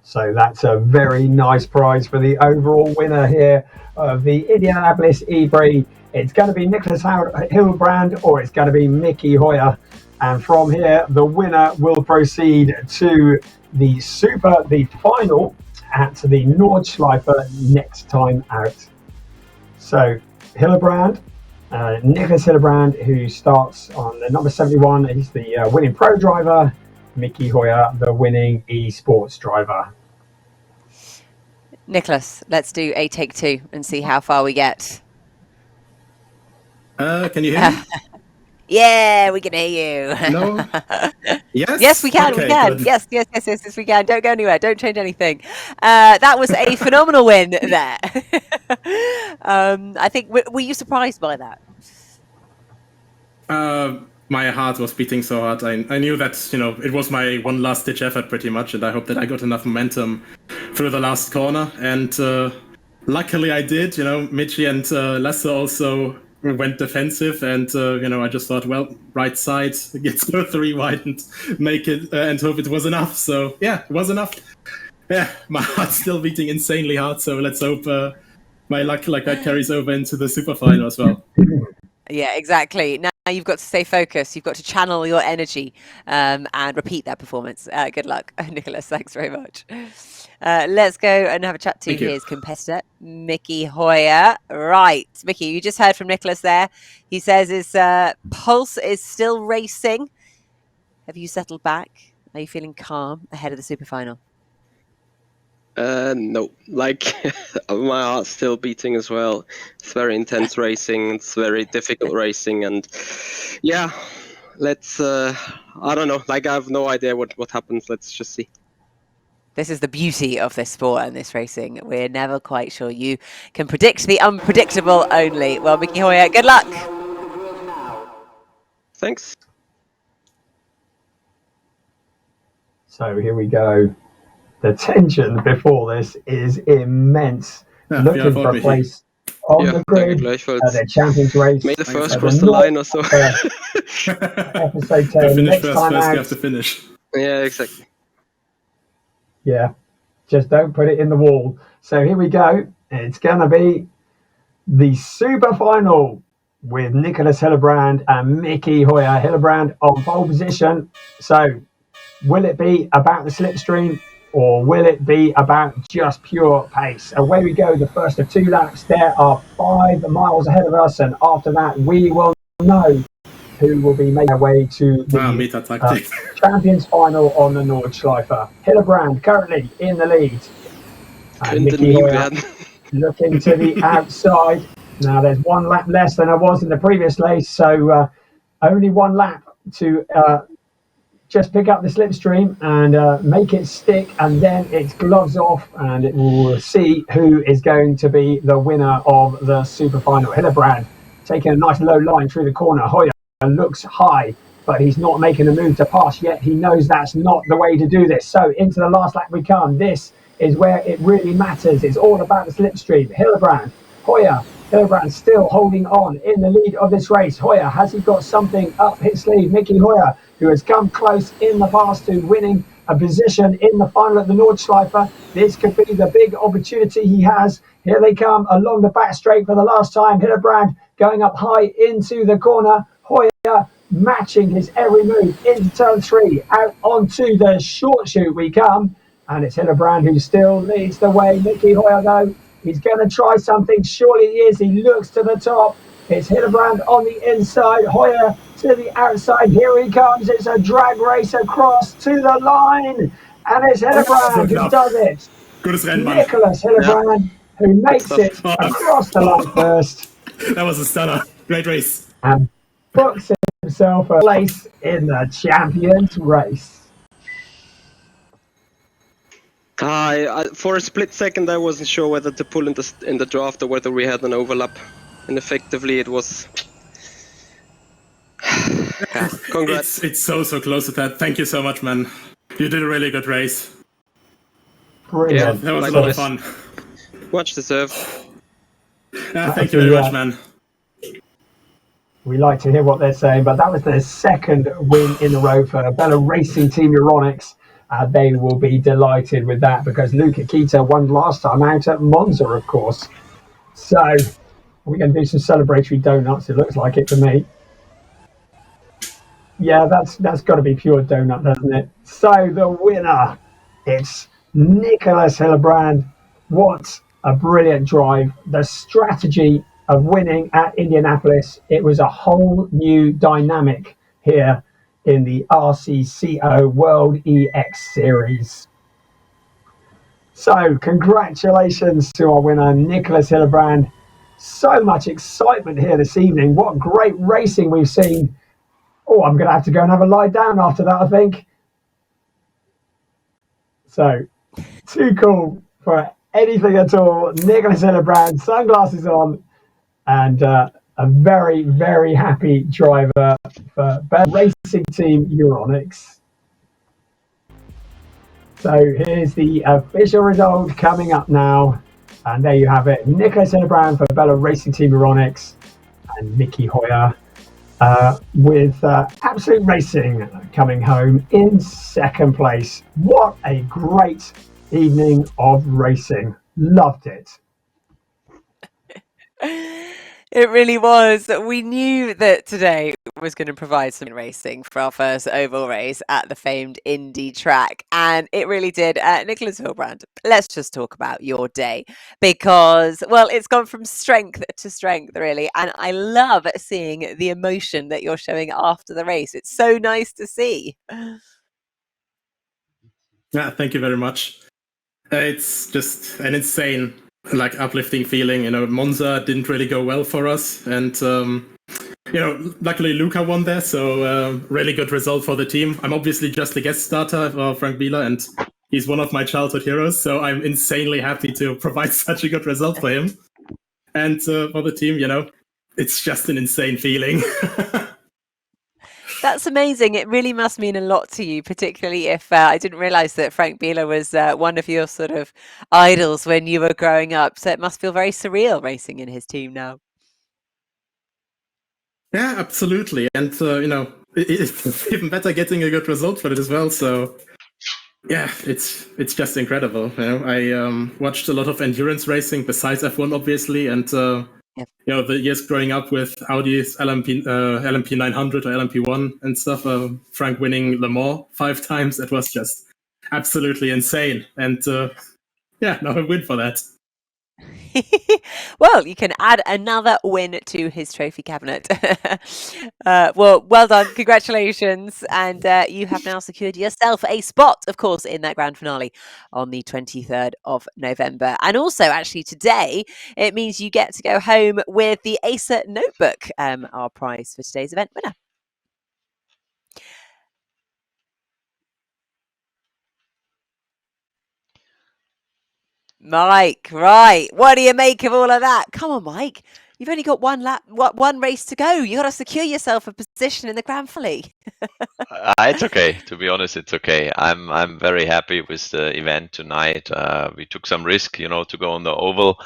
So that's a very nice prize for the overall winner here of the Indianapolis E-Prix. It's going to be Nicholas Hillebrand or it's going to be Mickey Hoyer. And from here, the winner will proceed to the final at the Nordschleife next time out. So Hillebrand, Nicholas Hillebrand, who starts on the number 71, he's the winning pro driver. Mickey Hoyer, the winning esports driver. Nicholas, let's do a take two and see how far we get. Can you hear me? Yeah, we can hear you. No? Yes? Yes, we can. Okay, we can. good. Yes, we can. Don't go anywhere. Don't change anything. That was a phenomenal win there. I think, were you surprised by that? My heart was beating so hard. I knew that, it was my one last ditch effort pretty much, and I hope that I got enough momentum through the last corner. And luckily I did. Michi and Lasse also went defensive, and I just thought, well, right side, gets go 3 wide and make it, and hope it was enough. So yeah, it was enough. Yeah, my heart's still beating insanely hard. So let's hope my luck like that carries over into the super final as well. Yeah, exactly. Now you've got to stay focused. You've got to channel your energy and repeat that performance. Good luck, Nicholas. Thanks very much. Let's go and have a chat to his competitor, Mickey Hoyer. Right, Mickey, you just heard from Nicholas there. He says his pulse is still racing. Have you settled back? Are you feeling calm ahead of the super final? No, like my heart's still beating as well. It's very intense racing. It's very difficult racing, and yeah, let's. I don't know. Like I have no idea what happens. Let's just see. This is the beauty of this sport and this racing. We're never quite sure. You can predict the unpredictable only. Well, Mickey Hoyer, good luck. Thanks. So here we go. The tension before this is immense. Looking for a place on the grid at the Champions Race. May the first cross the line or so. Episode 10. Next time out. You have to finish. Yeah, exactly. Yeah, just don't put it in the wall. So here we go. It's going to be the super final with Nicholas Hillebrand and Mickey Hoyer. Hillebrand on pole position. So will it be about the slipstream or will it be about just pure pace? Away we go, the first of 2 laps. There are 5 miles ahead of us, and after that we will know who will be making their way to the Champions Final on the Nordschleife. Hillebrand currently in the lead. And Mickey Hoyer looking to the outside. Now there's 1 lap less than I was in the previous race, so only 1 lap to just pick up the slipstream and make it stick, and then it's gloves off, and it will see who is going to be the winner of the super final. Hillebrand taking a nice low line through the corner. Hoyer looks high, but he's not making a move to pass yet. He knows that's not the way to do this. So into the last lap we come. This is where it really matters. It's all about the slipstream. Hillebrand, Hoyer. Hillebrand still holding on in the lead of this race. Hoyer, has he got something up his sleeve? Mickey Hoyer, who has come close in the past to winning a position in the final at the Nordschleife. This could be the big opportunity he has. Here they come along the back straight for the last time. Hillebrand going up high into the corner. Hoyer matching his every move into turn 3. Out onto the short chute we come. And it's Hillebrand who still leads the way. Mickey Hoyer, though, he's going to try something. Surely he is. He looks to the top. It's Hillebrand on the inside. Hoyer to the outside. Here he comes. It's a drag race across to the line. And it's Hillebrand who does it. Nicholas Hillebrand who makes it across the line first. That was a stunner. Great race. And books himself a place in the Champions Race. For a split second, I wasn't sure whether to pull in the draft or whether we had an overlap. And effectively, it was. Yeah, congrats. It's so close to that. Thank you so much, man. You did a really good race. Brilliant. Yeah, that was a lot of fun. Much deserved. Thank you very much, man. We like to hear what they're saying, but that was their second win in a row for Bella Racing Team Euronics. they will be delighted with that because Luca Kita won last time out at Monza, of course. So we're going to do some celebratory donuts. It looks like it to me. Yeah, that's got to be pure donut, doesn't it? So the winner, it's Nicholas Hillebrand. What a brilliant drive. The strategy of winning at Indianapolis, it was a whole new dynamic here in the RCCO World EX Series. So congratulations to our winner, Nicholas Hillebrand. So much excitement here this evening. What great racing we've seen. Oh, I'm going to have to go and have a lie down after that, I think. So, too cool for anything at all. Nicholas Hillebrand, sunglasses on, and a very, very happy driver for Bell Racing Team Euronics. So, here's the official result coming up now. And there you have it. Nicholas Hillebrand for Bella Racing Team Euronics and Mickey Hoyer with Absolute Racing coming home in second place. What a great evening of racing. Loved it. It really was. We knew that today was going to provide some racing for our first oval race at the famed Indy track, and it really did. Nicholas Hillebrand, let's just talk about your day because, well, it's gone from strength to strength, really, and I love seeing the emotion that you're showing after the race. It's so nice to see. Yeah, thank you very much. It's just an insane, uplifting feeling. Monza didn't really go well for us, and luckily Luca won there, so really good result for the team. I'm obviously just a guest starter for Frank Bieler, and he's one of my childhood heroes, so I'm insanely happy to provide such a good result for him. And for the team, it's just an insane feeling. That's amazing. It really must mean a lot to you, particularly if I didn't realize that Frank Bieler was one of your sort of idols when you were growing up. So it must feel very surreal racing in his team now. Yeah, absolutely. And, it's even better getting a good result for it as well. So, yeah, it's just incredible. I watched a lot of endurance racing besides F1, obviously. And, the years growing up with Audi's LMP 900 or LMP1 and stuff, Frank winning Le Mans 5 times, it was just absolutely insane. And, now a win for that. Well, you can add another win to his trophy cabinet. Well done. Congratulations. And you have now secured yourself a spot, of course, in that grand finale on the 23rd of November. And also, actually, today, it means you get to go home with the Acer notebook, our prize for today's event winner. Mike, right. What do you make of all of that? Come on, Mike. You've only got one race to go. You got to secure yourself a position in the grand finale. It's okay. To be honest, it's okay. I'm very happy with the event tonight. We took some risk, to go on the oval.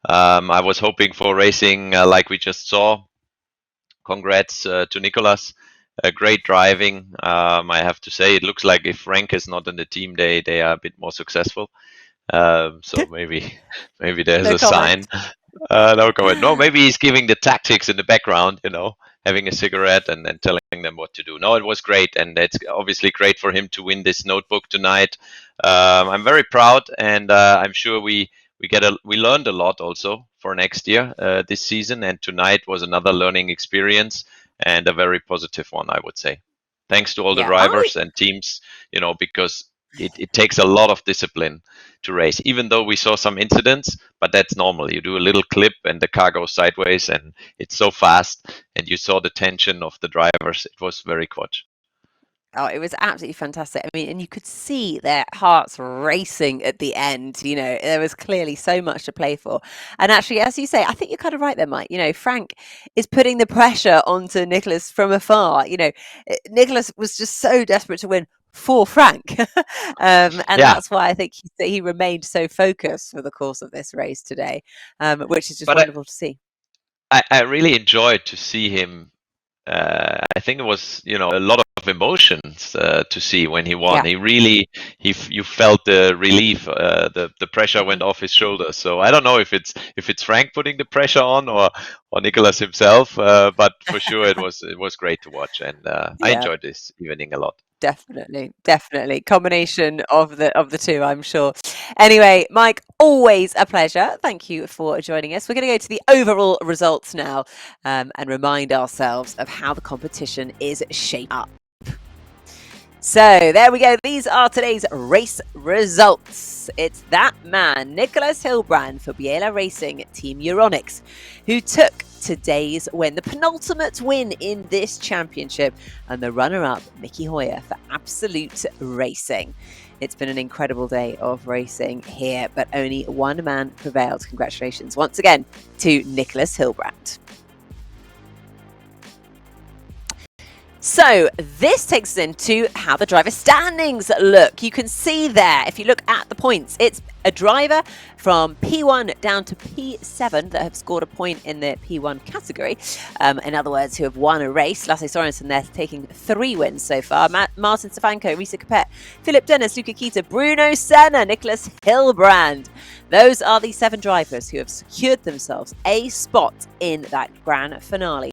I was hoping for racing like we just saw. Congrats to Nicholas. Great driving. I have to say, it looks like if Frank is not in the team, they are a bit more successful. So maybe there's No a sign. No comment. No, maybe he's giving the tactics in the background, having a cigarette and then telling them what to do. No, it was great, and it's obviously great for him to win this notebook tonight. I'm very proud, and I'm sure we learned a lot also for next year, this season, and tonight was another learning experience and a very positive one, I would say. Thanks to all the drivers and teams, because it takes a lot of discipline to race, even though we saw some incidents, but that's normal. You do a little clip and the car goes sideways and it's so fast, and you saw the tension of the drivers. It was very clutch. Oh, it was absolutely fantastic. I mean, and you could see their hearts racing at the end. There was clearly so much to play for. And actually, as you say, I think you're kind of right there, Mike. Frank is putting the pressure onto Nicholas from afar. Nicholas was just so desperate to win for Frank. That's why I think he remained so focused for the course of this race today, which is just wonderful to see. I really enjoyed to see him. I think it was, a lot of emotions to see when he won. Yeah. You felt the relief, the pressure went off his shoulders. So I don't know if it's Frank putting the pressure on or Nicholas himself, but for sure it was great to watch, and I Yeah. enjoyed this evening a lot. Definitely. Combination of the two, I'm sure. Anyway, Mike, always a pleasure. Thank you for joining us. We're going to go to the overall results now, and remind ourselves of how the competition is shaped up. So there we go. These are today's race results. It's that man, Nicholas Hilbrand for Biela Racing Team Euronics, who took today's win, the penultimate win in this championship, and the runner-up, Mickey Hoyer for Absolute Racing. It's been an incredible day of racing here, but only one man prevailed. Congratulations once again to Nicholas Hilbrand. So this takes us into how the driver standings look. You can see there, if you look at the points, it's a driver from P1 down to P7 that have scored a point in the P1 category. In other words, who have won a race. Lasse Sorensen there taking 3 wins so far. Martin Stefanko, Risa Capet, Philip Dennis, Luca Kita, Bruno Senna, Nicholas Hilbrand. Those are the 7 drivers who have secured themselves a spot in that grand finale,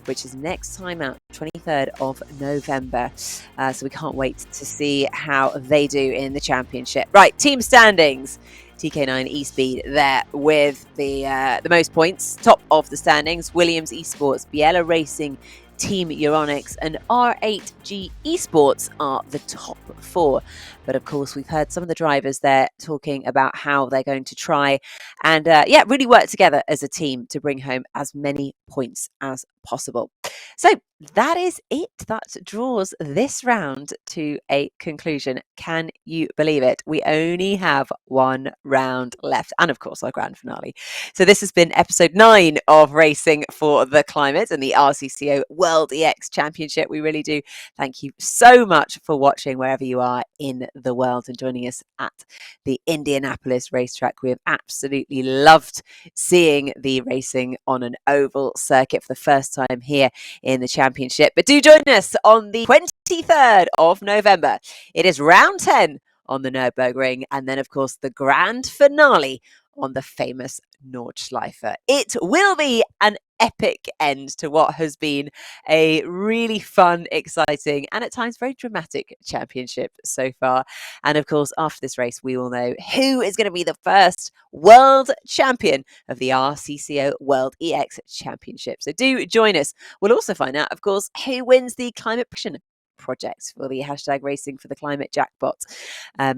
which is next time out, 23rd of November. So we can't wait to see how they do in the championship. Right, team standings. TK9 eSpeed there with the most points, top of the standings. Williams Esports, Biela Racing, Team Euronics, and R8G Esports are the top 4. But of course, we've heard some of the drivers there talking about how they're going to try and really work together as a team to bring home as many points as possible. So that is it. That draws this round to a conclusion. Can you believe it? We only have one round left, and of course our grand finale. So this has been episode 9 of Racing for the Climate and the RCCO World EX Championship. We really do thank you so much for watching wherever you are in the world and joining us at the Indianapolis racetrack. We have absolutely loved seeing the racing on an oval circuit for the first time here in the championship. But do join us on the 23rd of November. It is round 10 on the Nürburgring, and then of course the grand finale on the famous Nordschleife. It will be an epic end to what has been a really fun, exciting, and at times very dramatic championship so far. And of course, after this race, we will know who is going to be the first world champion of the RCCO World EX Championship. So do join us. We'll also find out, of course, who wins the Climate Prediction project for the hashtag Racing for the Climate jackpot.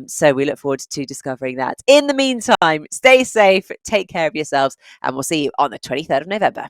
So we look forward to discovering that. In the meantime, stay safe, take care of yourselves, and we'll see you on the 23rd of November.